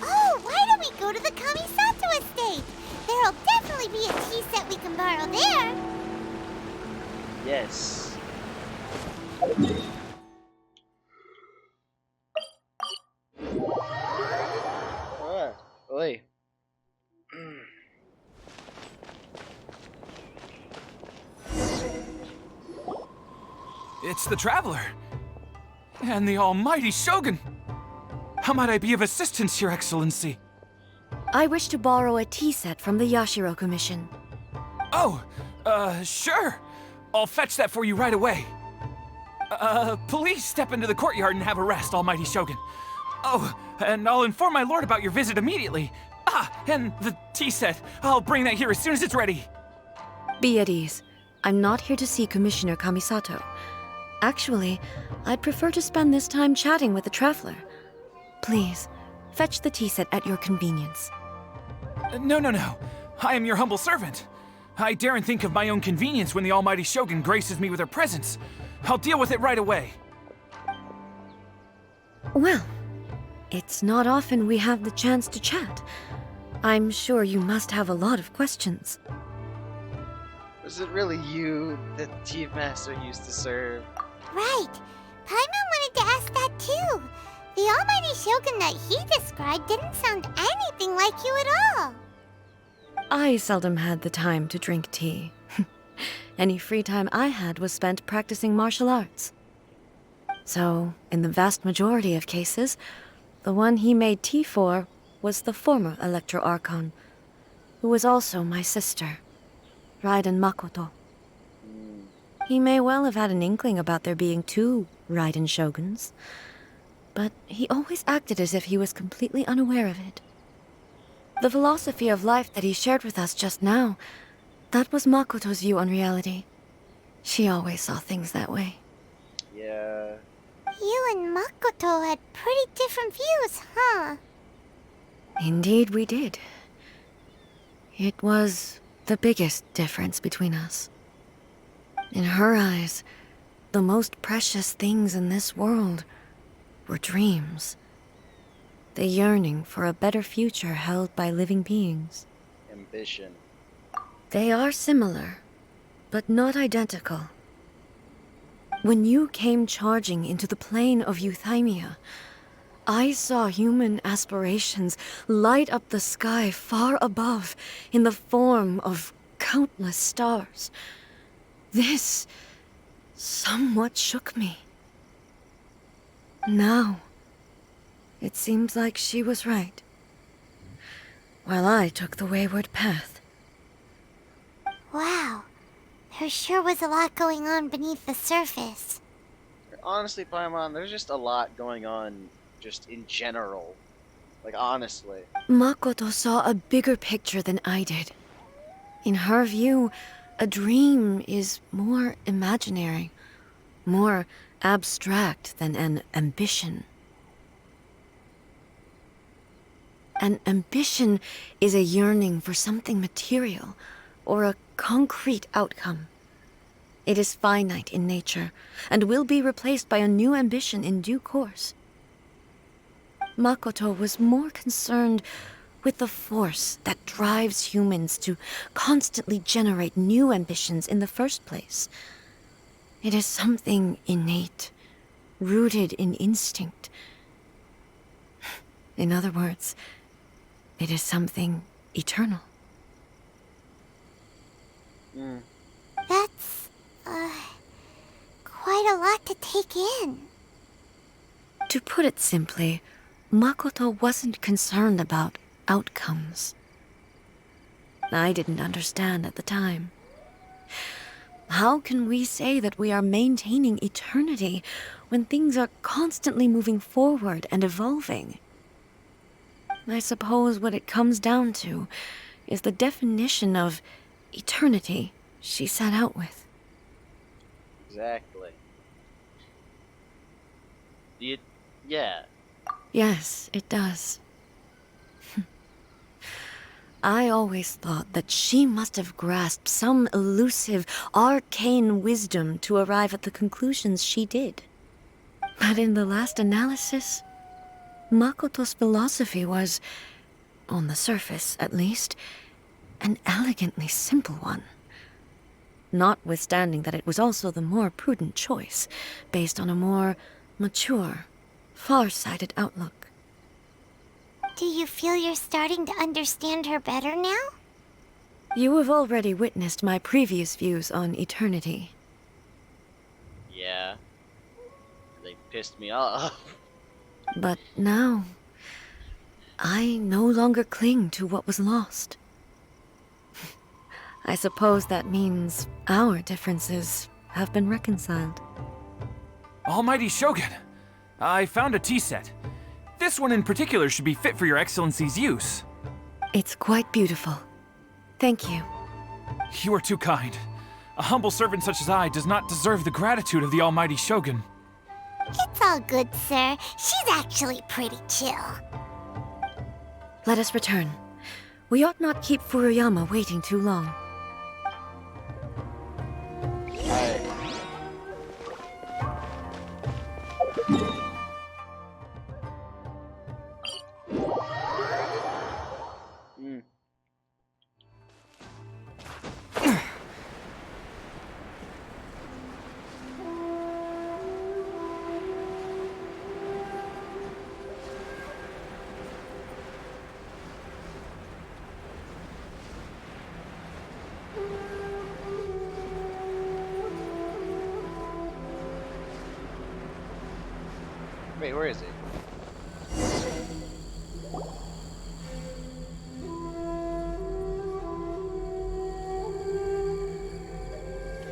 Oh, why don't we go to the Kamisato estate? There'll definitely be a tea set we can borrow there. Yes. Oi. It's the Traveler. And the almighty Shogun. How might I be of assistance, Your Excellency? I wish to borrow a tea set from the Yashiro Commission. Oh, sure. I'll fetch that for you right away. Please step into the courtyard and have a rest, almighty Shogun. Oh, and I'll inform my lord about your visit immediately. Ah, and the tea set. I'll bring that here as soon as it's ready. Be at ease. I'm not here to see Commissioner Kamisato. Actually, I'd prefer to spend this time chatting with the Traveler. Please, fetch the tea set at your convenience. No. I am your humble servant. I daren't think of my own convenience when the almighty Shogun graces me with her presence. I'll deal with it right away. Well, it's not often we have the chance to chat. I'm sure you must have a lot of questions. Was it really you that the Chief Master used to serve? Right. Paimon wanted to ask that too. The almighty Shogun that he described didn't sound anything like you at all. I seldom had the time to drink tea. Any free time I had was spent practicing martial arts. So, in the vast majority of cases, the one he made tea for was the former Electro archon, who was also my sister, Raiden Makoto. He may well have had an inkling about there being two Raiden Shoguns, but he always acted as if he was completely unaware of it. The philosophy of life that he shared with us just now, that was Makoto's view on reality. She always saw things that way. Yeah. You and Makoto had pretty different views, huh? Indeed we did. It was the biggest difference between us. In her eyes, the most precious things in this world were dreams. The yearning for a better future held by living beings. Ambition. They are similar, but not identical. When you came charging into the plane of Euthymia, I saw human aspirations light up the sky far above in the form of countless stars. This somewhat shook me. Now, it seems like she was right, while I took the wayward path. Wow, there sure was a lot going on beneath the surface. Honestly, Paimon, there's just a lot going on just in general. Like, honestly. Makoto saw a bigger picture than I did. In her view, a dream is more imaginary, more abstract than an ambition. An ambition is a yearning for something material, or a concrete outcome. It is finite in nature, and will be replaced by a new ambition in due course. Makoto was more concerned with the force that drives humans to constantly generate new ambitions in the first place. It is something innate, rooted in instinct. In other words, it is something eternal. That's, quite a lot to take in. To put it simply, Makoto wasn't concerned about outcomes. I didn't understand at the time. How can we say that we are maintaining eternity when things are constantly moving forward and evolving? I suppose what it comes down to is the definition of eternity she set out with. Exactly. Yeah. Yes, it does. I always thought that she must have grasped some elusive, arcane wisdom to arrive at the conclusions she did. But in the last analysis, Makoto's philosophy was, on the surface at least, an elegantly simple one. Notwithstanding that it was also the more prudent choice, based on a more mature, far-sighted outlook. Do you feel you're starting to understand her better now? You have already witnessed my previous views on eternity. Yeah. They pissed me off. But now, I no longer cling to what was lost. I suppose that means our differences have been reconciled. Almighty Shogun, I found a tea set. This one in particular should be fit for your Excellency's use. It's quite beautiful. Thank you. You are too kind. A humble servant such as I does not deserve the gratitude of the Almighty Shogun. It's all good, sir. She's actually pretty chill. Let us return. We ought not keep Furuyama waiting too long. Wait, where is it?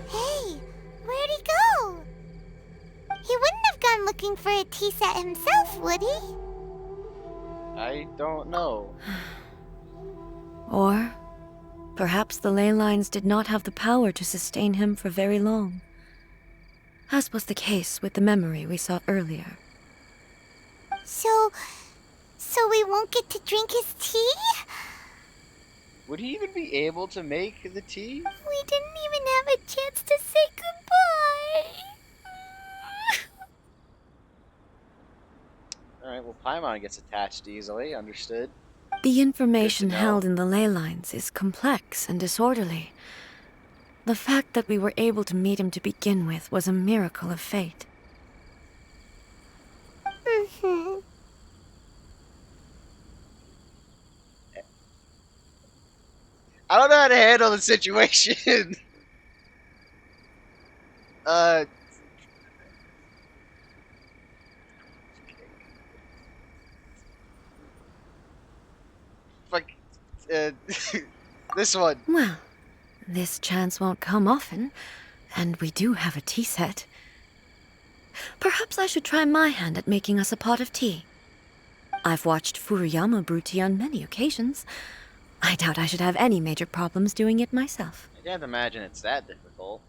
Hey, we're looking for a tea set himself, would he? I don't know. Or perhaps the ley lines did not have the power to sustain him for very long, as was the case with the memory we saw earlier. So we won't get to drink his tea? Would he even be able to make the tea? We didn't even have a chance to say goodbye. Alright, well, Paimon gets attached easily, understood. The information know. held in the ley lines is complex and disorderly. The fact that we were able to meet him to begin with was a miracle of fate. I don't know how to handle the situation. Fuck. This one. Well, this chance won't come often, and we do have a tea set. Perhaps I should try my hand at making us a pot of tea. I've watched Furuyama brew tea on many occasions. I doubt I should have any major problems doing it myself. I can't imagine it's that difficult.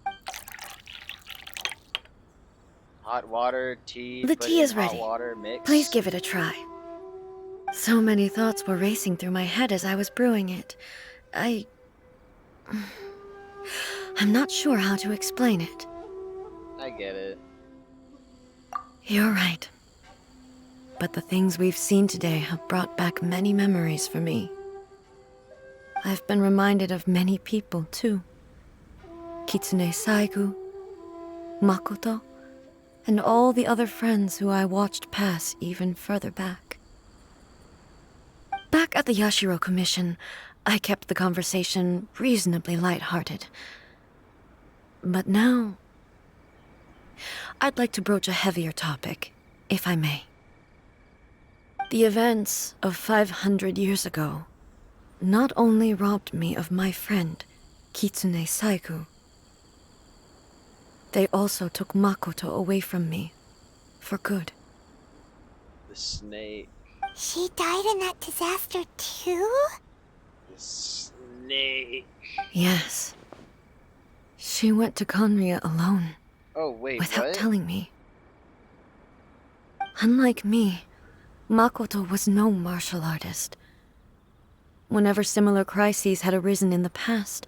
Hot water, tea. The put tea in is hot ready. Water, mix. Please give it a try. So many thoughts were racing through my head as I was brewing it. I'm not sure how to explain it. I get it. You're right. But the things we've seen today have brought back many memories for me. I've been reminded of many people, too. Kitsune Saigu, Makoto, and all the other friends who I watched pass even further back. Back at the Yashiro Commission, I kept the conversation reasonably lighthearted. But now, I'd like to broach a heavier topic, if I may. The events of 500 years ago not only robbed me of my friend, Kitsune Saigu, they also took Makoto away from me, for good. The snake. She died in that disaster too? The snake. Yes. She went to Conria alone, Oh, wait, without what? telling me. Unlike me, Makoto was no martial artist. Whenever similar crises had arisen in the past,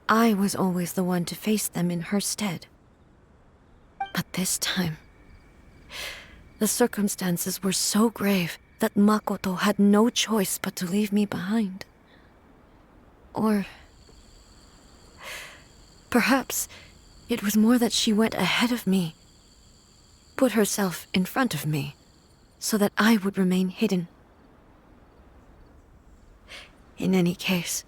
I was always the one to face them in her stead. But this time, the circumstances were so grave that Makoto had no choice but to leave me behind. Or perhaps it was more that she went ahead of me, put herself in front of me, so that I would remain hidden. In any case,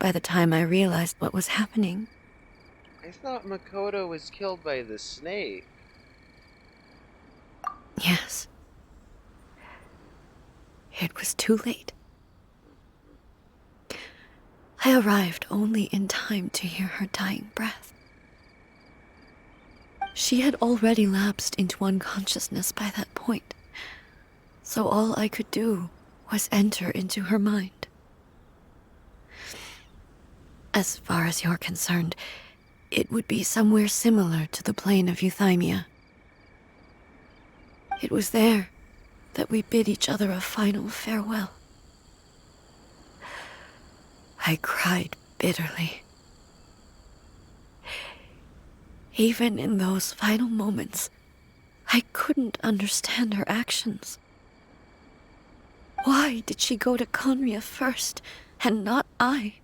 by the time I realized what was happening... I thought Makoto was killed by the snake. Yes. It was too late. I arrived only in time to hear her dying breath. She had already lapsed into unconsciousness by that point, so all I could do was enter into her mind. As far as you're concerned, it would be somewhere similar to the plane of Euthymia. It was there that we bid each other a final farewell. I cried bitterly. Even in those final moments, I couldn't understand her actions. Why did she go to Conria first, and not I?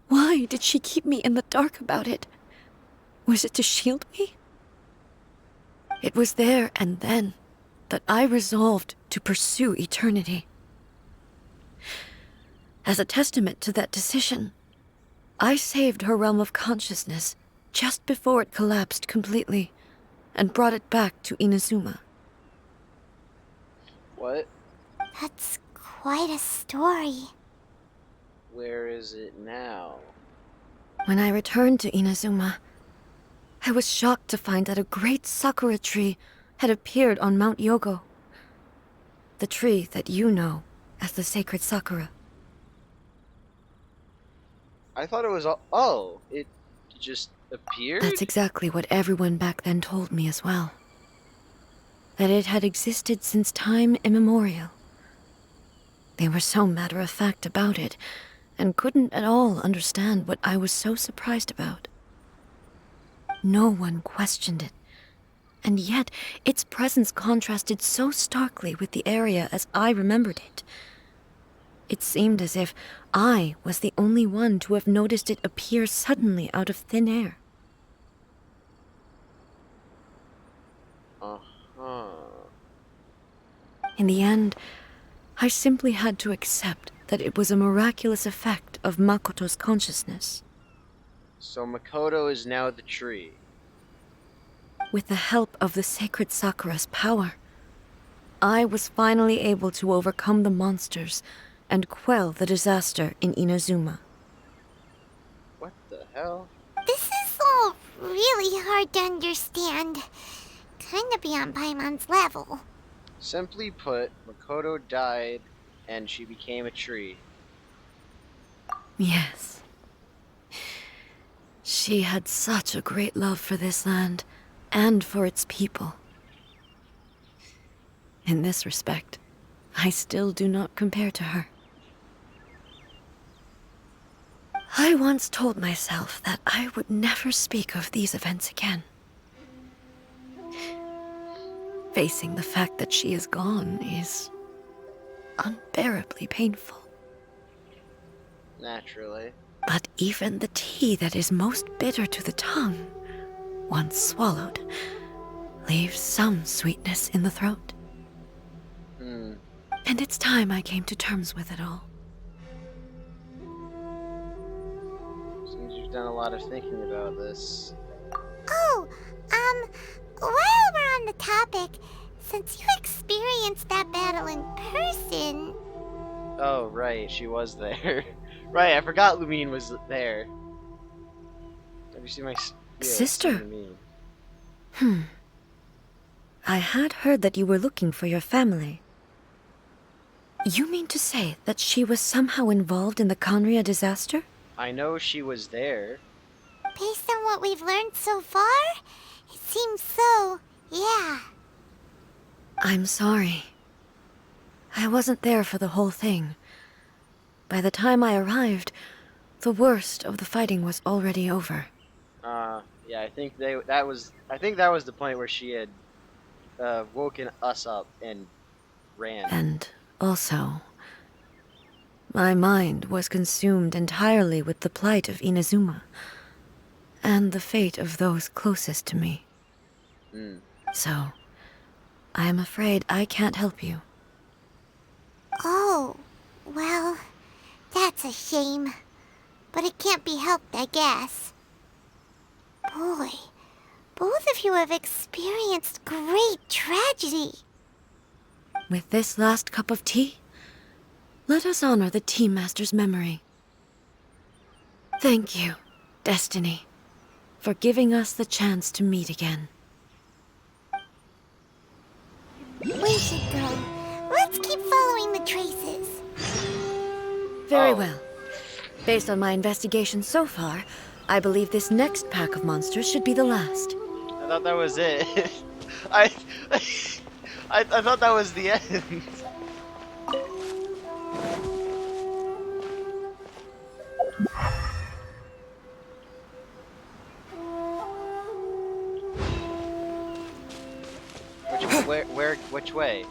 Why did she keep me in the dark about it? Was it to shield me? It was there and then that I resolved to pursue eternity. As a testament to that decision, I saved her realm of consciousness just before it collapsed completely and brought it back to Inazuma. What? That's quite a story. Where is it now? When I returned to Inazuma, I was shocked to find that a great sakura tree had appeared on Mount Yogo. The tree that you know as the sacred sakura. I thought it was all. Oh, it just appeared? That's exactly what everyone back then told me as well. That it had existed since time immemorial. They were so matter-of-fact about it, and couldn't at all understand what I was so surprised about. No one questioned it, and yet its presence contrasted so starkly with the area as I remembered it. It seemed as if I was the only one to have noticed it appear suddenly out of thin air. In the end, I simply had to accept that it was a miraculous effect of Makoto's consciousness. So Makoto is now the tree. With the help of the sacred Sakura's power, I was finally able to overcome the monsters and quell the disaster in Inazuma. What the hell? This is all really hard to understand. Kinda beyond Paimon's level. Simply put, Makoto died and she became a tree. Yes. She had such a great love for this land and for its people. In this respect, I still do not compare to her. I once told myself that I would never speak of these events again. Facing the fact that she is gone is unbearably painful. Naturally. But even the tea that is most bitter to the tongue, once swallowed, leaves some sweetness in the throat. And it's time I came to terms with it all. Seems you've done a lot of thinking about this. Oh, while we're on the topic, since you experienced that battle in person... Oh, right, she was there. Right, I forgot Lumine was there. Have you seen my... Sister? I had heard that you were looking for your family. You mean to say that she was somehow involved in the Conria disaster? I know she was there. Based on what we've learned so far, it seems so, yeah. I'm sorry. I wasn't there for the whole thing. By the time I arrived, the worst of the fighting was already over. Yeah, I think that was the point where she had woken us up and ran. And also, my mind was consumed entirely with the plight of Inazuma and the fate of those closest to me. So, I am afraid I can't help you. Oh, well, that's a shame. But it can't be helped, I guess. Boy, both of you have experienced great tragedy. With this last cup of tea, let us honor the Tea Master's memory. Thank you, Destiny, for giving us the chance to meet again. We should go. Let's keep following the traces. Very well. Based on my investigation so far, I believe this next pack of monsters should be the last. I thought that was it. I thought that was the end. Which way?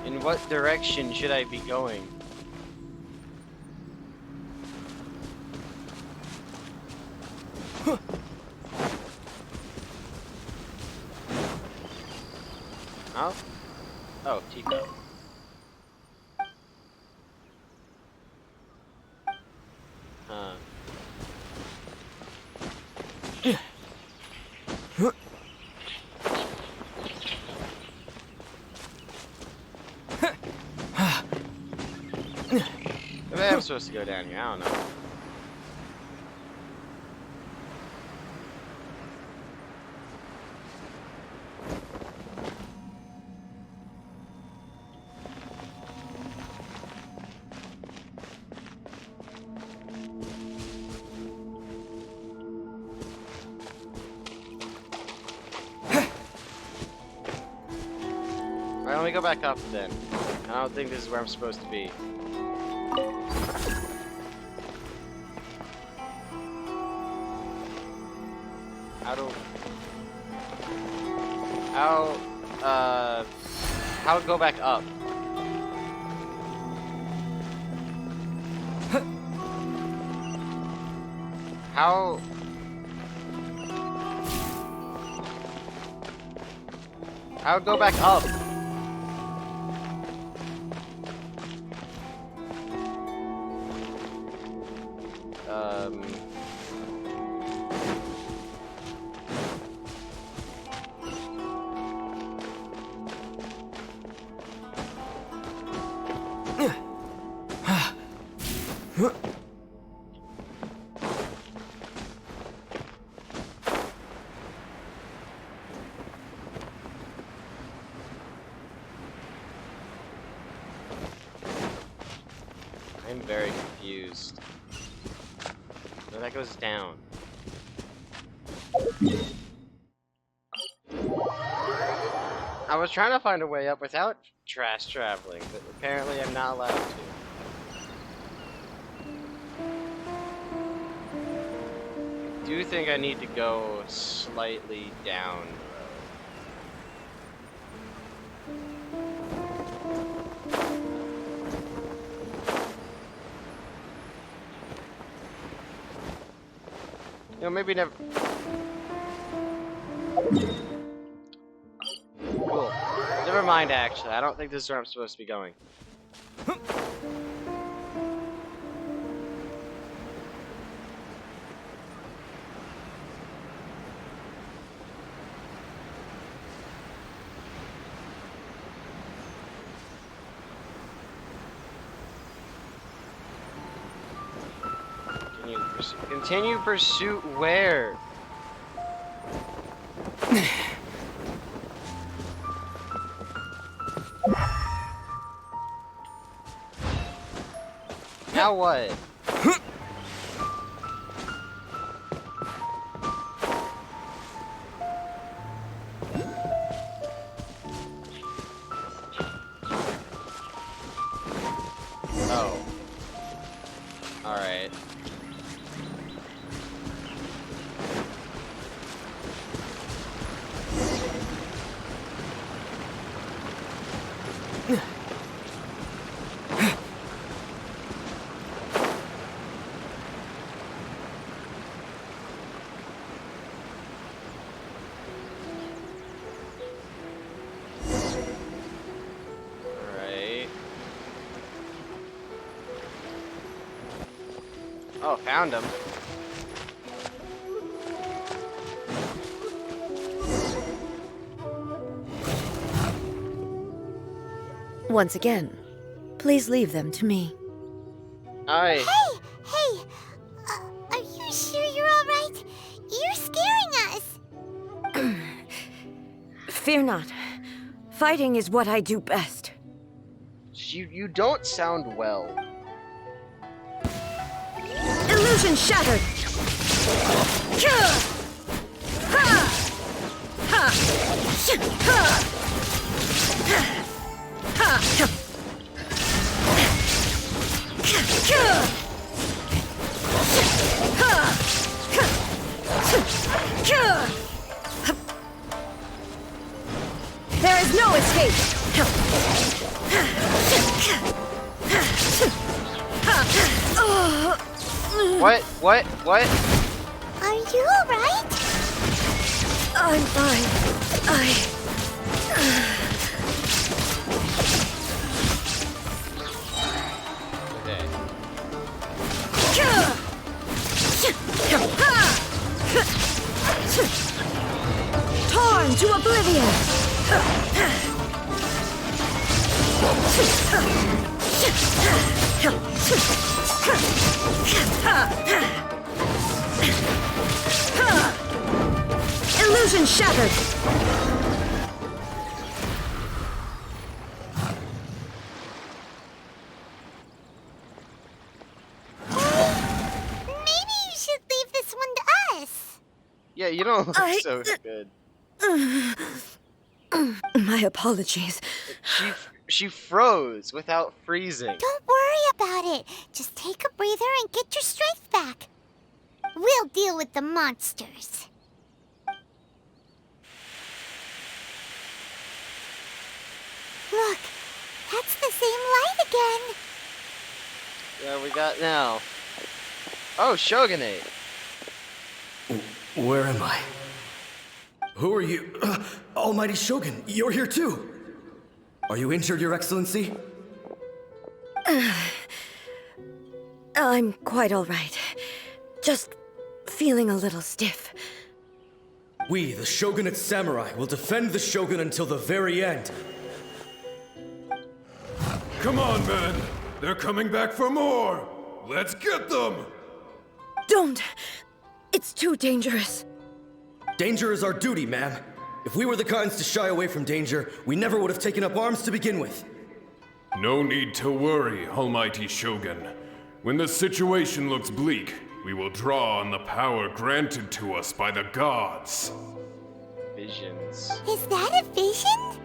In what direction should I be going? Oh? Oh, Tico. Maybe I'm supposed to go down here, I don't know. Alright, let me go back up then. I don't think this is where I'm supposed to be. How go back up? How go back up? I'm very confused. No, that goes down. I was trying to find a way up without trash traveling, but apparently I'm not allowed to. I do think I need to go slightly down. You know, maybe never. Cool. Never mind, actually. I don't think this is where I'm supposed to be going. Continue pursuit where? Now what? Oh. Alright. Oh, found him. Once again, please leave them to me. Aye. Hey! Are you sure you're alright? You're scaring us! Fear not. Fighting is what I do best. You don't sound well. Illusion shattered! There is no escape! What? Are you alright? I'm fine. Torn to oblivion! Illusion shattered! Maybe you should leave this one to us. Yeah, you don't look so good. My apologies. She froze without freezing. Don't worry about it. Just take a breather and get your strength back. We'll deal with the monsters. Look, that's the same light again. Yeah, we got now. Oh, Shogunate. Where am I? Who are you? Almighty Shogun, you're here too! Are you injured, Your Excellency? I'm quite all right. Just feeling a little stiff. We, the Shogunate Samurai, will defend the Shogun until the very end. Come on, men! They're coming back for more! Let's get them! Don't! It's too dangerous. Danger is our duty, ma'am. If we were the kinds to shy away from danger, we never would have taken up arms to begin with. No need to worry, Almighty Shogun. When the situation looks bleak, we will draw on the power granted to us by the gods. Visions. Is that a vision?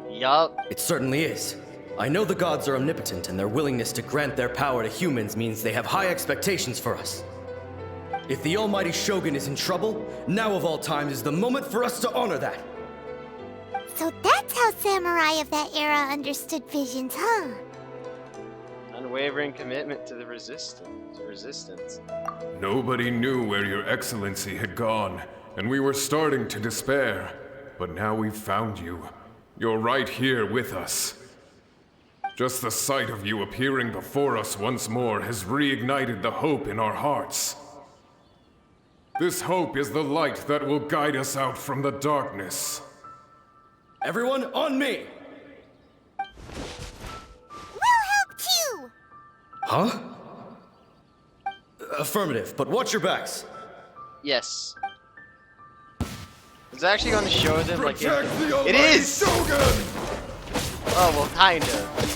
Yup. It certainly is. I know the gods are omnipotent, and their willingness to grant their power to humans means they have high expectations for us. If the Almighty Shogun is in trouble, now of all times is the moment for us to honor that. So that's how samurai of that era understood visions, huh? Unwavering commitment to the resistance. Nobody knew where Your Excellency had gone, and we were starting to despair. But now we've found you. You're right here with us. Just the sight of you appearing before us once more has reignited the hope in our hearts. This hope is the light that will guide us out from the darkness. Everyone, on me! We'll help too! Huh? Affirmative, but watch your backs. Yes. It's actually going to show them like it is. Shogun! Oh well, kind of.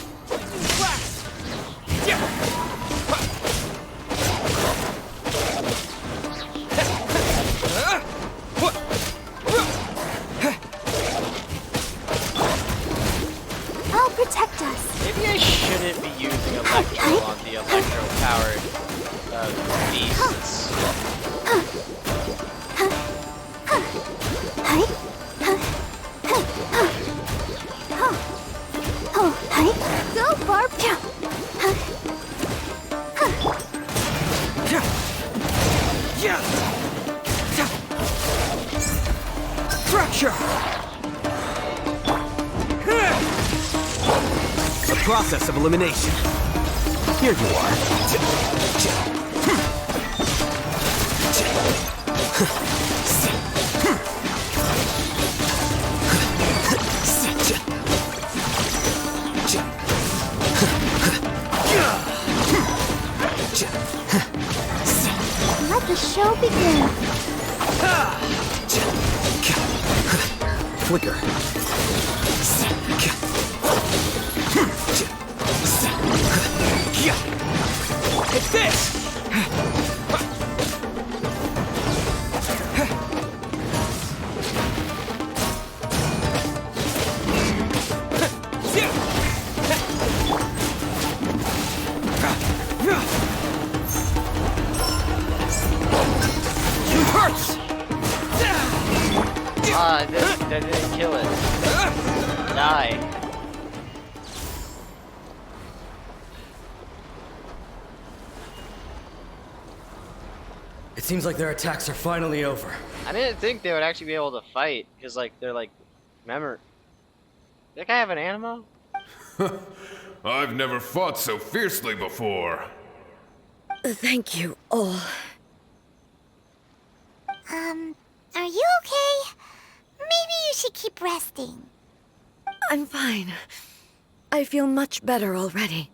I'll protect us. Maybe I shouldn't be using Electro on the Electro-powered beasts. Go, Barb! Fracture! The process of elimination. Here you are. Let the show begin. Flicker. It's this! It hurts! Ah, that didn't kill it. Die. It seems like their attacks are finally over. I didn't think they would actually be able to fight, because, like, they're, like, Did that guy have an animo? I've never fought so fiercely before. Thank you all. Are you okay? Maybe you should keep resting. I'm fine. I feel much better already.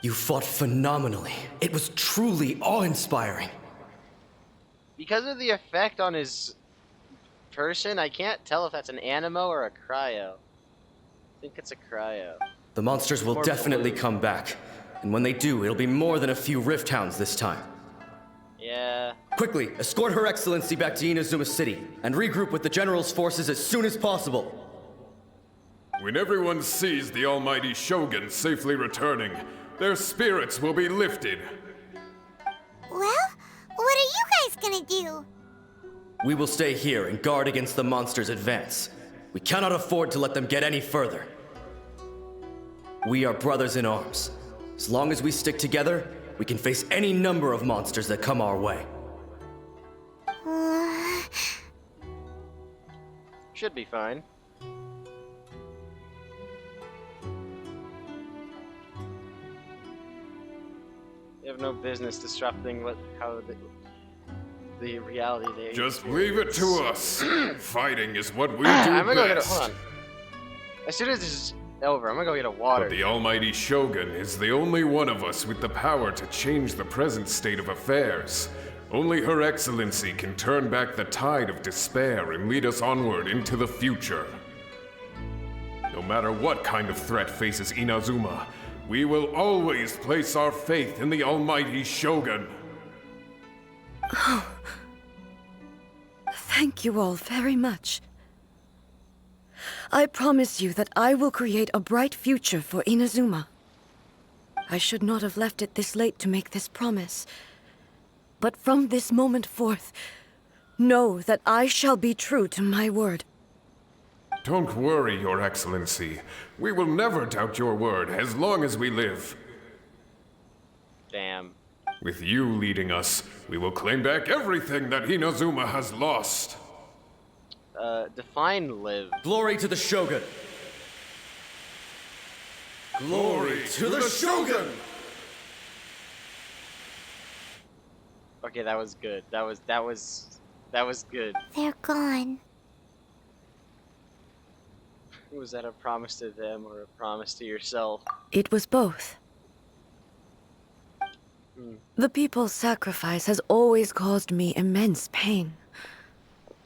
You fought phenomenally. It was truly awe-inspiring. Because of the effect on his person, I can't tell if that's an animo or a cryo. I think it's a cryo. The monsters will definitely come back. And when they do, it'll be more than a few Rift Hounds this time. Yeah. Quickly, escort Her Excellency back to Inazuma City, and regroup with the General's forces as soon as possible. When everyone sees the almighty Shogun safely returning, their spirits will be lifted. Well, what are you guys gonna do? We will stay here and guard against the monsters' advance. We cannot afford to let them get any further. We are brothers in arms. As long as we stick together, we can face any number of monsters that come our way. Should be fine. They have no business disrupting how the reality they Just leave it to us. Fighting is what we do I'm gonna go get a, best. hold on. As soon as this is over, I'm gonna go get a water. But the almighty Shogun is the only one of us with the power to change the present state of affairs. Only Her Excellency can turn back the tide of despair and lead us onward into the future. No matter what kind of threat faces Inazuma, we will always place our faith in the almighty Shogun. Oh. Thank you all very much. I promise you that I will create a bright future for Inazuma. I should not have left it this late to make this promise. But from this moment forth, know that I shall be true to my word. Don't worry, Your Excellency. We will never doubt your word as long as we live. Damn. With you leading us, we will claim back everything that Inazuma has lost. Define live. Glory to the Shogun! Glory to the Shogun! Okay, that was good. That was good. They're gone. Was that a promise to them or a promise to yourself? It was both. The people's sacrifice has always caused me immense pain.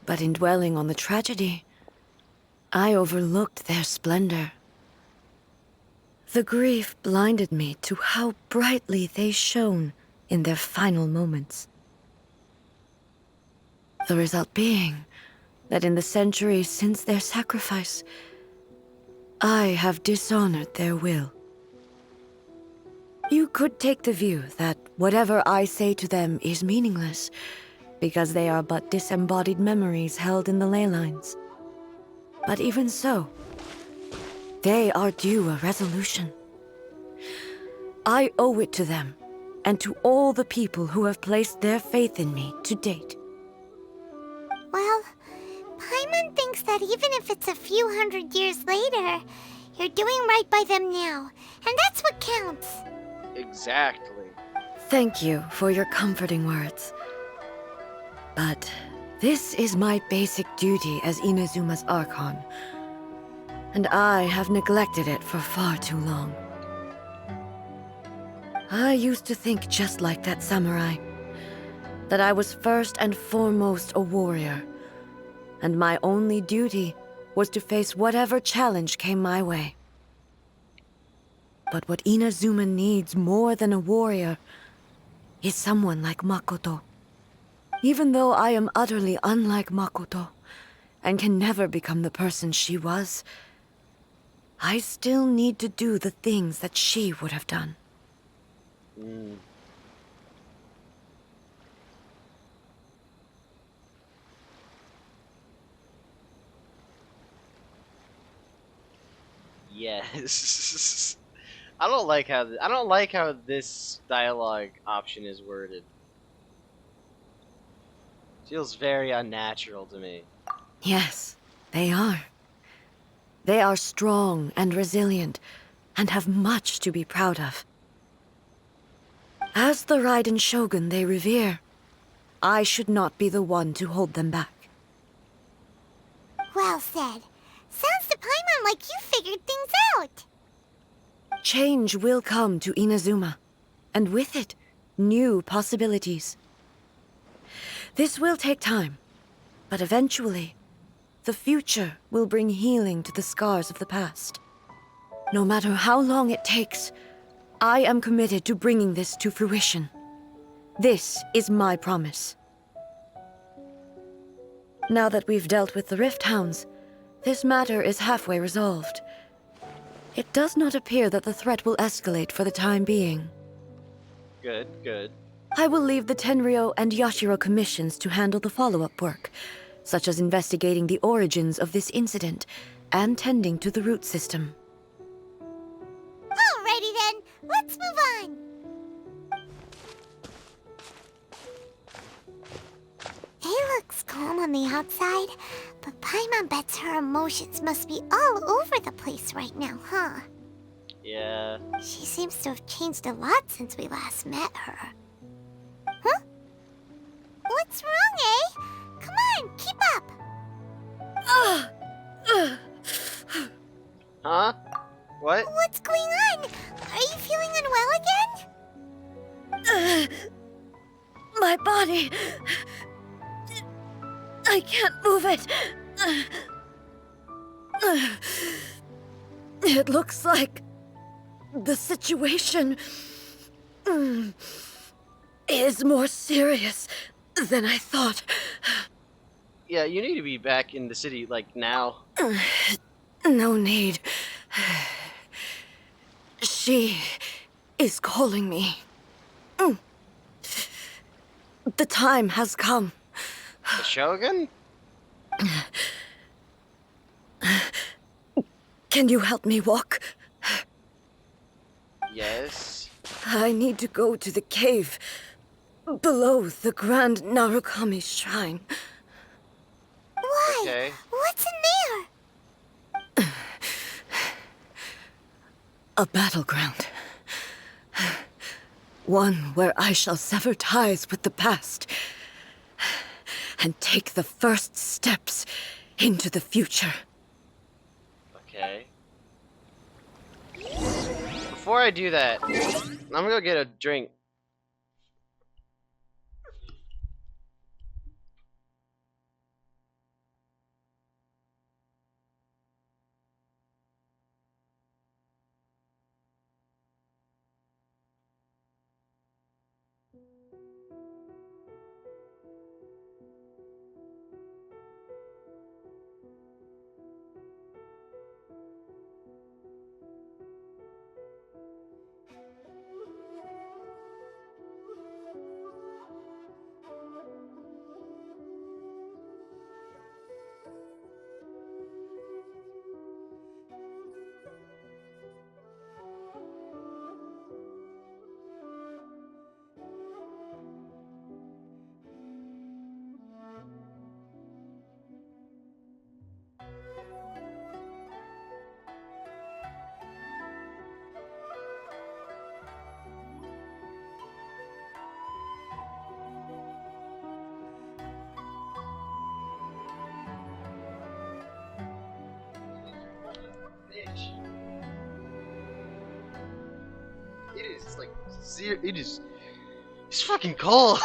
But in dwelling on the tragedy, I overlooked their splendor. The grief blinded me to how brightly they shone in their final moments. The result being that in the centuries since their sacrifice, I have dishonored their will. You could take the view that whatever I say to them is meaningless, because they are but disembodied memories held in the ley lines. But even so, they are due a resolution. I owe it to them, and to all the people who have placed their faith in me to date. Well, Paimon thinks that even if it's a few hundred years later, you're doing right by them now, and that's what counts. Exactly. Thank you for your comforting words. But this is my basic duty as Inazuma's archon, and I have neglected it for far too long. I used to think just like that samurai, that I was first and foremost a warrior, and my only duty was to face whatever challenge came my way. But what Inazuma needs more than a warrior is someone like Makoto. Even though I am utterly unlike Makoto, and can never become the person she was, I still need to do the things that she would have done. Yes. I don't like how this dialogue option is worded. Feels very unnatural to me. Yes, they are. They are strong and resilient, and have much to be proud of. As the Raiden Shogun they revere, I should not be the one to hold them back. Well said. Sounds to Paimon like you figured things out. Change will come to Inazuma, and with it, new possibilities. This will take time, but eventually, the future will bring healing to the scars of the past. No matter how long it takes, I am committed to bringing this to fruition. This is my promise. Now that we've dealt with the Rift Hounds, this matter is halfway resolved. It does not appear that the threat will escalate for the time being. Good, good. I will leave the Tenryo and Yashiro commissions to handle the follow-up work, such as investigating the origins of this incident and tending to the root system. Alrighty then, let's move on. It looks calm on the outside, but Paimon bets her emotions must be all over the place right now, huh? Yeah. She seems to have changed a lot since we last met her. Huh? What's wrong, eh? Come on, keep up! Huh? What? What's going on? Are you feeling unwell again? My body... I can't move it. It looks like the situation is more serious than I thought. Yeah, you need to be back in the city, like, now. No need. She is calling me. The time has come. The Shogun? Can you help me walk? Yes. I need to go to the cave below the Grand Narukami Shrine. Why? Okay. What's in there? A battleground. One where I shall sever ties with the past and take the first steps into the future. Okay. Before I do that, I'm gonna go get a drink. It is like it is. It's fucking cold.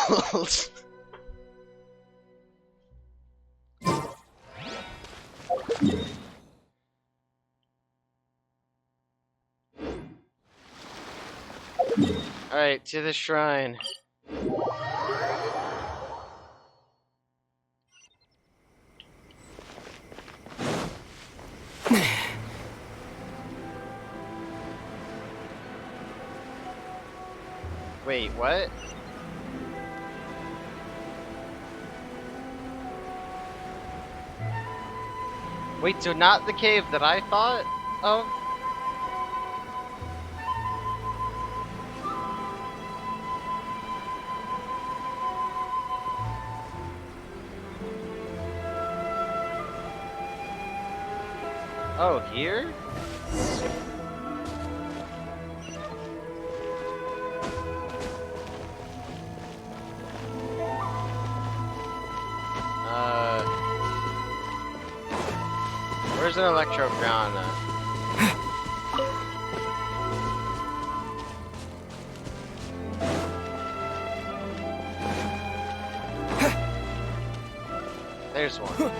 All right, to the shrine. Wait, what? Wait, so not the cave that I thought of? Oh, here? Where's an Electro gone? There's one.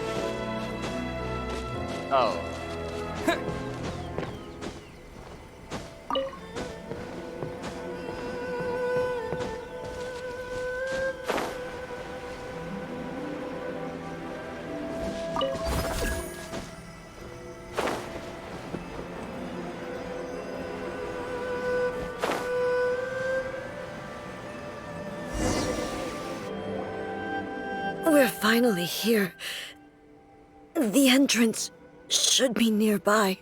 Oh. We're finally here. The entrance should be nearby.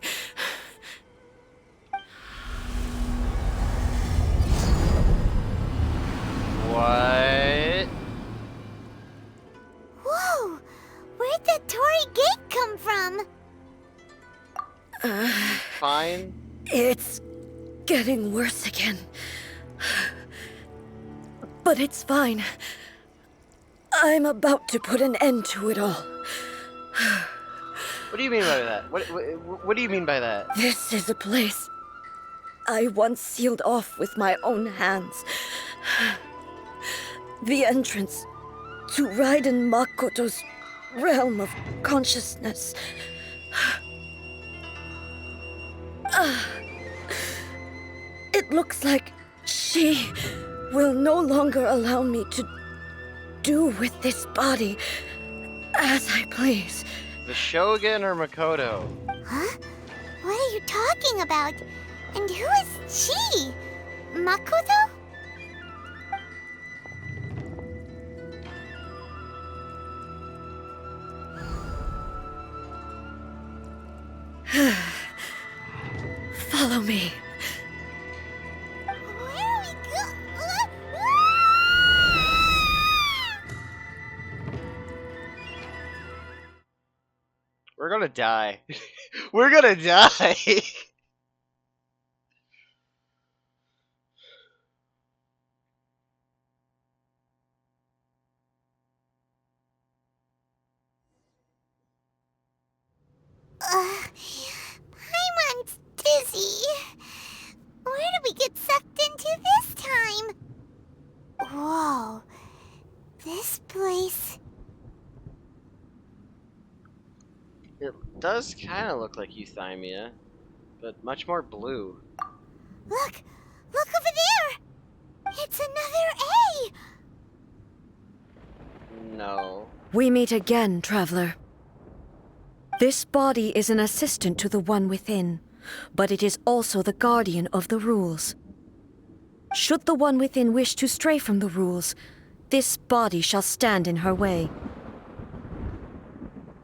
What? Whoa! Where'd that Torii gate come from? Fine. It's getting worse again. But it's fine. I'm about to put an end to it all. What do you mean by that? What do you mean by that? This is a place I once sealed off with my own hands. The entrance to Raiden Makoto's realm of consciousness. It looks like she will no longer allow me to do with this body as I please. The Shogun or Makoto? Huh? What are you talking about? And who is she? Makoto? Follow me. Where are we We're gonna die. We're gonna die. Paimon's dizzy. Where did we get sucked into this time? Whoa. This place... It does kind of look like Euthymia, but much more blue. Look! Look over there! It's another A! No. We meet again, traveler. This body is an assistant to the one within, but it is also the guardian of the rules. Should the one within wish to stray from the rules, this body shall stand in her way.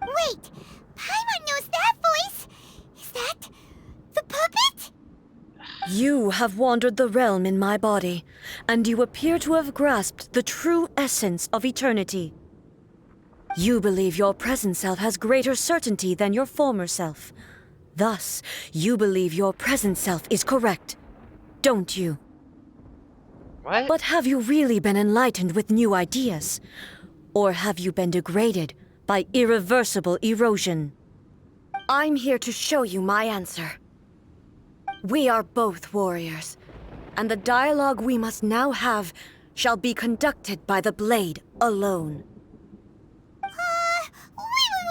Wait! Paimon knows that voice! Is that... the puppet? You have wandered the realm in my body, and you appear to have grasped the true essence of eternity. You believe your present self has greater certainty than your former self. Thus, you believe your present self is correct, don't you? What? But have you really been enlightened with new ideas? Or have you been degraded by irreversible erosion? I'm here to show you my answer. We are both warriors, and the dialogue we must now have shall be conducted by the blade alone.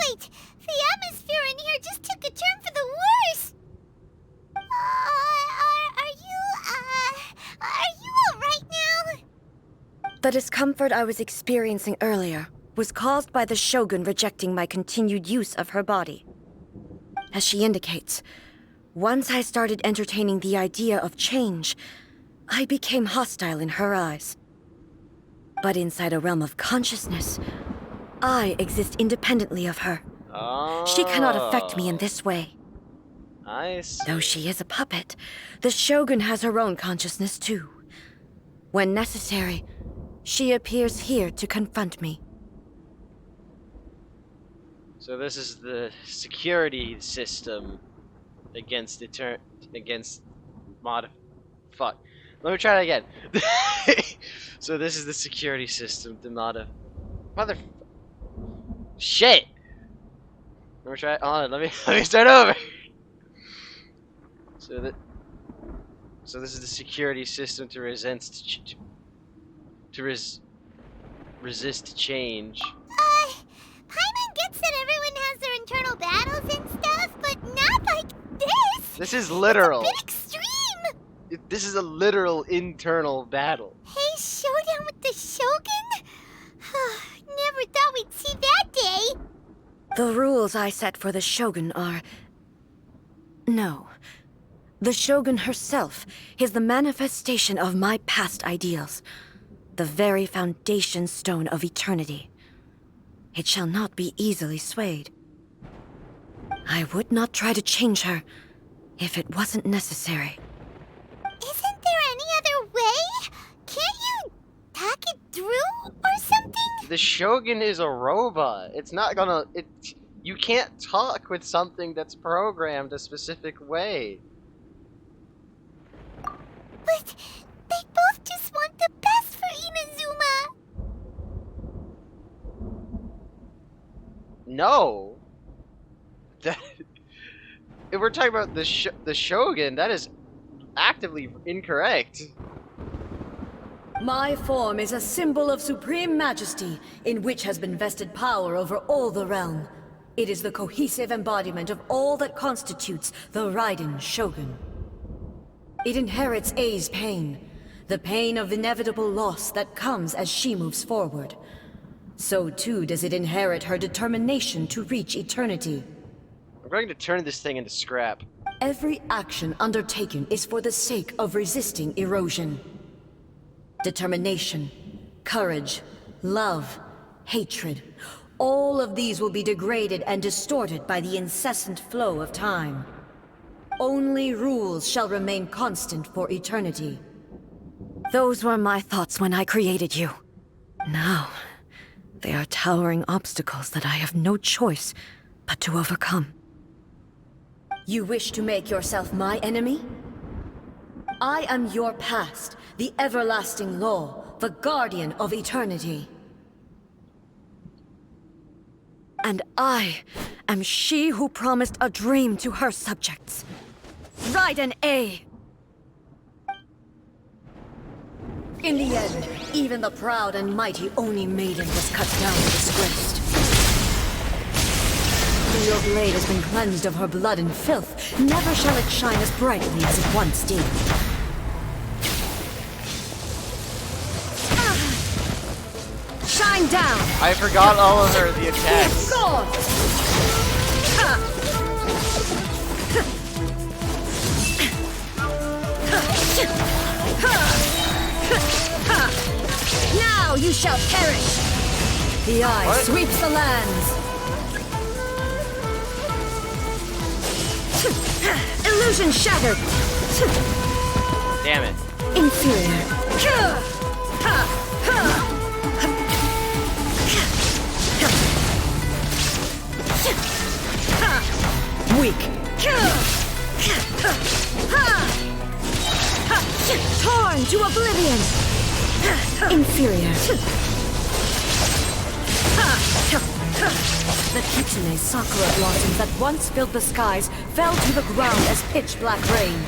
Wait! The atmosphere in here just took a turn for the worse! Are you alright now? The discomfort I was experiencing earlier was caused by the Shogun rejecting my continued use of her body. As she indicates, once I started entertaining the idea of change, I became hostile in her eyes. But inside a realm of consciousness, I exist independently of her. She cannot affect me in this way. I see. Though she is a puppet, the Shogun has her own consciousness too. When necessary, she appears here to confront me. So this is the security system against fuck. Let me try that again. So this is the security system to shit. Let me try. Hold on. Let me start over. So this is the security system to resist change. Paimon gets that everyone has their internal battles and stuff, but not like this. This is literal. It's a bit extreme. This is a literal internal battle. Hey, showdown with the Shogun? Never thought we'd see that day. The rules I set for the Shogun are... No. The Shogun herself is the manifestation of my past ideals. The very foundation stone of eternity. It shall not be easily swayed. I would not try to change her if it wasn't necessary. Isn't there any other way? Can't you talk it through or something? The Shogun is a robot. It's not gonna... You can't talk with something that's programmed a specific way. But they both just want the best for Inazuma. No. That... If we're talking about the Shogun, that is actively incorrect. My form is a symbol of supreme majesty, in which has been vested power over all the realm. It is the cohesive embodiment of all that constitutes the Raiden Shogun. It inherits Ei's pain, the pain of inevitable loss that comes as she moves forward. So too does it inherit her determination to reach eternity. I'm going to turn this thing into scrap. Every action undertaken is for the sake of resisting erosion. Determination, courage, love, hatred, all of these will be degraded and distorted by the incessant flow of time. Only rules shall remain constant for eternity. Those were my thoughts when I created you. Now, they are towering obstacles that I have no choice but to overcome. You wish to make yourself my enemy? I am your past, the everlasting law, the guardian of eternity. And I am she who promised a dream to her subjects. Raiden A. In the end, even the proud and mighty Oni Maiden was cut down and disgraced. Though your blade has been cleansed of her blood and filth, never shall it shine as brightly as it once did. Shine down! I forgot all of the attacks. God! Now you shall perish! The eye sweeps the lands! Illusion shattered! Damn it. Inferior. Weak. Torn to oblivion. Inferior. The kitsune sakura blossoms that once filled the skies fell to the ground as pitch black rain.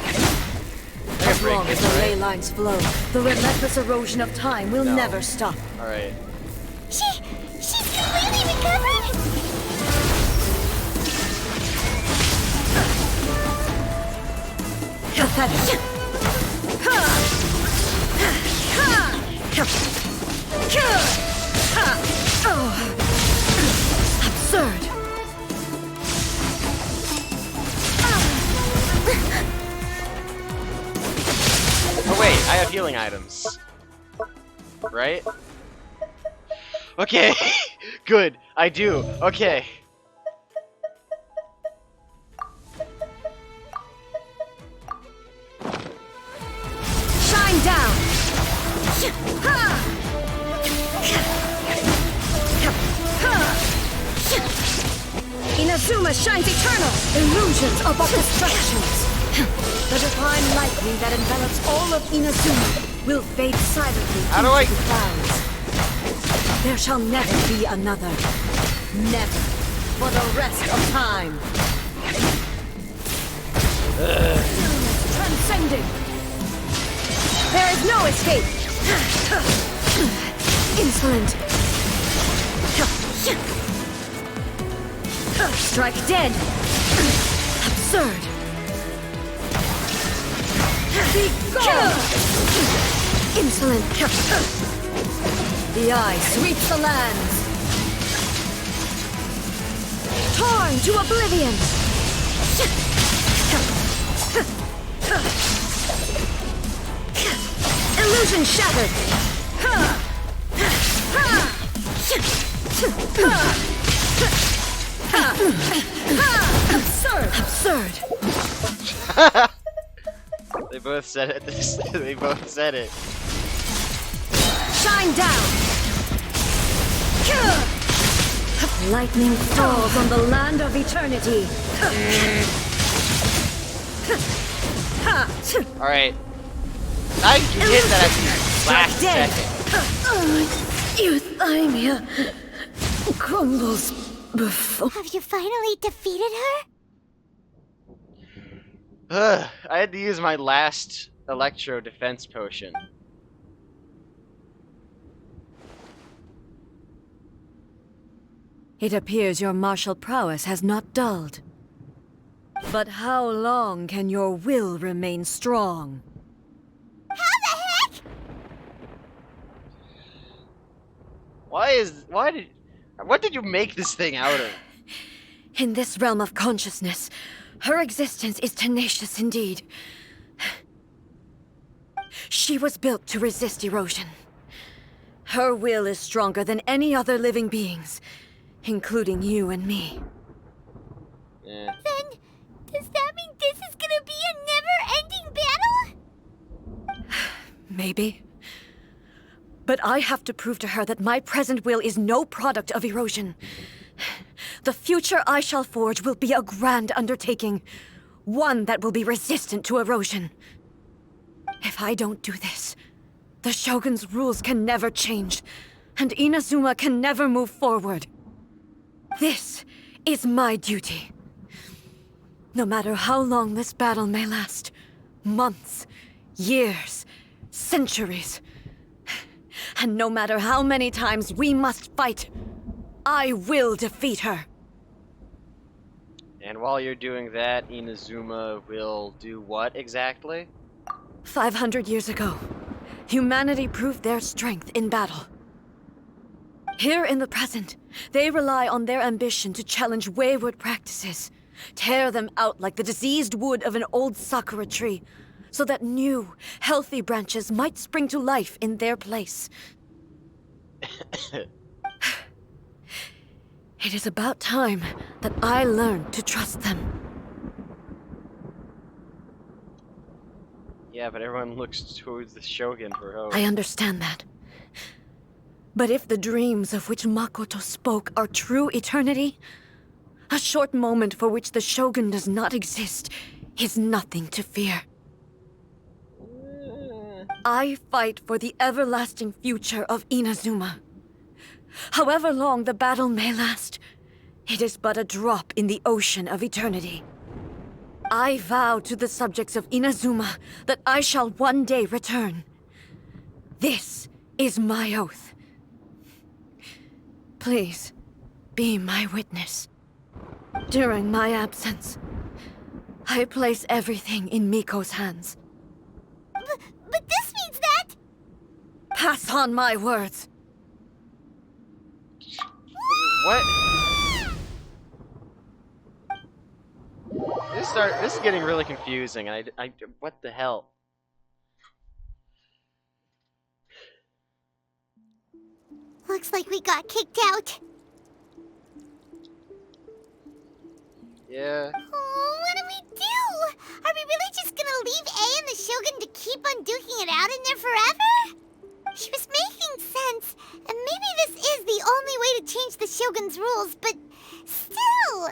As long as the ley lines flow, the relentless erosion of time will never stop. Alright. She's completely recovered? Pathetic. Absurd. Oh wait, I have healing items. Right? Okay. Good. I do. Okay. Shine down. Inazuma shines eternal! Illusions are but distractions. The divine lightning that envelops all of Inazuma will fade silently into the clouds. There shall never be another. Never. For the rest of time. Transcending. There is no escape. Insolent. Strike dead. Absurd. Be gone. Insolent. The eye sweeps the lands. Torn to oblivion. Illusion shattered. Absurd! Absurd! They both said it. They both said it. Shine down! Lightning falls on the land of eternity. Alright. I can hit that at the last second. Euthymia crumbles before. Have you finally defeated her? I had to use my last Electro defense potion. It appears your martial prowess has not dulled. But how long can your will remain strong? How the heck? What did you make this thing out of? In this realm of consciousness, her existence is tenacious indeed. She was built to resist erosion. Her will is stronger than any other living being's, including you and me. Yeah. Then, does that mean this is gonna be a never-ending battle? Maybe. But I have to prove to her that my present will is no product of erosion. The future I shall forge will be a grand undertaking, one that will be resistant to erosion. If I don't do this, the Shogun's rules can never change, and Inazuma can never move forward. This is my duty. No matter how long this battle may last, months, years, centuries, and no matter how many times we must fight, I will defeat her. And while you're doing that, Inazuma will do what exactly? 500 years ago, humanity proved their strength in battle. Here in the present, they rely on their ambition to challenge wayward practices, tear them out like the diseased wood of an old sakura tree, so that new, healthy branches might spring to life in their place. It is about time that I learned to trust them. Yeah, but everyone looks towards the Shogun for hope. I understand that. But if the dreams of which Makoto spoke are true eternity, a short moment for which the Shogun does not exist is nothing to fear. I fight for the everlasting future of Inazuma. However long the battle may last, it is but a drop in the ocean of eternity. I vow to the subjects of Inazuma that I shall one day return. This is my oath. Please, be my witness. During my absence, I place everything in Miko's hands. But this means that... Pass on my words. What? This is getting really confusing. What the hell? Looks like we got kicked out. Yeah. Oh, what do we do? Are we really just gonna leave A and the Shogun to keep on duking it out in there forever? She was making sense, and maybe this is the only way to change the Shogun's rules, but still...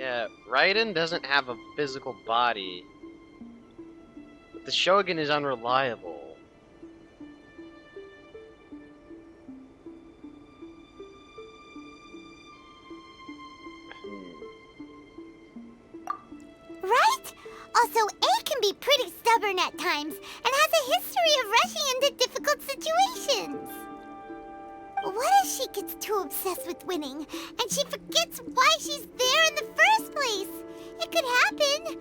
Yeah, Raiden doesn't have a physical body. But the Shogun is unreliable. Right? Also, A can be pretty stubborn at times and has a history of rushing into difficult situations. What if she gets too obsessed with winning and she forgets why she's there in the first place? It could happen,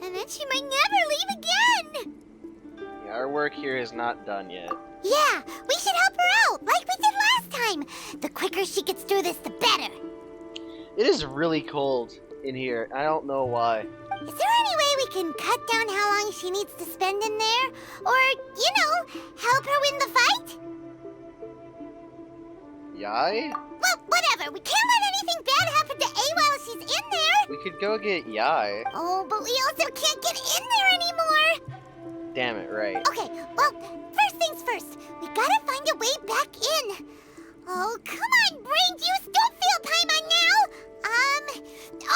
and then she might never leave again. Yeah, our work here is not done yet. Yeah, we should help her out, like we did last time. The quicker she gets through this, the better. It is really cold in here. I don't know why. Is there any way we can cut down how long she needs to spend in there? Or, you know, help her win the fight? Yai? Well, whatever. We can't let anything bad happen to A while she's in there. We could go get Yai. Oh, but we also can't get in there anymore. Damn it, right. Okay, well, first things first. We gotta find a way back in. Oh, come on, brain juice. Don't feel Paimon now.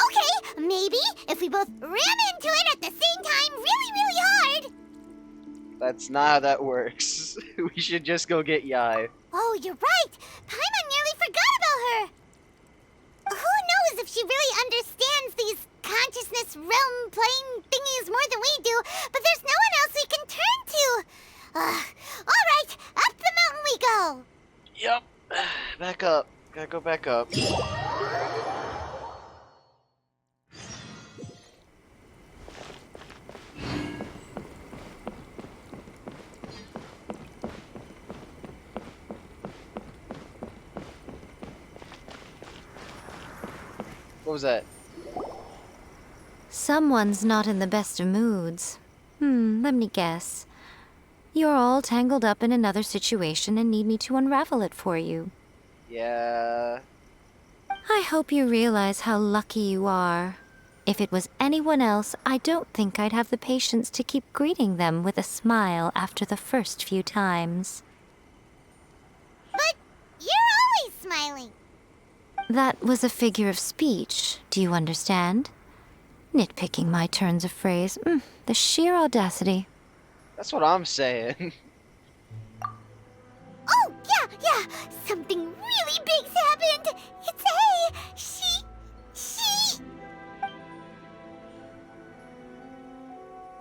Okay, maybe if we both ram into it at the same time really, really hard. That's not how that works. We should just go get Yai. Oh, you're right. Paimon nearly forgot about her. Who knows if she really understands these consciousness realm plane thingies more than we do, but there's no one else we can turn to. All right, up the mountain we go. Yep. Back up. Gotta go back up. What was that? Someone's not in the best of moods. Let me guess. You're all tangled up in another situation and need me to unravel it for you. Yeah. I hope you realize how lucky you are. If it was anyone else, I don't think I'd have the patience to keep greeting them with a smile after the first few times. But you're always smiling. That was a figure of speech, do you understand? Nitpicking my turns of phrase. The sheer audacity. That's what I'm saying. Oh, yeah. Something really big's happened. It's A.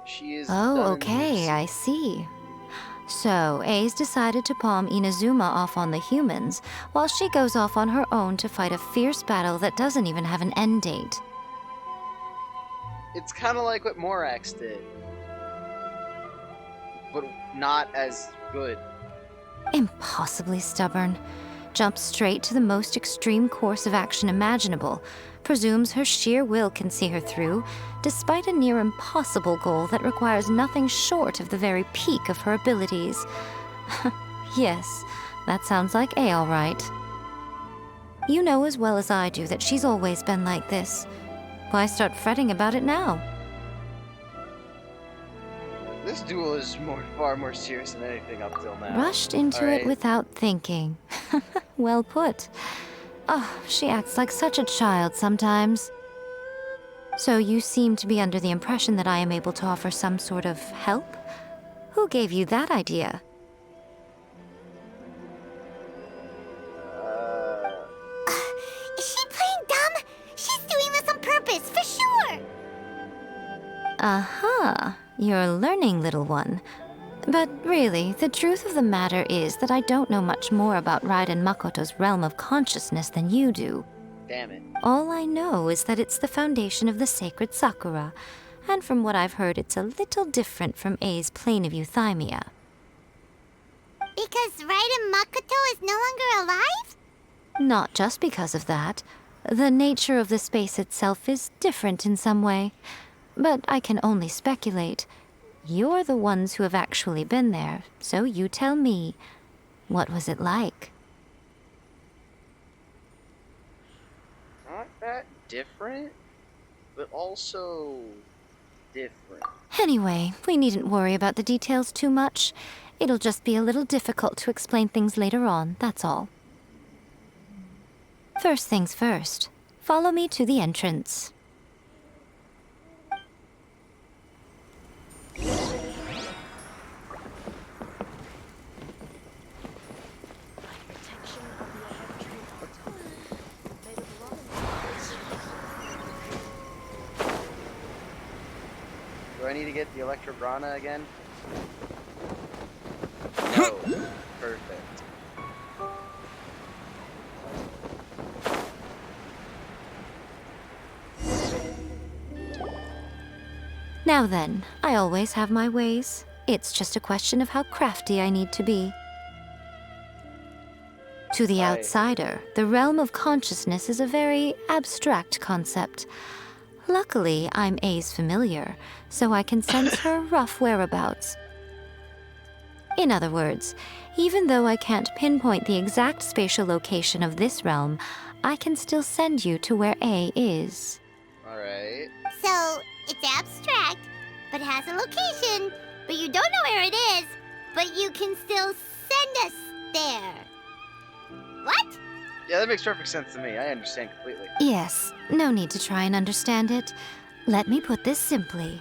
She is Oh, okay, I see. So, A's decided to palm Inazuma off on the humans, while she goes off on her own to fight a fierce battle that doesn't even have an end date. It's kind of like what Morax did. But not as good. Impossibly stubborn. Jumps straight to the most extreme course of action imaginable. Presumes her sheer will can see her through, despite a near impossible goal that requires nothing short of the very peak of her abilities. Yes, that sounds like A all right. You know as well as I do that she's always been like this. Why start fretting about it now? This duel is far more serious than anything up till now. Rushed into it without thinking. Well put. Oh, she acts like such a child sometimes. So you seem to be under the impression that I am able to offer some sort of help? Who gave you that idea? Is she playing dumb? She's doing this on purpose, for sure. Aha, you're learning, little one. But really, the truth of the matter is that I don't know much more about Raiden Makoto's realm of consciousness than you do. Damn it. All I know is that it's the foundation of the sacred Sakura, and from what I've heard, it's a little different from A's plane of euthymia. Because Raiden Makoto is no longer alive? Not just because of that. The nature of the space itself is different in some way. But I can only speculate. You're the ones who have actually been there, so you tell me. What was it like? Not that different, but also different. Anyway, we needn't worry about the details too much. It'll just be a little difficult to explain things later on, that's all. First things first. Follow me to the entrance. Do I need to get the Electro again? No. Perfect. Now then, I always have my ways. It's just a question of how crafty I need to be. To the outsider, the realm of consciousness is a very abstract concept. Luckily, I'm A's familiar, so I can sense her rough whereabouts. In other words, even though I can't pinpoint the exact spatial location of this realm, I can still send you to where A is. Alright. So, it's abstract, but has a location, but you don't know where it is, but you can still send us there. What? Yeah, that makes perfect sense to me. I understand completely. Yes, no need to try and understand it. Let me put this simply.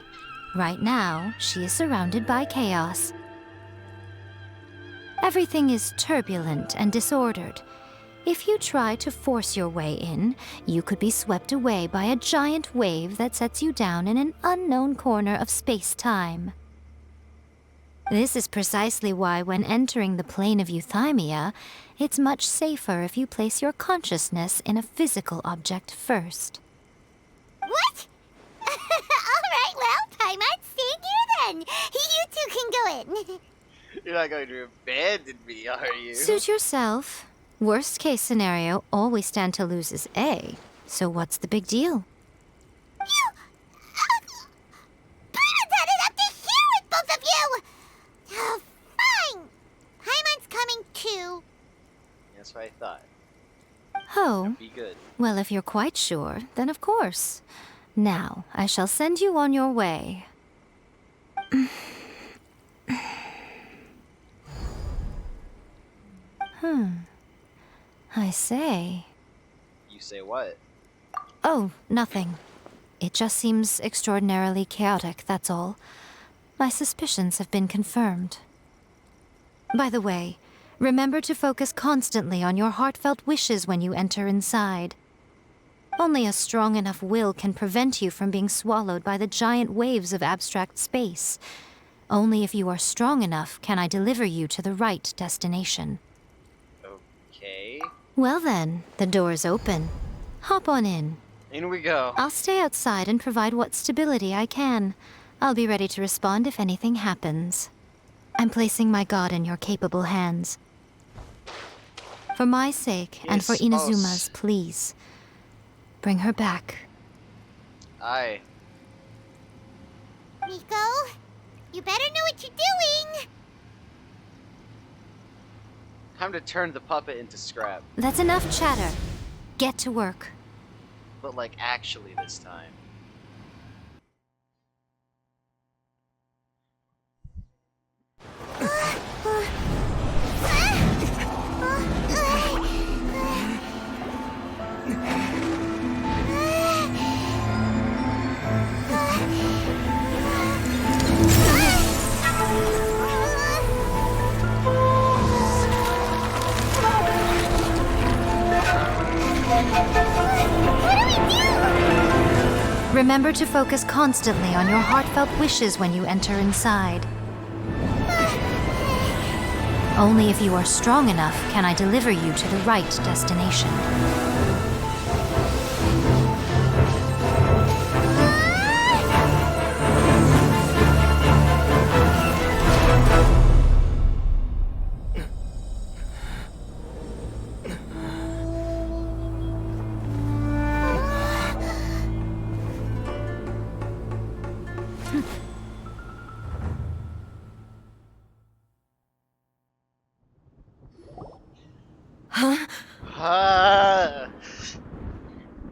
Right now, she is surrounded by chaos. Everything is turbulent and disordered. If you try to force your way in, you could be swept away by a giant wave that sets you down in an unknown corner of space-time. This is precisely why when entering the plane of euthymia, it's much safer if you place your consciousness in a physical object first. What? Alright, well, Paimon's staying here then. You two can go in. You're not going to abandon me, are you? Suit yourself. Worst case scenario, all we stand to lose is A. So what's the big deal? Paimon's had it up to here with both of you! Oh, fine! Paimon's coming too. That's what I thought. Oh. Be good. Well, if you're quite sure, then of course. Now, I shall send you on your way. I say. You say what? Oh, nothing. It just seems extraordinarily chaotic, that's all. My suspicions have been confirmed. By the way, remember to focus constantly on your heartfelt wishes when you enter inside. Only a strong enough will can prevent you from being swallowed by the giant waves of abstract space. Only if you are strong enough can I deliver you to the right destination. Okay. Well then, the door's open. Hop on in. In we go. I'll stay outside and provide what stability I can. I'll be ready to respond if anything happens. I'm placing my god in your capable hands. For my sake, and for Inazuma's, please. Bring her back. Aye. Miko, you better know what you're doing! Time to turn the puppet into scrap. That's enough chatter. Get to work. But like actually this time. Remember to focus constantly on your heartfelt wishes when you enter inside. Only if you are strong enough can I deliver you to the right destination.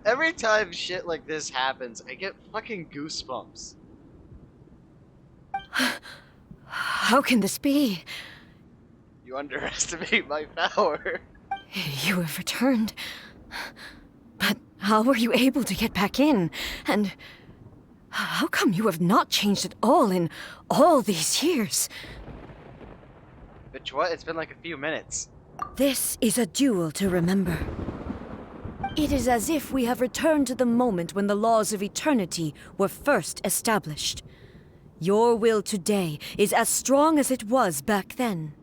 Every time shit like this happens, I get fucking goosebumps. How can this be? You underestimate my power. You have returned. But how were you able to get back in? And How come you have not changed at all in all these years? Bitch, what? It's been like a few minutes. This is a duel to remember. It is as if we have returned to the moment when the laws of eternity were first established. Your will today is as strong as it was back then.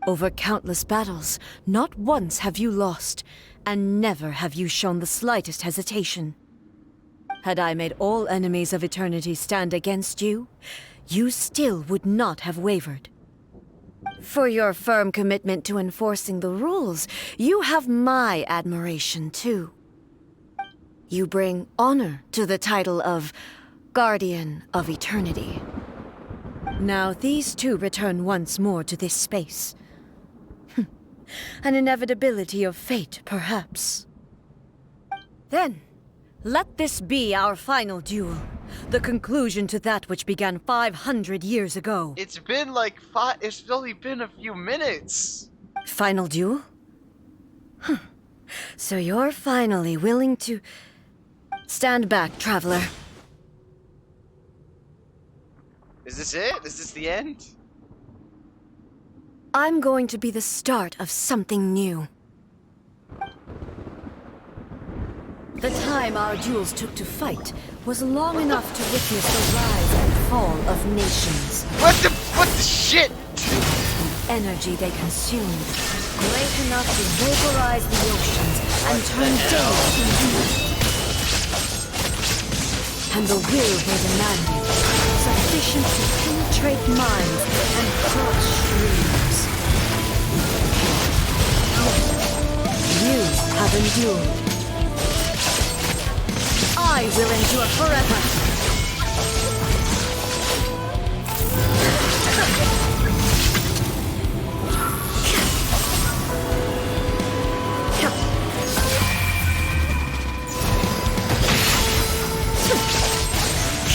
Over countless battles, not once have you lost, and never have you shown the slightest hesitation. Had I made all enemies of eternity stand against you, you still would not have wavered. For your firm commitment to enforcing the rules, you have my admiration too. You bring honor to the title of Guardian of Eternity. Now these two return once more to this space. An inevitability of fate, perhaps. Then, let this be our final duel. The conclusion to that which began 500 years ago. It's been like it's only been a few minutes. Final duel? So you're finally willing to... Stand back, traveler. Is this it? Is this the end? I'm going to be the start of something new. The time our duels took to fight was long enough to witness the rise and fall of nations. What the shit? The energy they consumed, great enough to vaporize the oceans and turn day to night. And the will they demanded, sufficient to penetrate minds and crush dreams. You have endured. I will endure forever.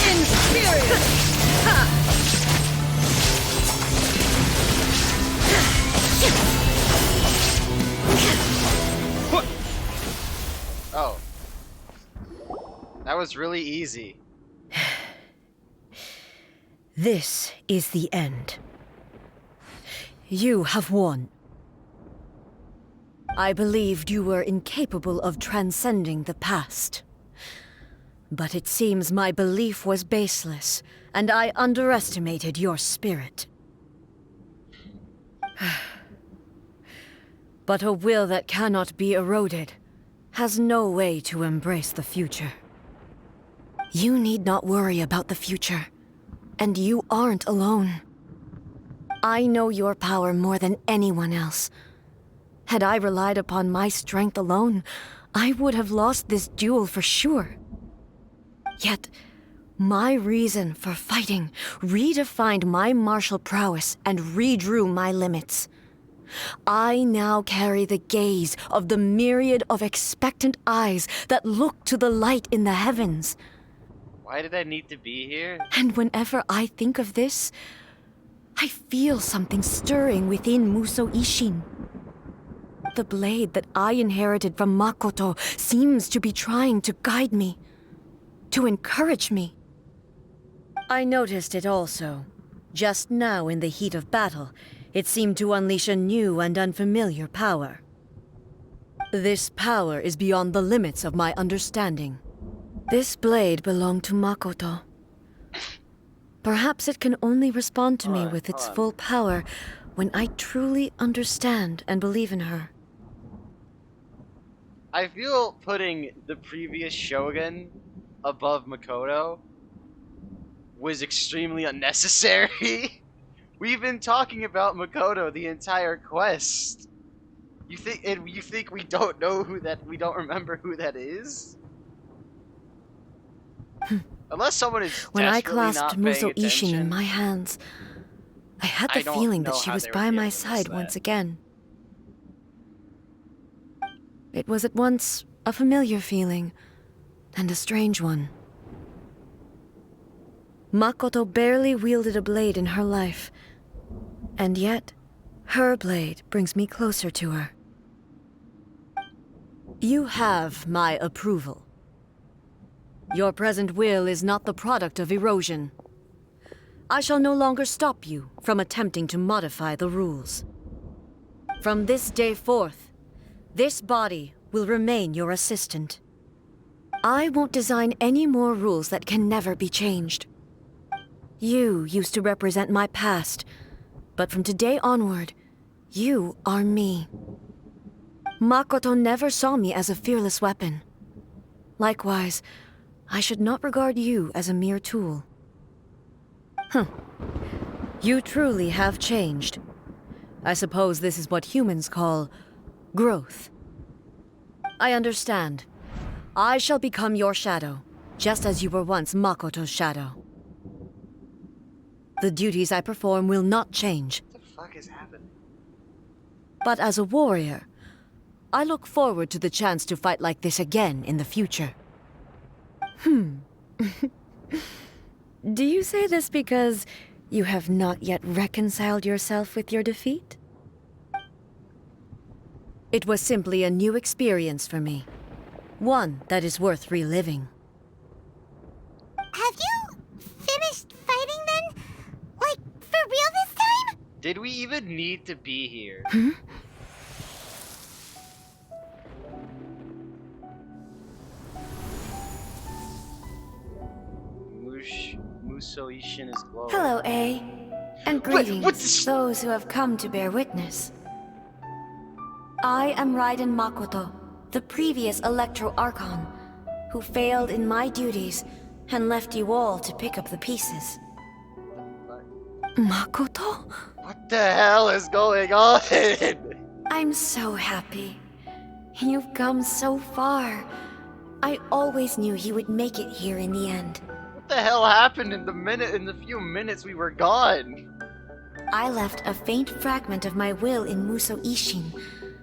In spirit! What? Oh. That was really easy. This is the end. You have won. I believed you were incapable of transcending the past. But it seems my belief was baseless, and I underestimated your spirit. But a will that cannot be eroded has no way to embrace the future. You need not worry about the future, and you aren't alone. I know your power more than anyone else. Had I relied upon my strength alone, I would have lost this duel for sure. Yet, my reason for fighting redefined my martial prowess and redrew my limits. I now carry the gaze of the myriad of expectant eyes that look to the light in the heavens. Why did I need to be here? And whenever I think of this, I feel something stirring within Muso Ishin. The blade that I inherited from Makoto seems to be trying to guide me, to encourage me. I noticed it also. Just now in the heat of battle, it seemed to unleash a new and unfamiliar power. This power is beyond the limits of my understanding. This blade belonged to Makoto. Perhaps it can only respond to me with its full power when I truly understand and believe in her. I feel putting the previous Shogun above Makoto was extremely unnecessary. We've been talking about Makoto the entire quest. You think we don't know we don't remember who that is? Unless someone is when I desperately not clasped paying Muso Ishin attention. in my hands, I had the feeling that she was by my side once again. It was at once a familiar feeling and a strange one. Makoto barely wielded a blade in her life, and yet her blade brings me closer to her. You have my approval. Your present will is not the product of erosion. I shall no longer stop you from attempting to modify the rules. From this day forth, this body will remain your assistant. I won't design any more rules that can never be changed. You used to represent my past, but from today onward, you are me. Makoto never saw me as a fearless weapon. Likewise, I should not regard you as a mere tool. You truly have changed. I suppose this is what humans call growth. I understand. I shall become your shadow, just as you were once Makoto's shadow. The duties I perform will not change. What the fuck is happening? But as a warrior, I look forward to the chance to fight like this again in the future. Do you say this because you have not yet reconciled yourself with your defeat? It was simply a new experience for me. One that is worth reliving. Have you finished fighting then? Like, for real this time? Did we even need to be here? Musoishin is glowing. Hello, A. And greetings, those who have come to bear witness. I am Raiden Makoto, the previous Electro Archon, who failed in my duties and left you all to pick up the pieces. Makoto? What the hell is going on? I'm so happy. You've come so far. I always knew you would make it here in the end. What the hell happened in the few minutes we were gone? I left a faint fragment of my will in Muso Ishin,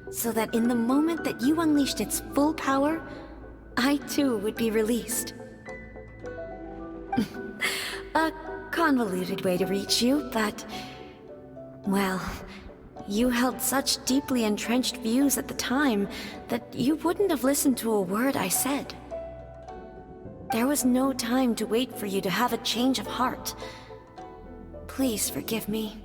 so that in the moment that you unleashed its full power, I too would be released. A convoluted way to reach you, but... well, you held such deeply entrenched views at the time that you wouldn't have listened to a word I said. There was no time to wait for you to have a change of heart. Please forgive me.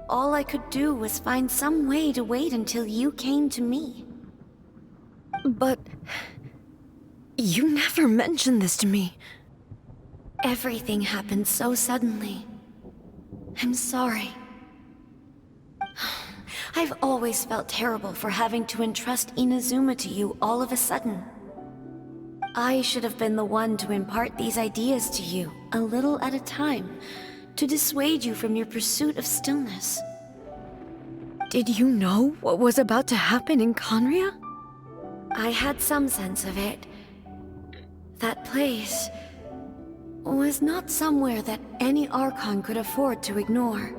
All I could do was find some way to wait until you came to me. But... you never mentioned this to me. Everything happened so suddenly. I'm sorry. I've always felt terrible for having to entrust Inazuma to you all of a sudden. I should have been the one to impart these ideas to you, a little at a time, to dissuade you from your pursuit of stillness. Did you know what was about to happen in Conria? I had some sense of it. That place was not somewhere that any Archon could afford to ignore.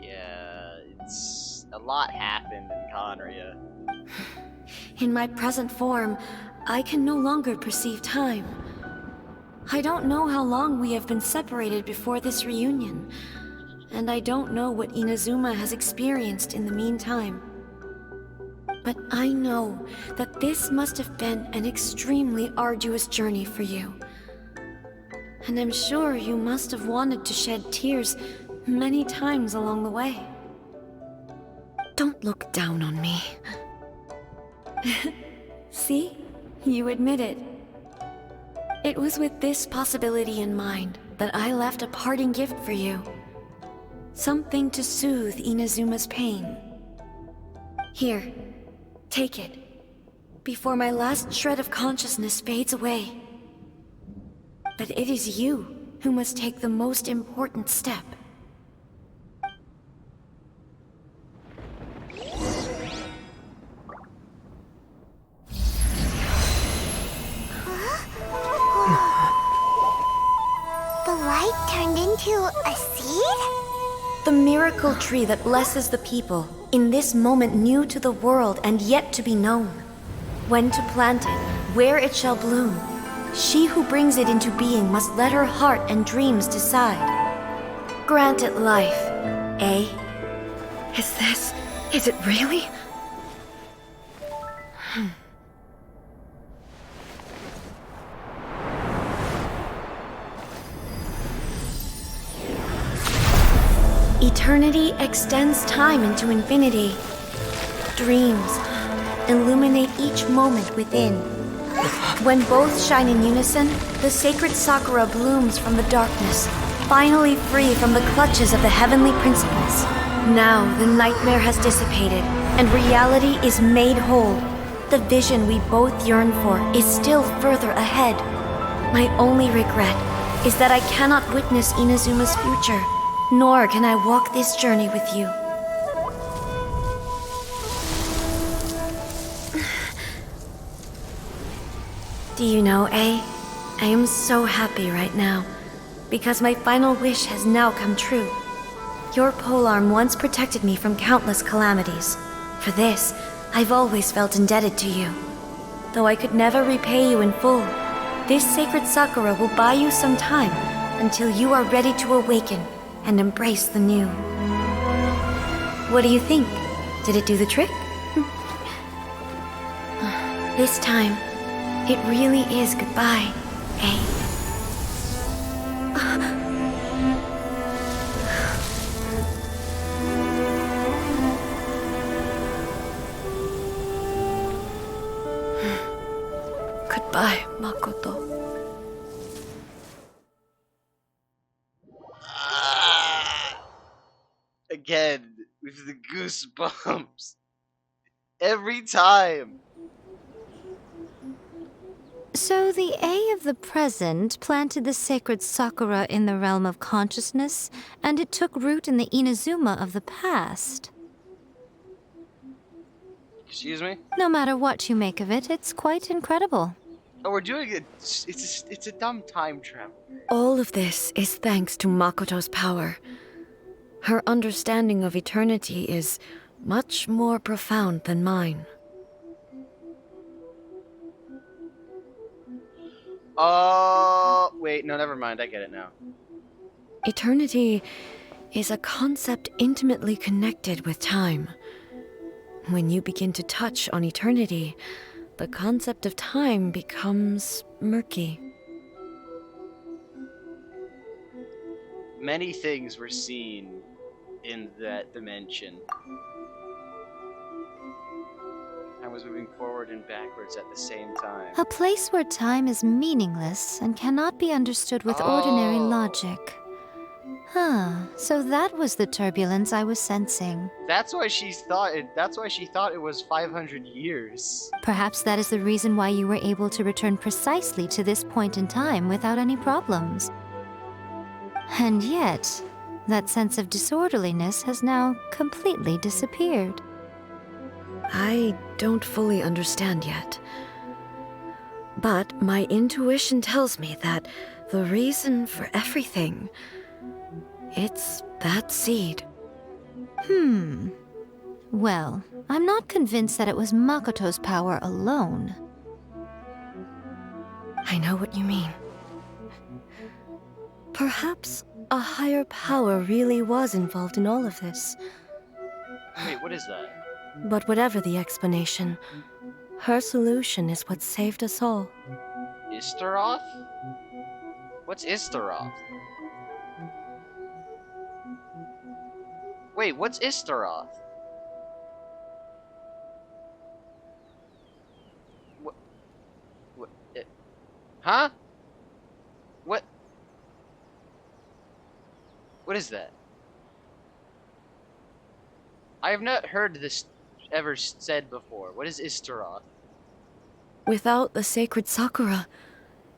Yeah, it's... a lot happened in Conria. In my present form, I can no longer perceive time. I don't know how long we have been separated before this reunion, and I don't know what Inazuma has experienced in the meantime. But I know that this must have been an extremely arduous journey for you. And I'm sure you must have wanted to shed tears many times along the way. Don't look down on me. See? You admit it. It was with this possibility in mind that I left a parting gift for you. Something to soothe Inazuma's pain. Here, take it, before my last shred of consciousness fades away. But it is you who must take the most important step. The light turned into a seed? The miracle tree that blesses the people, in this moment new to the world and yet to be known. When to plant it, where it shall bloom. She who brings it into being must let her heart and dreams decide. Grant it life, eh? Is it really? Eternity extends time into infinity. Dreams illuminate each moment within. When both shine in unison, the sacred Sakura blooms from the darkness, finally free from the clutches of the heavenly principles. Now the nightmare has dissipated, and reality is made whole. The vision we both yearn for is still further ahead. My only regret is that I cannot witness Inazuma's future, nor can I walk this journey with you. Do you know, I am so happy right now, because my final wish has now come true. Your polearm once protected me from countless calamities. For this, I've always felt indebted to you. Though I could never repay you in full, this sacred Sakura will buy you some time until you are ready to awaken and embrace the new. What do you think? Did it do the trick? This time, it really is goodbye, eh? Goodbye, Makoto. Again, with the goosebumps. Every time. So the A of the present planted the sacred Sakura in the realm of consciousness, and it took root in the Inazuma of the past. Excuse me? No matter what you make of it, it's quite incredible. Oh, we're doing it. It's a dumb time travel. All of this is thanks to Makoto's power. Her understanding of eternity is much more profound than mine. Wait, no, never mind. I get it now. Eternity is a concept intimately connected with time. When you begin to touch on eternity, the concept of time becomes murky. Many things were seen in that dimension. I was moving forward and backwards at the same time. A place where time is meaningless and cannot be understood with ordinary logic. Huh, so that was the turbulence I was sensing. That's why she thought it was 500 years. Perhaps that is the reason why you were able to return precisely to this point in time without any problems. And yet, that sense of disorderliness has now completely disappeared. I don't fully understand yet. But my intuition tells me that the reason for everything, it's that seed. Well, I'm not convinced that it was Makoto's power alone. I know what you mean. Perhaps a higher power really was involved in all of this. Wait, what is that? But whatever the explanation, her solution is what saved us all. Istaroth? What's Istaroth? Wait, what's Istaroth? What? Huh? What? What is that? I have not heard this ever said before. What is Istaroth? Without the sacred Sakura,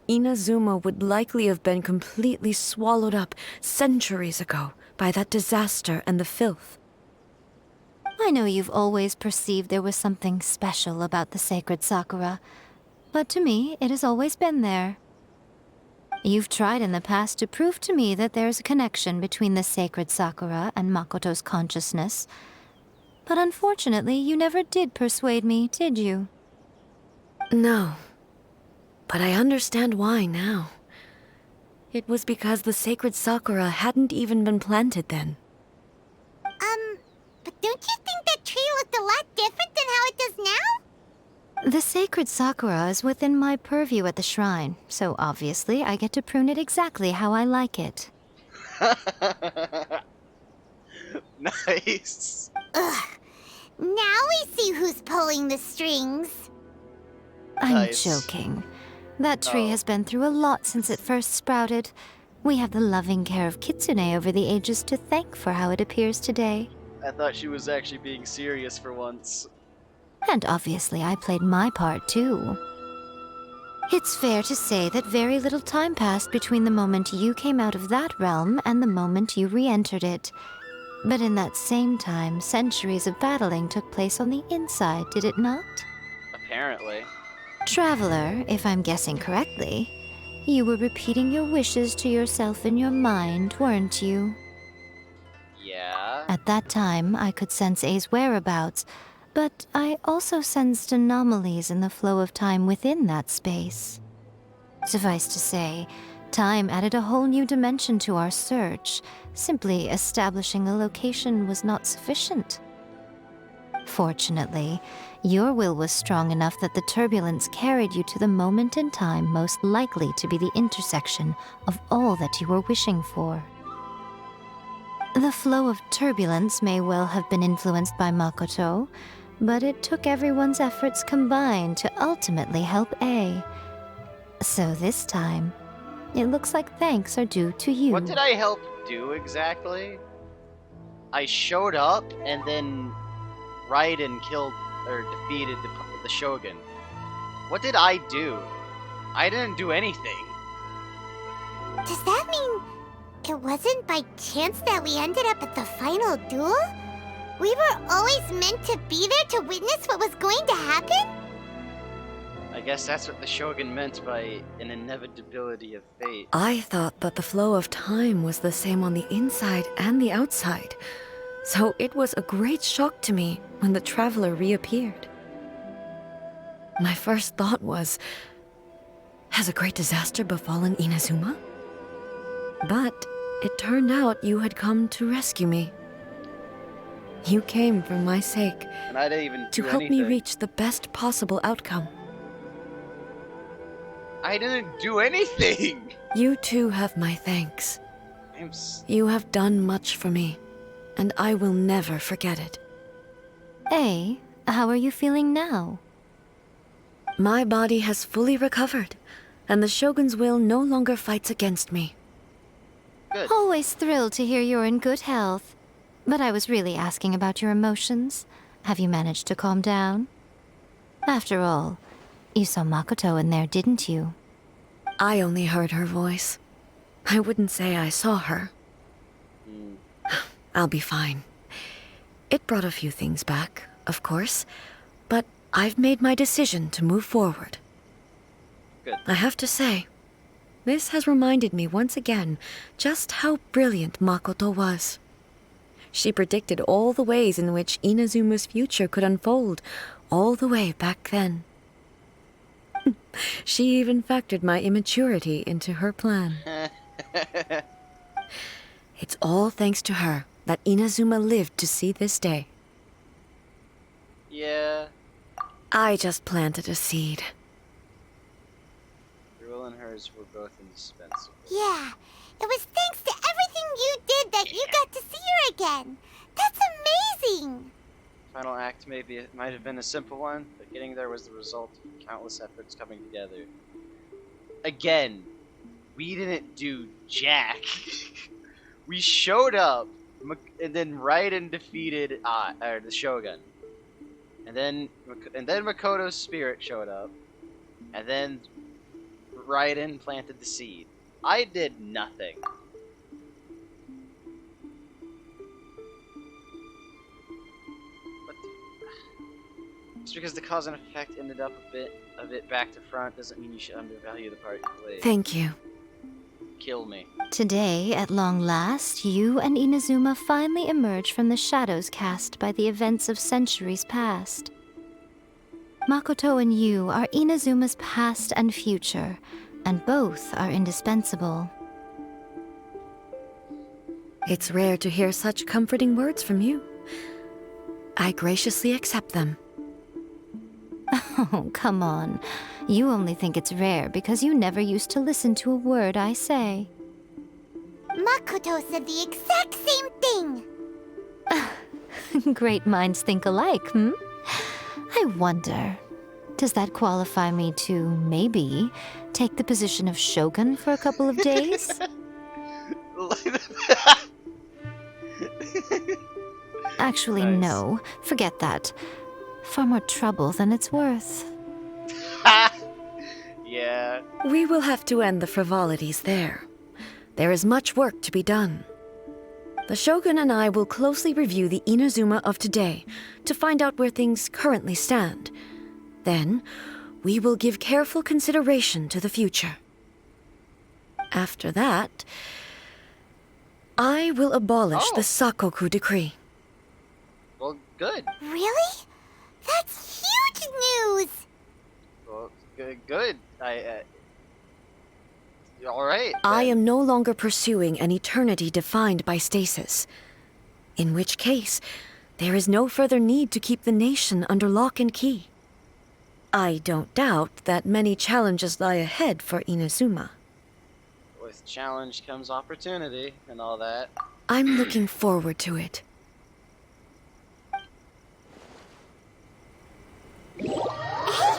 Inazuma would likely have been completely swallowed up centuries ago by that disaster and the filth. I know you've always perceived there was something special about the sacred Sakura, but to me, it has always been there. You've tried in the past to prove to me that there's a connection between the sacred Sakura and Makoto's consciousness, but unfortunately, you never did persuade me, did you? No, but I understand why now. It was because the sacred Sakura hadn't even been planted then. But don't you think that tree looked a lot different than how it does now? The sacred Sakura is within my purview at the shrine, so obviously I get to prune it exactly how I like it. Nice. Ugh. Now we see who's pulling the strings. I'm Nice. joking. That tree Oh. has been through a lot since it first sprouted. We have the loving care of Kitsune over the ages to thank for how it appears today. I thought she was actually being serious for once. And obviously I played my part too. It's fair to say that very little time passed between the moment you came out of that realm and the moment you re-entered it. But in that same time, centuries of battling took place on the inside, did it not? Apparently. Traveler, if I'm guessing correctly, you were repeating your wishes to yourself in your mind, weren't you? Yeah. At that time, I could sense A's whereabouts, but I also sensed anomalies in the flow of time within that space. Suffice to say, time added a whole new dimension to our search. Simply establishing a location was not sufficient. Fortunately, your will was strong enough that the turbulence carried you to the moment in time most likely to be the intersection of all that you were wishing for. The flow of turbulence may well have been influenced by Makoto, but it took everyone's efforts combined to ultimately help A. So this time, it looks like thanks are due to you. What did I help do exactly? I showed up and then Raiden killed or defeated the Shogun. What did I do? I didn't do anything. Does that mean it wasn't by chance that we ended up at the final duel? We were always meant to be there to witness what was going to happen? I guess that's what the Shogun meant by an inevitability of fate. I thought that the flow of time was the same on the inside and the outside, so it was a great shock to me when the traveler reappeared. My first thought was, has a great disaster befallen Inazuma? But it turned out you had come to rescue me. You came for my sake, And I didn't even to do help anything. me reach the best possible outcome. I didn't do anything! You too have my thanks. You have done much for me, and I will never forget it. A, how are you feeling now? My body has fully recovered, and the Shogun's will no longer fights against me. Good. Always thrilled to hear you're in good health. But I was really asking about your emotions. Have you managed to calm down? After all, you saw Makoto in there, didn't you? I only heard her voice. I wouldn't say I saw her. I'll be fine. It brought a few things back, of course, but I've made my decision to move forward. Good. I have to say, this has reminded me once again just how brilliant Makoto was. She predicted all the ways in which Inazuma's future could unfold, all the way back then. She even factored my immaturity into her plan. It's all thanks to her that Inazuma lived to see this day. Yeah. I just planted a seed. Your will and hers were both indispensable. Yeah, it was thanks to everything you did that you got to see her again. That's amazing! Final act might have been a simple one, but getting there was the result of countless efforts coming together. Again, we didn't do jack. We showed up, and then Raiden defeated the Shogun, and then Makoto's spirit showed up, and then Raiden planted the seed. I did nothing. Just because the cause and effect ended up a bit of it back to front doesn't mean you should undervalue the part you played. Thank you. Kill me. Today, at long last, you and Inazuma finally emerge from the shadows cast by the events of centuries past. Makoto and you are Inazuma's past and future, and both are indispensable. It's rare to hear such comforting words from you. I graciously accept them. Oh, come on. You only think it's rare because you never used to listen to a word I say. Makoto said the exact same thing! Great minds think alike, hmm? I wonder, does that qualify me to, maybe, take the position of Shogun for a couple of days? Actually, Nice. no. Forget that. Far more trouble than it's worth. Yeah. We will have to end the frivolities there. There is much work to be done. The Shogun and I will closely review the Inazuma of today to find out where things currently stand. Then, we will give careful consideration to the future. After that, I will abolish the Sakoku decree. Well, good. Really? That's huge news! Well, good. All right. I am no longer pursuing an eternity defined by stasis. In which case, there is no further need to keep the nation under lock and key. I don't doubt that many challenges lie ahead for Inazuma. With challenge comes opportunity and all that. I'm looking forward to it. Hey,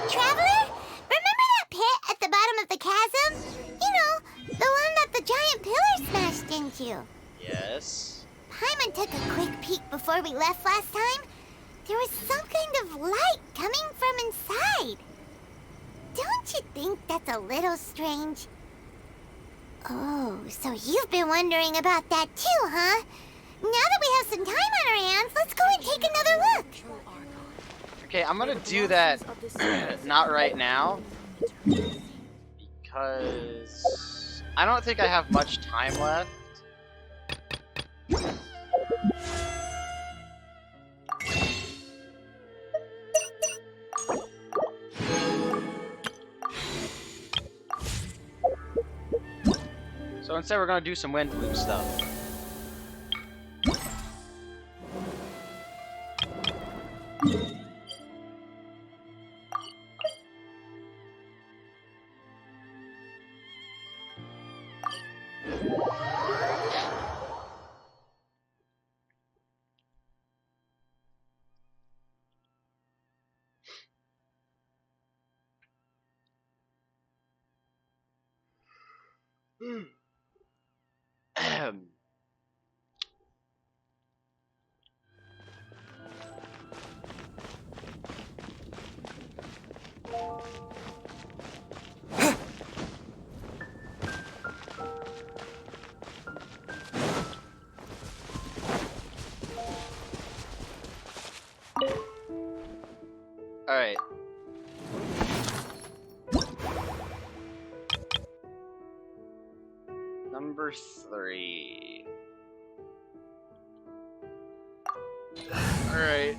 Traveler! Remember that pit at the bottom of the chasm? You know, the one that the giant pillar smashed into. Yes. Paimon took a quick peek before we left last time. There was some kind of light coming from inside. Don't you think that's a little strange? Oh, so you've been wondering about that too, huh? Now that we have some time on our hands, let's go and take another look. Okay, I'm gonna do that not right now because I don't think I have much time left. So instead we're gonna do some wind loop stuff. Ahem. All right. Number 3. All right.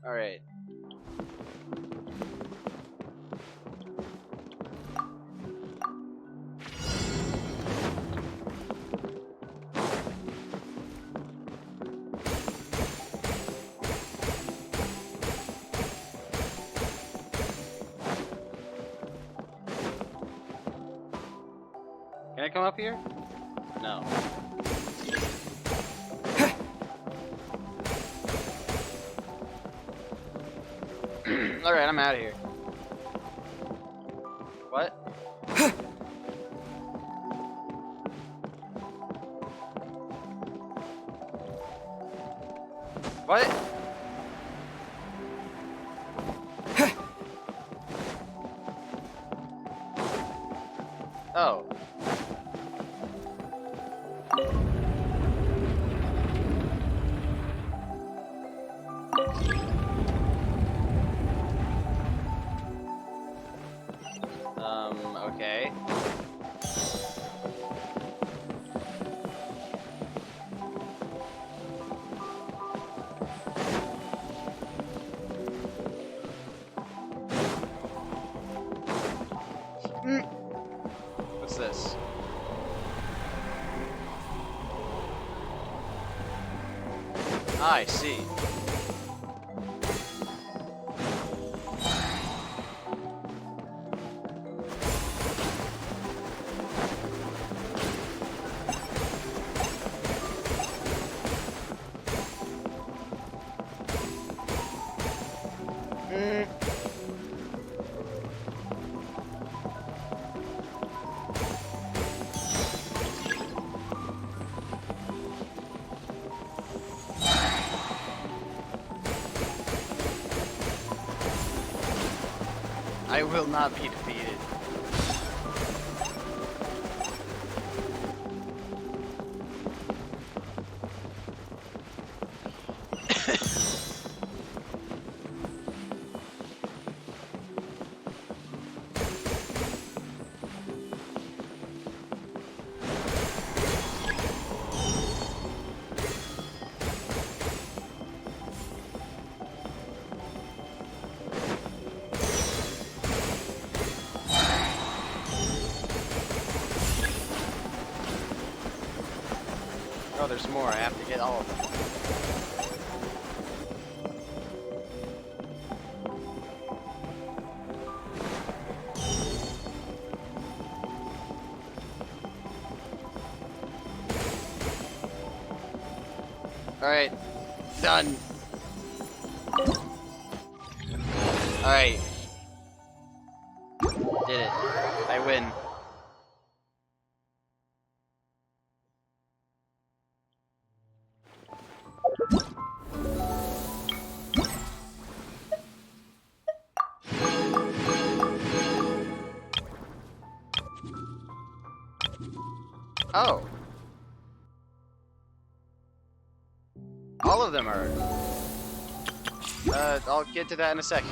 All right. Can I come up here? No. Alright, I'm out of here. What? What? Oh. Okay. What's this? I see. I will not be defeated. Oh, there's more. I have to get all of them. Alright. Done. Alright. Did it. I win. Oh. All of them are. I'll get to that in a second.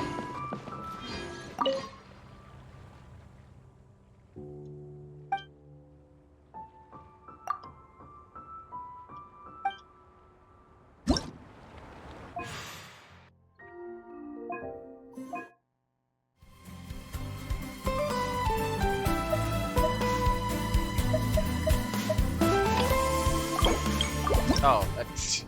Oh, that's...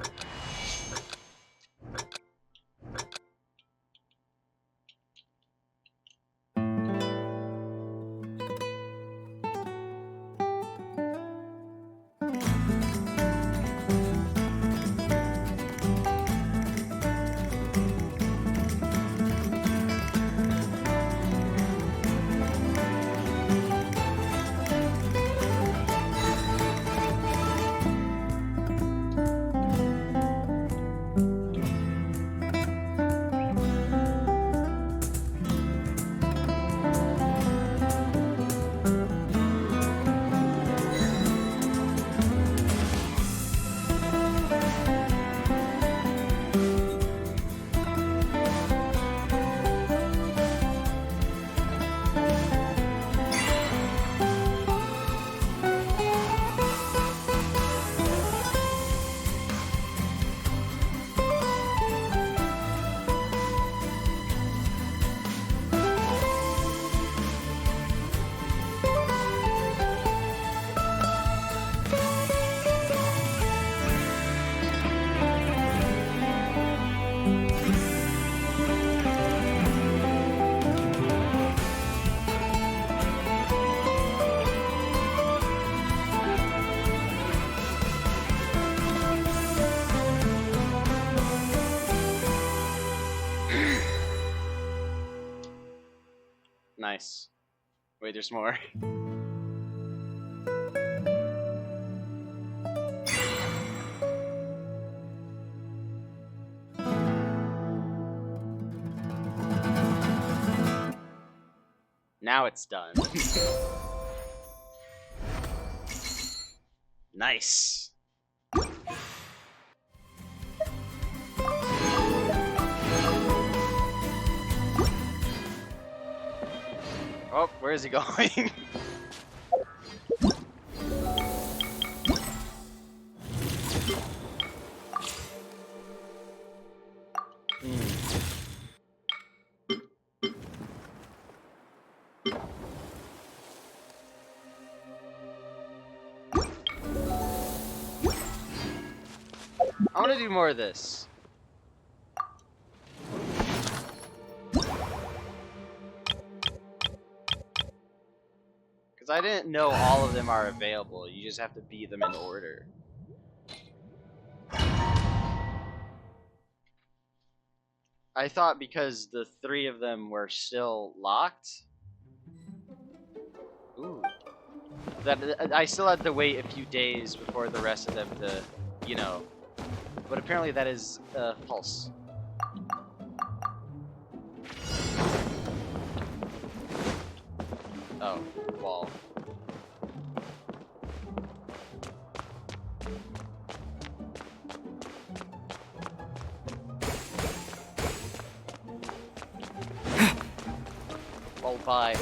Nice. Wait, there's more. Now it's done. Nice. Oh, where is he going? I want to do more of this. Because I didn't know all of them are available. You just have to beat them in order. I thought because the 3 of them were still locked. Ooh. That I still had to wait a few days before the rest of them to, you know. But apparently that is false. Oh, wall. Well, bye.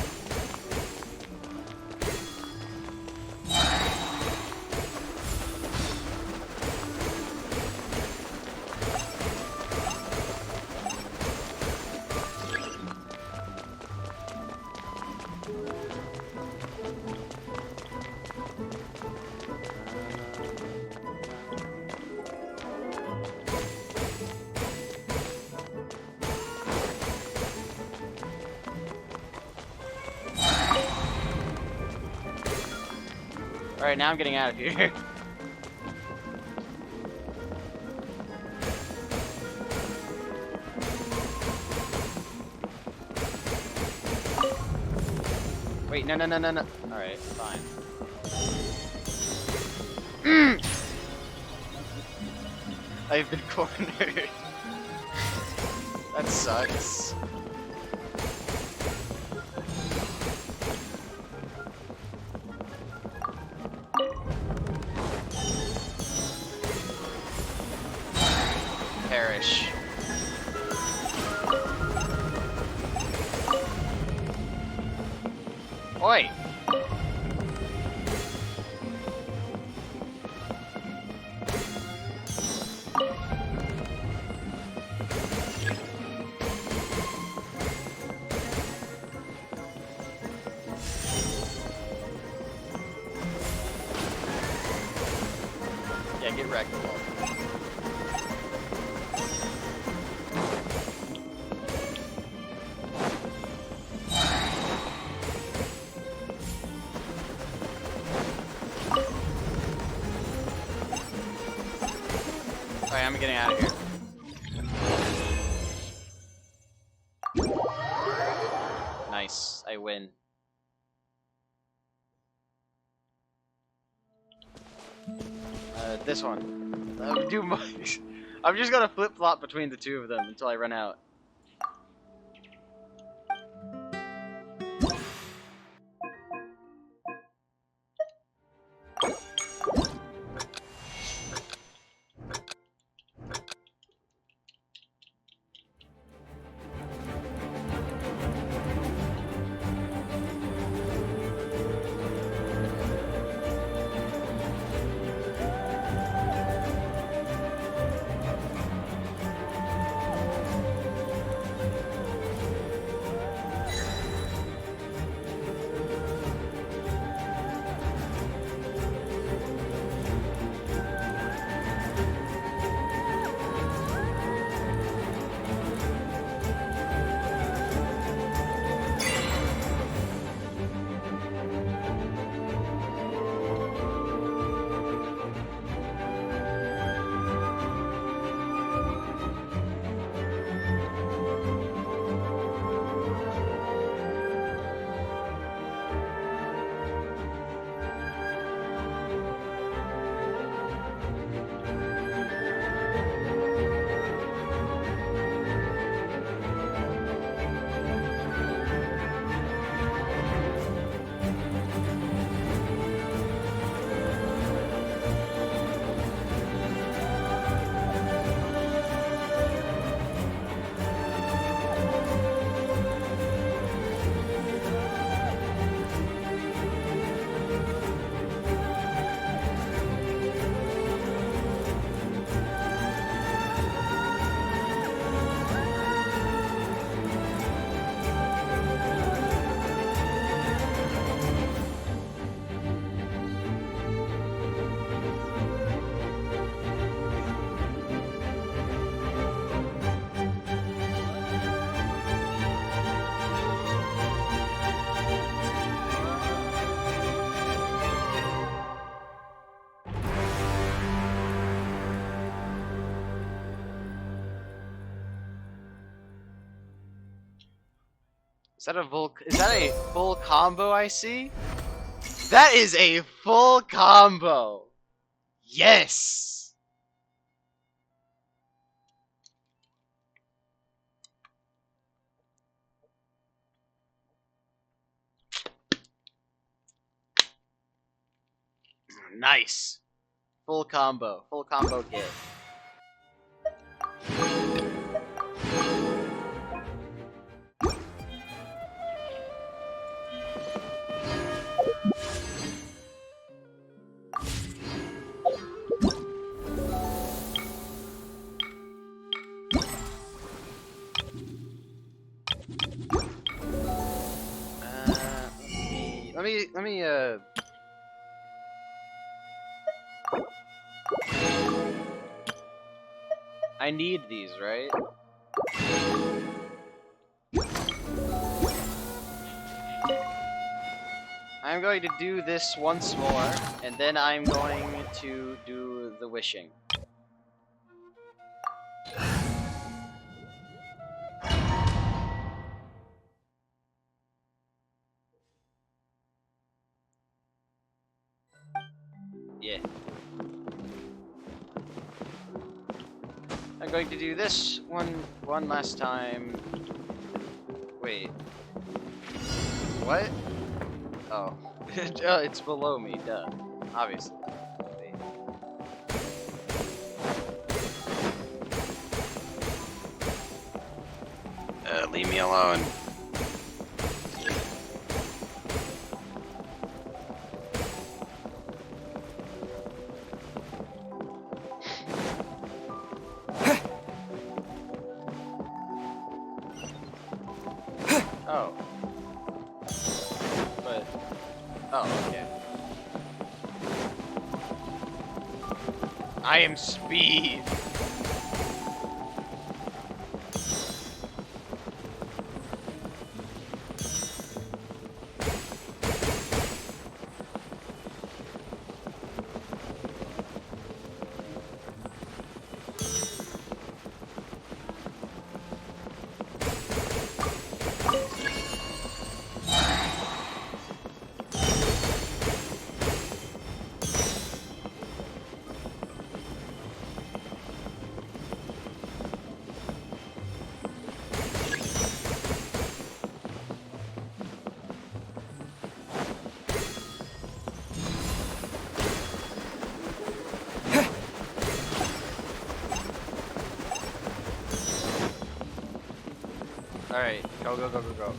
Alright, now I'm getting out of here. Wait, no. Alright, fine. I've been cornered. That sucks. Perish. Oi! Yeah, get wrecked. Alright, I'm getting out of here. Nice, I win. This one. Do much. I'm just gonna flip-flop between the 2 of them until I run out. Is that a full combo I see? That is a full combo! Yes! Nice. Full combo kit. Let me I need these, right? I'm going to do this once more, and then I'm going to do the wishing. Yeah. I'm going to do this one last time. Wait. What? Oh. It's below me, duh. Obviously. Wait. Leave me alone. Oh. But... Oh, okay. I am speed! Alright, go, go, go, go, go.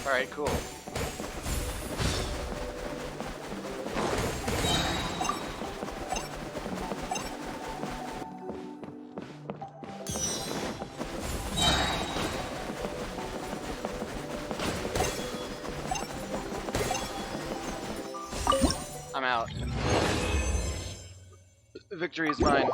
Alright, cool. I'm out. Victory is mine.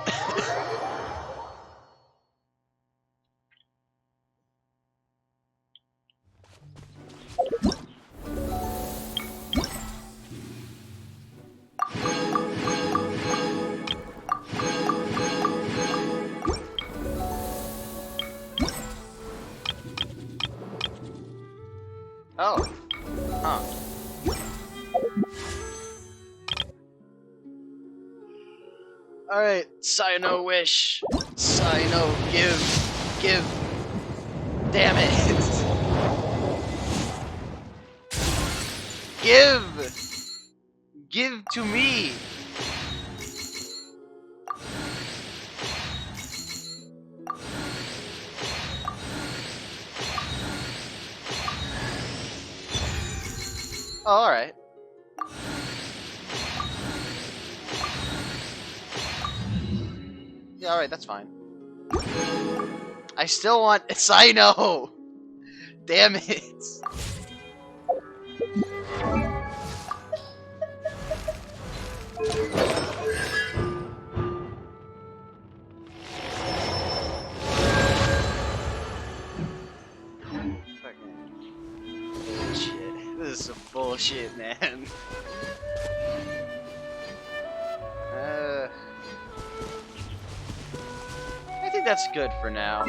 Oh. Huh. Alright, Sino wish. Sino give. Damn it. Give to me. Oh, alright. Yeah, alright, that's fine. I still want Sino! Damn it! Bullshit. This is some bullshit, man. I think that's good for now.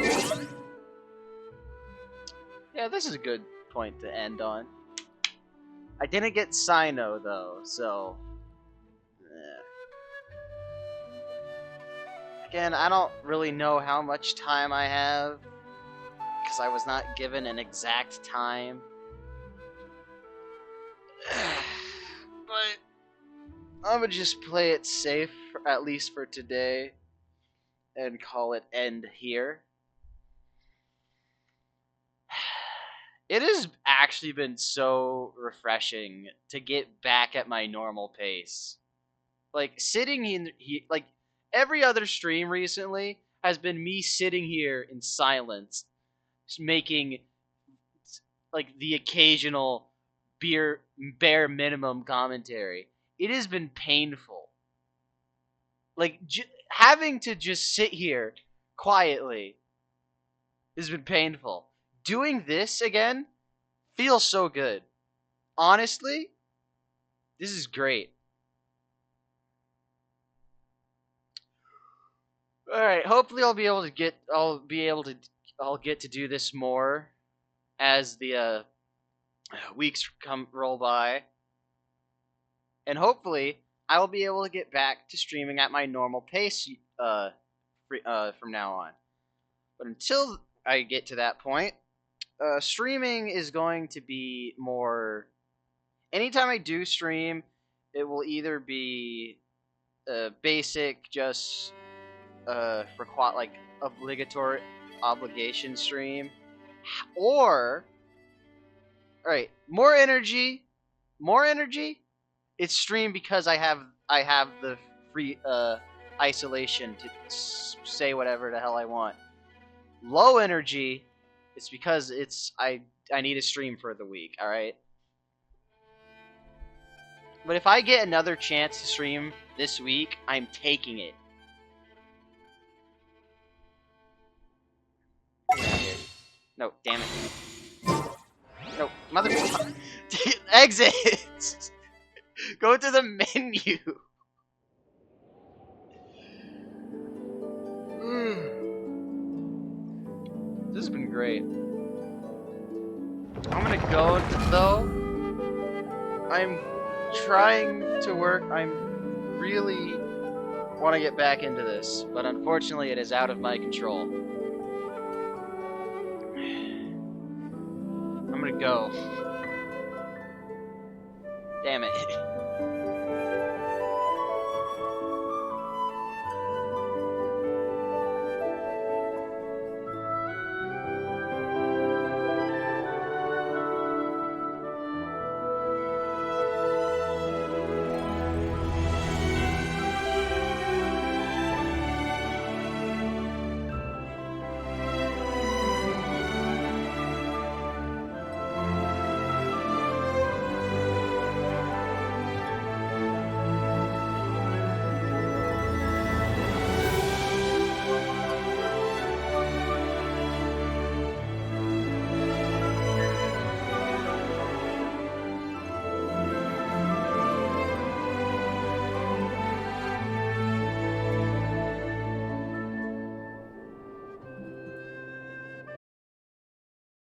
Yeah, this is a good point to end on. I didn't get Sino though, so again, I don't really know how much time I have because I was not given an exact time. But I'm gonna just play it safe, at least for today, and call it end here. It has actually been so refreshing to get back at my normal pace. Like, sitting in like, every other stream recently has been me sitting here in silence, just making, like, the occasional bare minimum commentary. It has been painful. Like, having to just sit here quietly has been painful. Doing this again feels so good. Honestly, this is great. All right, hopefully I'll get to do this more as the weeks roll by. And hopefully I will be able to get back to streaming at my normal pace from now on. But until I get to that point, streaming is going to be more. Anytime I do stream, it will either be basic, just like obligatory obligation stream, or alright, more energy. It's stream because I have the free isolation to say whatever the hell I want. Low energy, it's because I need a stream for the week, alright? But if I get another chance to stream this week, I'm taking it. No, damn it. No, motherfucker. Exit! Go to the menu. This has been great. I'm gonna go, though. I'm trying to work. I'm really want to get back into this, but unfortunately it is out of my control. I'm gonna go. Damn it.